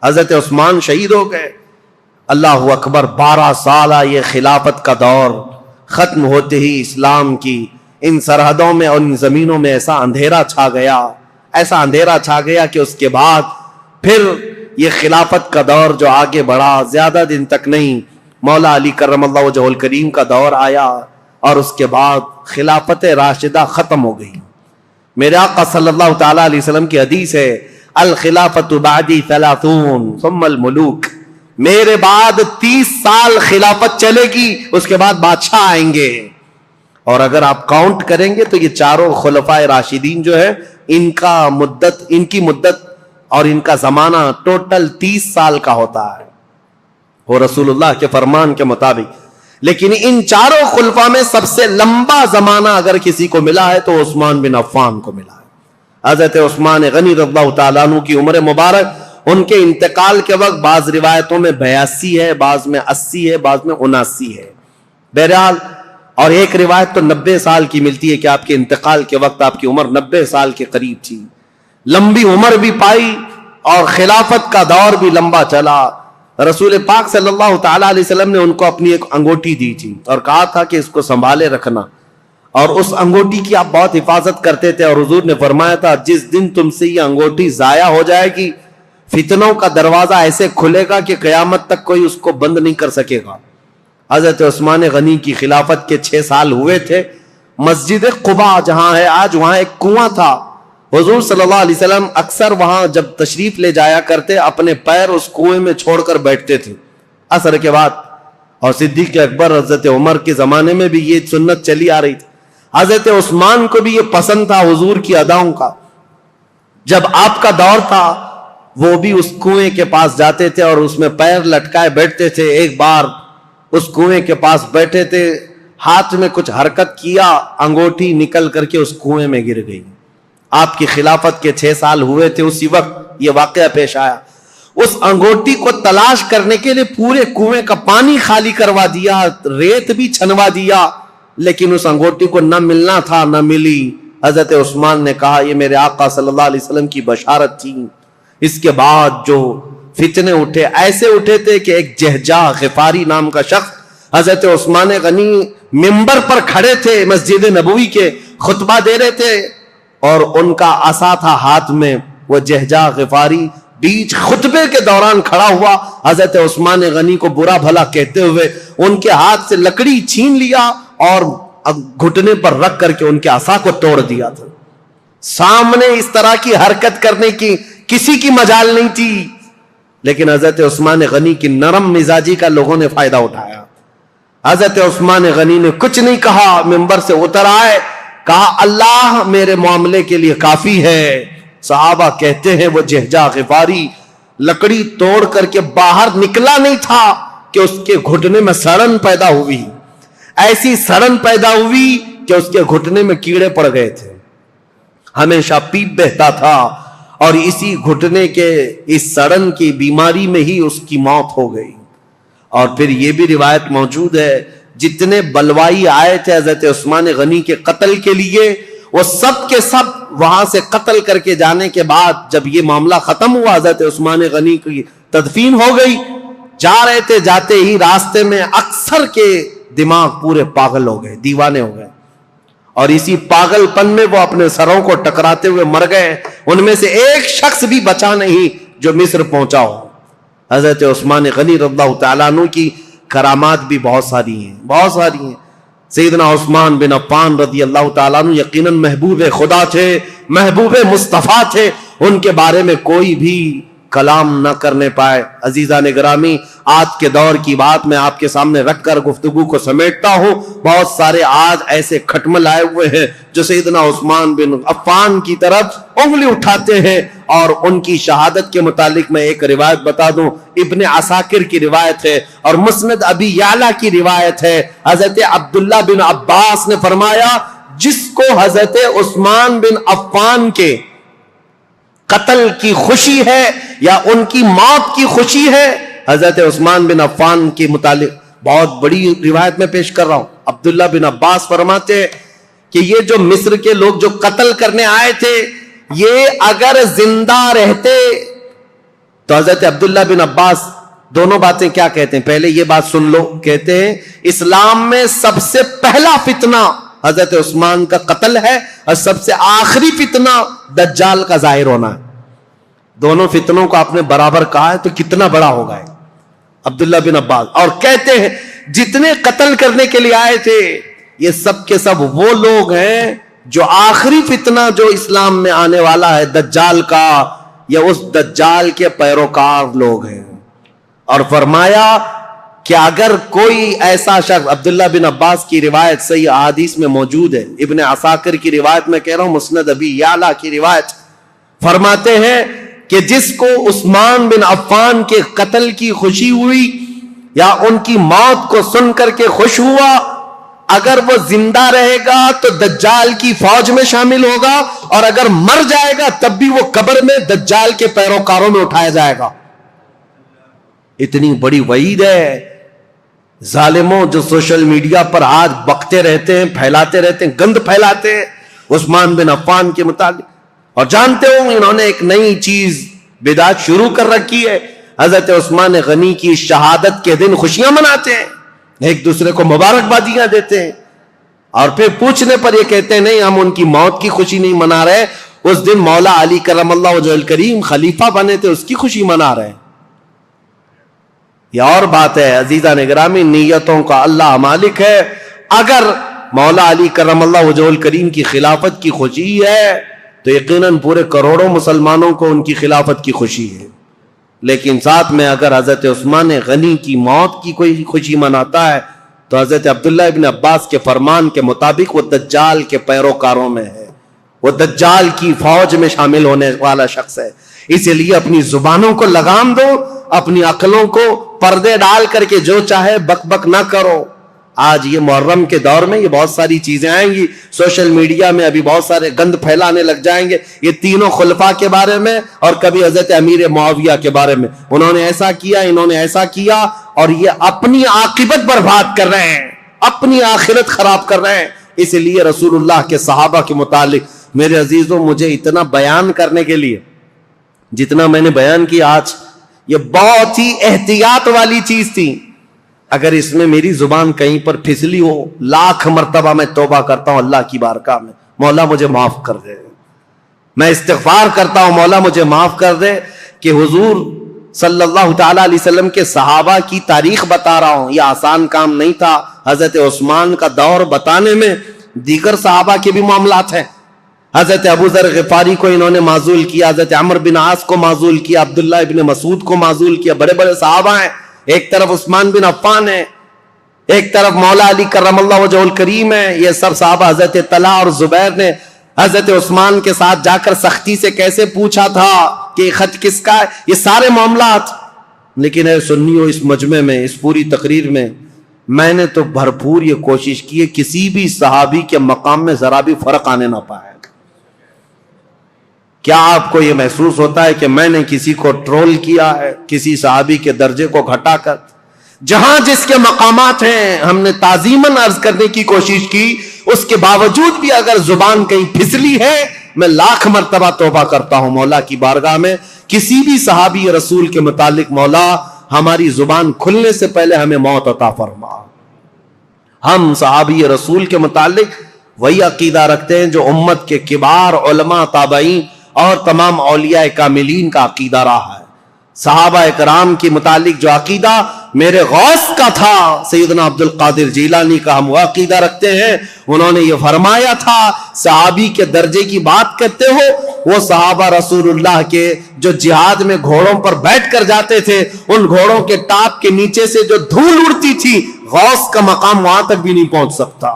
حضرت عثمان شہید ہو گئے. اللہ اکبر، 12 سالہ یہ خلافت کا دور ختم ہوتے ہی اسلام کی ان سرحدوں میں اور ان زمینوں میں ایسا اندھیرا چھا گیا، ایسا اندھیرا چھا گیا کہ اس کے بعد پھر یہ خلافت کا دور جو آگے بڑھا زیادہ دن تک نہیں، مولا علی کرم اللہ وجہہ الکریم کا دور آیا اور اس کے بعد خلافت راشدہ ختم ہو گئی۔ میرے آقا صلی اللہ تعالیٰ علیہ وسلم کی حدیث ہے، الخلافت بعدی 30 ثم الملوک، میرے بعد 30 سال خلافت چلے گی، اس کے بعد بادشاہ آئیں گے۔ اور اگر آپ کاؤنٹ کریں گے تو یہ چاروں خلفائے راشدین جو ہے ان کی مدت اور ان کا زمانہ ٹوٹل 30 سال کا ہوتا ہے وہ رسول اللہ کے فرمان کے مطابق۔ لیکن ان چاروں خلفاء میں سب سے لمبا زمانہ اگر کسی کو ملا ہے تو عثمان بن عفان کو ملا ہے۔ حضرت عثمان غنی رضی اللہ تعالیٰ عنہ کی عمر مبارک ان کے انتقال کے وقت بعض روایتوں میں 82 ہے، بعض میں 80 ہے، بعض میں 79 ہے، بہرحال، اور ایک روایت تو 90 سال کی ملتی ہے کہ آپ کے انتقال کے وقت آپ کی عمر 90 سال کے قریب تھی۔ لمبی عمر بھی پائی اور خلافت کا دور بھی لمبا چلا۔ رسول پاک صلی اللہ تعالیٰ علیہ وسلم نے ان کو اپنی ایک انگوٹھی دی تھی اور کہا تھا کہ اس کو سنبھالے رکھنا، اور اس انگوٹھی کی آپ بہت حفاظت کرتے تھے، اور حضور نے فرمایا تھا جس دن تم سے یہ انگوٹھی ضائع ہو جائے گی فتنوں کا دروازہ ایسے کھلے گا کہ قیامت تک کوئی اس کو بند نہیں کر سکے گا۔ حضرت عثمان غنی کی خلافت کے 6 سال ہوئے تھے۔ مسجد قباء جہاں ہے آج، وہاں ایک کنواں تھا، حضور صلی اللہ علیہ وسلم اکثر وہاں جب تشریف لے جایا کرتے اپنے پیر اس کنویں میں چھوڑ کر بیٹھتے تھے عصر کے بعد، اور صدیق اکبر حضرت عمر کے زمانے میں بھی یہ سنت چلی آ رہی تھی۔ حضرت عثمان کو بھی یہ پسند تھا حضور کی اداؤں کا، جب آپ کا دور تھا وہ بھی اس کنویں کے پاس جاتے تھے اور اس میں پیر لٹکائے بیٹھتے تھے۔ ایک بار اس کنویں کے پاس بیٹھے تھے، ہاتھ میں کچھ حرکت کیا، انگوٹھی نکل کر کے اس کنویں میں گر گئی۔ آپ کی خلافت کے 6 سال ہوئے تھے، اسی وقت یہ واقعہ پیش آیا۔ اس انگوٹھی کو تلاش کرنے کے لیے پورے کنویں کا پانی خالی کروا دیا، ریت بھی چھنوا دیا، لیکن اس انگوٹھی کو نہ ملنا تھا، نہ ملی۔ حضرت عثمان نے کہا یہ میرے آقا صلی اللہ علیہ وسلم کی بشارت تھی۔ اس کے بعد جو فتنے اٹھے، ایسے اٹھے تھے کہ ایک جہجہ غفاری نام کا شخص، حضرت عثمان غنی منبر پر کھڑے تھے، مسجد نبوی کے خطبہ دے رہے تھے، اور ان کا عصا تھا ہاتھ میں۔ وہ جہجہ غفاری بیچ خطبے کے دوران کھڑا ہوا، حضرت عثمان غنی کو برا بھلا کہتے ہوئے ان کے ہاتھ سے لکڑی چھین لیا اور گھٹنے پر رکھ کر کے ان کے عصا کو توڑ دیا تھا۔ سامنے اس طرح کی حرکت کرنے کی کسی کی مجال نہیں تھی، لیکن حضرت عثمان غنی کی نرم مزاجی کا لوگوں نے فائدہ اٹھایا۔ حضرت عثمان غنی نے کچھ نہیں کہا، منبر سے اتر آئے، کہا اللہ میرے معاملے کے لیے کافی ہے۔ صحابہ کہتے ہیں وہ جہجہ غفاری لکڑی توڑ کر کے باہر نکلا نہیں تھا کہ اس کے گھٹنے میں سڑن پیدا ہوئی، ایسی سڑن پیدا ہوئی کہ اس کے گھٹنے میں کیڑے پڑ گئے تھے، ہمیشہ پیپ بہتا تھا، اور اسی گھٹنے کے اس سڑن کی بیماری میں ہی اس کی موت ہو گئی۔ اور پھر یہ بھی روایت موجود ہے جتنے بلوائی آئے تھے حضرت عثمان غنی کے قتل کے لیے، وہ سب کے سب وہاں سے قتل کر کے جانے کے بعد جب یہ معاملہ ختم ہوا، حضرت عثمان غنی کی تدفین ہو گئی، جا رہے تھے، جاتے ہی راستے میں اکثر کے دماغ پورے پاگل ہو گئے، دیوانے ہو گئے، اور اسی پاگل پن میں وہ اپنے سروں کو ٹکراتے ہوئے مر گئے۔ ان میں سے ایک شخص بھی بچا نہیں جو مصر پہنچا ہو۔ حضرت عثمان غنی رضی اللہ تعالیٰ عنہ کی کرامات بھی بہت ساری ہیں، بہت ساری ہیں۔ سیدنا عثمان بن عفان رضی اللہ تعالیٰ عنہ یقیناً محبوب خدا تھے، محبوب مصطفیٰ تھے، ان کے بارے میں کوئی بھی کلام نہ کرنے پائے۔ عزیزان گرامی، آج کے دور کی بات میں آپ کے سامنے رکھ کر گفتگو کو سمیٹتا ہوں۔ بہت سارے آج ایسے کھٹمل آئے ہوئے ہیں جو سیدنا عثمان بن عفان کی طرف انگلی اٹھاتے ہیں، اور ان کی شہادت کے متعلق میں ایک روایت بتا دوں، ابن عساکر کی روایت ہے اور مسند ابی یعلا کی روایت ہے۔ حضرت عبداللہ بن عباس نے فرمایا جس کو حضرت عثمان بن عفان کے قتل کی خوشی ہے یا ان کی موت کی خوشی ہے، حضرت عثمان بن عفان کے متعلق بہت بڑی روایت میں پیش کر رہا ہوں۔ عبداللہ بن عباس فرماتے کہ یہ جو مصر کے لوگ جو قتل کرنے آئے تھے، یہ اگر زندہ رہتے تو حضرت عبداللہ بن عباس دونوں باتیں کیا کہتے ہیں؟ پہلے یہ بات سن لو، کہتے ہیں اسلام میں سب سے پہلا فتنہ حضرت عثمان کا قتل ہے، اور سب سے آخری فتنہ دجال کا ظاہر ہونا ہے۔ دونوں فتنوں کو آپ نے برابر کہا ہے تو کتنا بڑا ہوگا ہے عبداللہ بن عباس۔ اور کہتے ہیں جتنے قتل کرنے کے لیے آئے تھے یہ سب کے سب وہ لوگ ہیں جو آخری فتنہ جو اسلام میں آنے والا ہے دجال کا، یا اس دجال کے پیروکار لوگ ہیں۔ اور فرمایا کہ اگر کوئی ایسا شخص، عبداللہ بن عباس کی روایت صحیح احادیث میں موجود ہے، ابن عساکر کی روایت میں کہہ رہا ہوں، مسند ابی یعلا کی روایت، فرماتے ہیں کہ جس کو عثمان بن عفان کے قتل کی خوشی ہوئی یا ان کی موت کو سن کر کے خوش ہوا، اگر وہ زندہ رہے گا تو دجال کی فوج میں شامل ہوگا، اور اگر مر جائے گا تب بھی وہ قبر میں دجال کے پیروکاروں میں اٹھایا جائے گا۔ اتنی بڑی وعید ہے۔ ظالموں جو سوشل میڈیا پر آج بکتے رہتے ہیں، پھیلاتے رہتے ہیں، گند پھیلاتے ہیں عثمان بن عفان کے متعلق، اور جانتے ہو انہوں نے ایک نئی چیز بدعت شروع کر رکھی ہے۔ حضرت عثمان غنی کی شہادت کے دن خوشیاں مناتے ہیں، ایک دوسرے کو مبارکبادیاں دیتے ہیں، اور پھر پوچھنے پر یہ کہتے ہیں نہیں ہم ان کی موت کی خوشی نہیں منا رہے، اس دن مولا علی کرم اللہ وجہہ الکریم خلیفہ بنے تھے اس کی خوشی منا رہے ہیں۔ یہ اور بات ہے عزیزان گرامی، نیتوں کا اللہ مالک ہے۔ اگر مولا علی کرم اللہ وجہہ الکریم کی خلافت کی خوشی ہے تو یقیناً پورے کروڑوں مسلمانوں کو ان کی خلافت کی خوشی ہے، لیکن ساتھ میں اگر حضرت عثمان غنی کی موت کی کوئی خوشی مناتا ہے تو حضرت عبداللہ ابن عباس کے فرمان کے مطابق وہ دجال کے پیروکاروں میں ہے، وہ دجال کی فوج میں شامل ہونے والا شخص ہے۔ اسی لیے اپنی زبانوں کو لگام دو، اپنی عقلوں کو پردے ڈال کر کے جو چاہے بک بک نہ کرو۔ آج یہ محرم کے دور میں یہ بہت ساری چیزیں آئیں گی، سوشل میڈیا میں ابھی بہت سارے گند پھیلانے لگ جائیں گے، یہ تینوں خلفاء کے بارے میں، اور کبھی حضرت امیر معاویہ کے بارے میں، انہوں نے ایسا کیا، انہوں نے ایسا کیا، اور یہ اپنی عاقبت برباد کر رہے ہیں، اپنی آخرت خراب کر رہے ہیں۔ اس لیے رسول اللہ کے صحابہ کے متعلق میرے عزیزوں مجھے اتنا بیان کرنے کے لیے جتنا میں نے بیان کیا آج، یہ بہت ہی احتیاط والی چیز تھی۔ اگر اس میں میری زبان کہیں پر پھسلی ہو، لاکھ مرتبہ میں توبہ کرتا ہوں اللہ کی بارگاہ میں، مولا مجھے معاف کر دے۔ میں استغفار کرتا ہوں مولا مجھے معاف کر دے کہ حضور صلی اللہ تعالی علیہ وسلم کے صحابہ کی تاریخ بتا رہا ہوں، یہ آسان کام نہیں تھا۔ حضرت عثمان کا دور بتانے میں دیگر صحابہ کے بھی معاملات ہیں۔ حضرت ابو ذر غفاری کو انہوں نے معزول کیا، حضرت عمرو بن عاص کو معزول کیا، عبداللہ ابن مسعود کو معزول کیا، بڑے بڑے صحابہ ہیں۔ ایک طرف عثمان بن عفان ہے، ایک طرف مولا علی کرم اللہ وجہہ الکریم ہے۔ یہ سب صحابہ، حضرت طلحہ اور زبیر نے حضرت عثمان کے ساتھ جا کر سختی سے کیسے پوچھا تھا کہ خط کس کا ہے، یہ سارے معاملات۔ لیکن اے سنیو، اس مجمع میں، اس پوری تقریر میں میں نے تو بھرپور یہ کوشش کی ہے کسی بھی صحابی کے مقام میں ذرا بھی فرق آنے نہ پائے۔ کیا آپ کو یہ محسوس ہوتا ہے کہ میں نے کسی کو ٹرول کیا ہے، کسی صحابی کے درجے کو گھٹا کر؟ جہاں جس کے مقامات ہیں ہم نے تعظیماً عرض کرنے کی کوشش کی، اس کے باوجود بھی اگر زبان کہیں پھسلی ہے میں لاکھ مرتبہ توبہ کرتا ہوں مولا کی بارگاہ میں۔ کسی بھی صحابی رسول کے متعلق مولا ہماری زبان کھلنے سے پہلے ہمیں موت عطا فرما۔ ہم صحابی رسول کے متعلق وہی عقیدہ رکھتے ہیں جو امت کے کبار علماء، تابعین اور تمام اولیاء کاملین کا عقیدہ رہا ہے۔ صحابہ اکرام کے متعلق جو عقیدہ میرے غوث کا تھا، سیدنا عبد القادر جیلانی کا، ہم وہ عقیدہ رکھتے ہیں۔ انہوں نے یہ فرمایا تھا، صحابی کے درجے کی بات کرتے ہو، وہ صحابہ رسول اللہ کے جو جہاد میں گھوڑوں پر بیٹھ کر جاتے تھے، ان گھوڑوں کے ٹاپ کے نیچے سے جو دھول اڑتی تھی، غوث کا مقام وہاں تک بھی نہیں پہنچ سکتا۔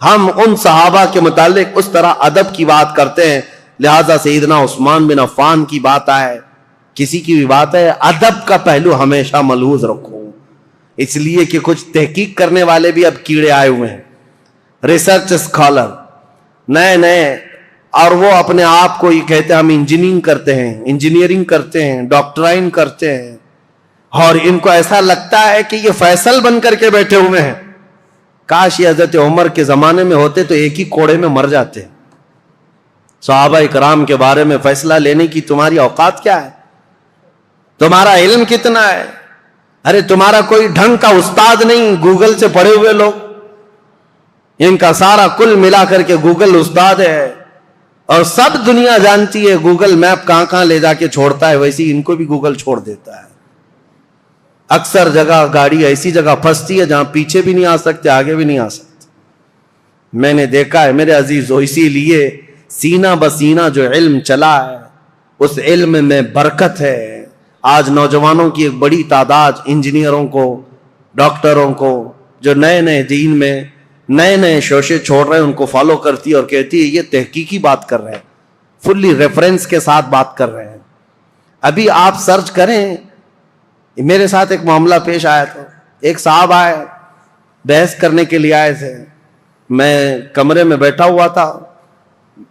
ہم ان صحابہ کے متعلق اس طرح ادب کی بات کرتے ہیں، لہذا سیدنا عثمان بن عفان کی بات آئے، کسی کی بھی بات ہے، ادب کا پہلو ہمیشہ ملحوظ رکھو۔ اس لیے کہ کچھ تحقیق کرنے والے بھی اب کیڑے آئے ہوئے ہیں، ریسرچ اسکالر نئے نئے، اور وہ اپنے آپ کو یہ کہتے ہیں ہم انجینئرنگ کرتے ہیں، ڈاکٹرائن کرتے ہیں، اور ان کو ایسا لگتا ہے کہ یہ فیصل بن کر کے بیٹھے ہوئے ہیں۔ کاش یہ حضرت عمر کے زمانے میں ہوتے تو ایک ہی کوڑے میں مر جاتے۔ صحابہ اکرام کے بارے میں فیصلہ لینے کی تمہاری اوقات کیا ہے؟ تمہارا علم کتنا ہے؟ ارے تمہارا کوئی ڈھنگ کا استاد نہیں، گوگل سے پڑھے ہوئے لوگ، ان کا سارا کل ملا کر کے گوگل استاد ہے، اور سب دنیا جانتی ہے گوگل میپ کہاں کہاں لے جا کے چھوڑتا ہے، ویسے ان کو بھی گوگل چھوڑ دیتا ہے۔ اکثر جگہ گاڑی ایسی جگہ پھنستی ہے جہاں پیچھے بھی نہیں آ سکتے، آگے بھی نہیں آ سکتے۔ میں نے دیکھا ہے میرے عزیزو، اسی لیے سینہ بسینہ جو علم چلا ہے اس علم میں برکت ہے۔ آج نوجوانوں کی ایک بڑی تعداد انجینئروں کو، ڈاکٹروں کو، جو نئے نئے دین میں نئے نئے شوشے چھوڑ رہے ہیں، ان کو فالو کرتی ہے اور کہتی ہے یہ تحقیقی بات کر رہے ہیں، فلی ریفرنس کے ساتھ بات کر رہے ہیں۔ ابھی آپ سرچ کریں، میرے ساتھ ایک معاملہ پیش آیا تھا، ایک صاحب آئے، بحث کرنے کے لیے آئے تھے، میں کمرے میں بیٹھا ہوا تھا،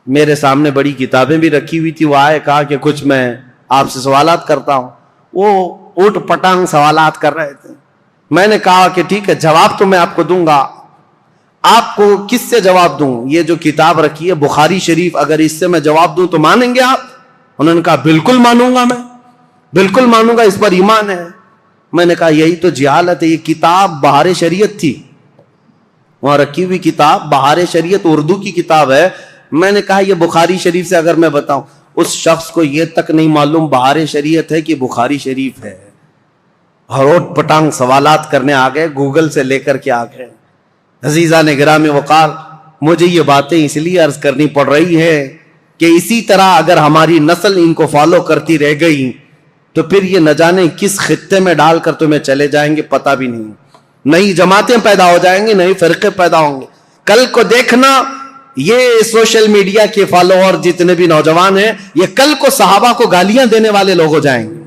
میرے سامنے بڑی کتابیں بھی رکھی ہوئی تھی، وہ آئے، کہا کہ کچھ میں آپ سے سوالات کرتا ہوں۔ وہ اوٹ پٹانگ سوالات کر رہے تھے۔ میں نے کہا کہ ٹھیک ہے، جواب تو میں آپ کو دوں گا، آپ کو کس سے جواب دوں؟ یہ جو کتاب رکھی ہے بخاری شریف، اگر اس سے میں جواب دوں تو مانیں گے آپ؟ انہوں نے کہا بالکل مانوں گا، میں بالکل مانوں گا، اس پر ایمان ہے۔ میں نے کہا یہی تو جہالت ہے، یہ کتاب بہار شریعت تھی، وہاں رکھی ہوئی کتاب بہار شریعت اردو کی کتاب ہے۔ میں نے کہا یہ بخاری شریف سے اگر میں بتاؤں، اس شخص کو یہ تک نہیں معلوم بہار شریعت ہے کہ بخاری شریف ہے، ہروٹ پٹانگ سوالات کرنے آ گئے، گوگل سے لے کر کے آ گئے۔ عزیزان گرامی وقار، مجھے یہ باتیں اس لیے عرض کرنی پڑ رہی ہے کہ اسی طرح اگر ہماری نسل ان کو فالو کرتی رہ گئی تو پھر یہ نہ جانے کس خطے میں ڈال کر تمہیں چلے جائیں گے، پتہ بھی نہیں۔ نئی جماعتیں پیدا ہو جائیں گے، نئے فرقے پیدا ہوں گے۔ کل کو دیکھنا، یہ سوشل میڈیا کے فالوور جتنے بھی نوجوان ہیں، یہ کل کو صحابہ کو گالیاں دینے والے لوگ ہو جائیں گے۔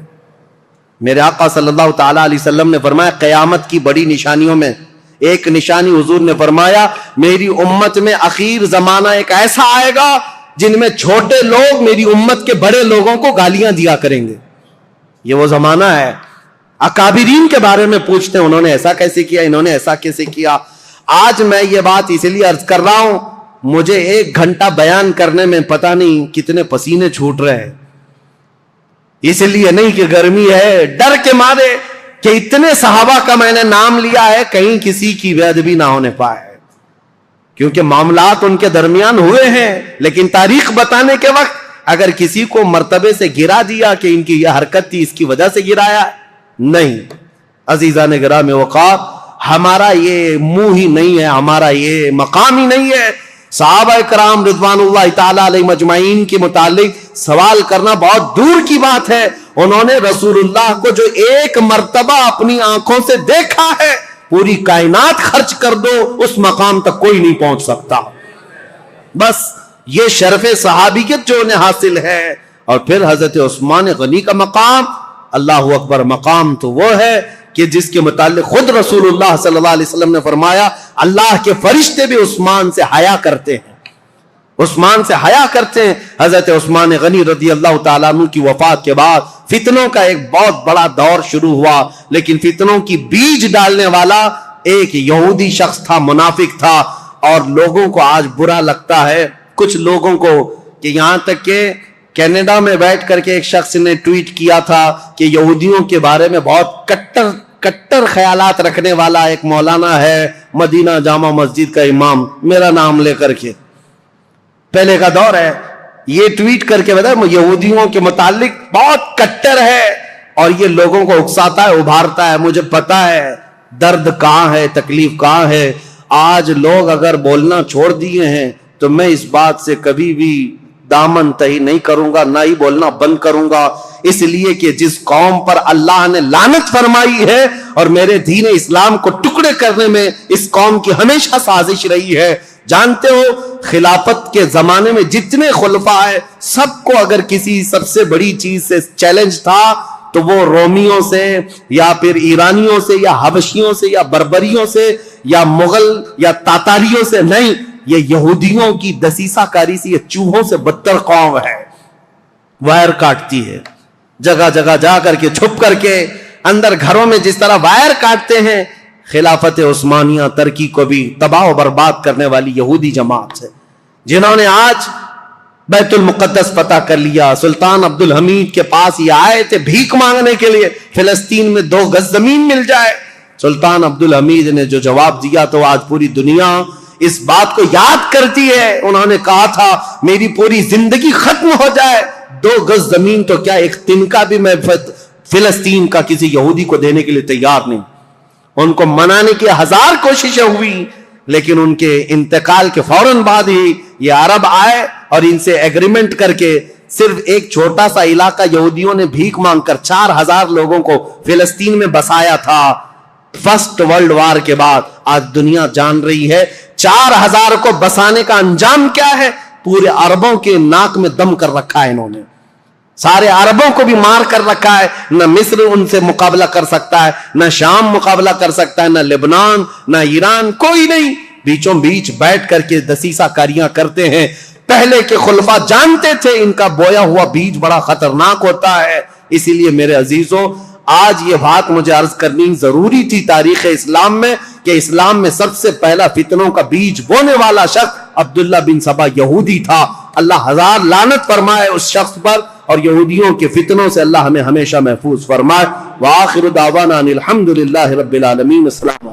میرے آقا صلی اللہ تعالی علیہ وسلم نے فرمایا قیامت کی بڑی نشانیوں میں ایک نشانی حضور نے فرمایا میری امت میں اخیر زمانہ ایک ایسا آئے گا جن میں چھوٹے لوگ میری امت کے بڑے لوگوں کو گالیاں دیا کریں گے۔ یہ وہ زمانہ ہے۔ اکابرین کے بارے میں پوچھتے ہیں، انہوں نے ایسا کیسے کیا، انہوں نے ایسا کیسے کیا۔ آج میں یہ بات اس لیے عرض کر رہا ہوں، مجھے 1 گھنٹہ بیان کرنے میں پتہ نہیں کتنے پسینے چھوٹ رہے ہیں، اس لیے نہیں کہ گرمی ہے، ڈر کے مارے کہ اتنے صحابہ کا میں نے نام لیا ہے، کہیں کسی کی بے ادبی نہ ہونے پائے، کیونکہ معاملات ان کے درمیان ہوئے ہیں، لیکن تاریخ بتانے کے وقت اگر کسی کو مرتبے سے گرا دیا کہ ان کی یہ حرکت تھی اس کی وجہ سے گرایا، نہیں۔ عزیزان گرامی وقار، ہمارا یہ منہ ہی نہیں ہے، ہمارا یہ مقام ہی نہیں ہے۔ صحابہ کرام رضوان اللہ تعالی علیہ مجمعین کے متعلق سوال کرنا بہت دور کی بات ہے۔ انہوں نے رسول اللہ کو جو 1 مرتبہ اپنی آنکھوں سے دیکھا ہے، پوری کائنات خرچ کر دو اس مقام تک کوئی نہیں پہنچ سکتا۔ بس یہ شرف صحابیت جو انہیں حاصل ہے۔ اور پھر حضرت عثمان غنی کا مقام، اللہ اکبر، مقام تو وہ ہے کہ جس کے متعلق خود رسول اللہ صلی اللہ علیہ وسلم نے فرمایا اللہ کے فرشتے بھی عثمان سے حیا کرتے ہیں، عثمان سے حیا کرتے ہیں۔ حضرت عثمان غنی رضی اللہ تعالیٰ عنہ کی وفات کے بعد فتنوں کا ایک بہت بڑا دور شروع ہوا، لیکن فتنوں کی بیج ڈالنے والا ایک یہودی شخص تھا، منافق تھا، اور لوگوں کو آج برا لگتا ہے، کچھ لوگوں کو، کہ یہاں تک کہ کینیڈا میں بیٹھ کر کے ایک شخص نے ٹویٹ کیا تھا کہ یہودیوں کے بارے میں بہت کٹر خیالات رکھنے والا ایک مولانا ہے، مدینہ جامع مسجد کا امام، میرا نام لے کر کے، پہلے کا دور ہے، یہ ٹویٹ کر کے بتا یہودیوں کے متعلق بہت کٹر ہے اور یہ لوگوں کو اکساتا ہے، ابھارتا ہے۔ مجھے پتا ہے درد کہاں ہے، تکلیف کہاں ہے۔ آج لوگ اگر بولنا چھوڑ دیے ہیں تو میں اس بات سے کبھی بھی دامن تہی نہیں کروں گا، نہ ہی بولنا بند کروں گا، اس لیے کہ جس قوم پر اللہ نے لعنت فرمائی ہے اور میرے دین اسلام کو ٹکڑے کرنے میں اس قوم کی ہمیشہ سازش رہی ہے۔ جانتے ہو خلافت کے زمانے میں جتنے خلفاء ہیں سب کو اگر کسی سب سے بڑی چیز سے چیلنج تھا تو وہ رومیوں سے یا پھر ایرانیوں سے یا حبشیوں سے یا بربریوں سے یا مغل یا تاتاریوں سے نہیں، یہ یہودیوں کی دسیسہ کاری سے، یہ چوہوں سے بدتر قوم ہے، وائر کاٹتی ہے، جگہ جگہ جا کر کے چھپ کر کے اندر گھروں میں جس طرح وائر کاٹتے ہیں۔ خلافت عثمانیہ ترکی کو بھی تباہ و برباد کرنے والی یہودی جماعت ہے، جنہوں نے آج بیت المقدس فتح کر لیا. سلطان عبد الحمید کے پاس یہ آئے تھے بھیک مانگنے کے لیے فلسطین میں 2 گز زمین مل جائے. سلطان عبد الحمید نے جو جواب دیا تو آج پوری دنیا اس بات کو یاد کرتی ہے. انہوں نے کہا تھا میری پوری زندگی ختم ہو جائے 2 گز زمین تو کیا ایک تنکا بھی میں فلسطین کا کسی یہودی کو دینے کے لیے تیار نہیں. ان کو منانے کی 1000 کوششیں ہوئی لیکن ان کے انتقال کے فوراً بعد ہی یہ عرب آئے اور ان سے ایگریمنٹ کر کے صرف ایک چھوٹا سا علاقہ یہودیوں نے بھیک مانگ کر 4000 لوگوں کو فلسطین میں بسایا تھا. فرسٹ ورلڈ وار کے بعد آج دنیا جان رہی ہے 4000 کو بسانے کا انجام کیا ہے. پورے عربوں کے ناک میں دم کر رکھا ہے انہوں نے. سارے عربوں کو بھی مار کر رکھا ہے. نہ مصر ان سے مقابلہ کر سکتا ہے, نہ شام مقابلہ کر سکتا ہے, نہ لبنان, نہ ایران, کوئی نہیں. بیچوں بیچ بیٹھ کر کے دسیسہ کاریاں کرتے ہیں. پہلے کے خلفاء جانتے تھے ان کا بویا ہوا بیج بڑا خطرناک ہوتا ہے. اسی لیے میرے عزیزوں آج یہ بات مجھے عرض کرنی ضروری تھی تاریخ اسلام میں کہ اسلام میں سب سے پہلا فتنوں کا بیج بونے والا شخص عبداللہ بن سبا یہودی تھا. اللہ 1000 لعنت فرمائے اس شخص پر اور یہودیوں کے فتنوں سے اللہ ہمیں ہمیشہ محفوظ فرمائے. وآخر دعوانا ان الحمد للہ رب العالمین. السلام علیکم.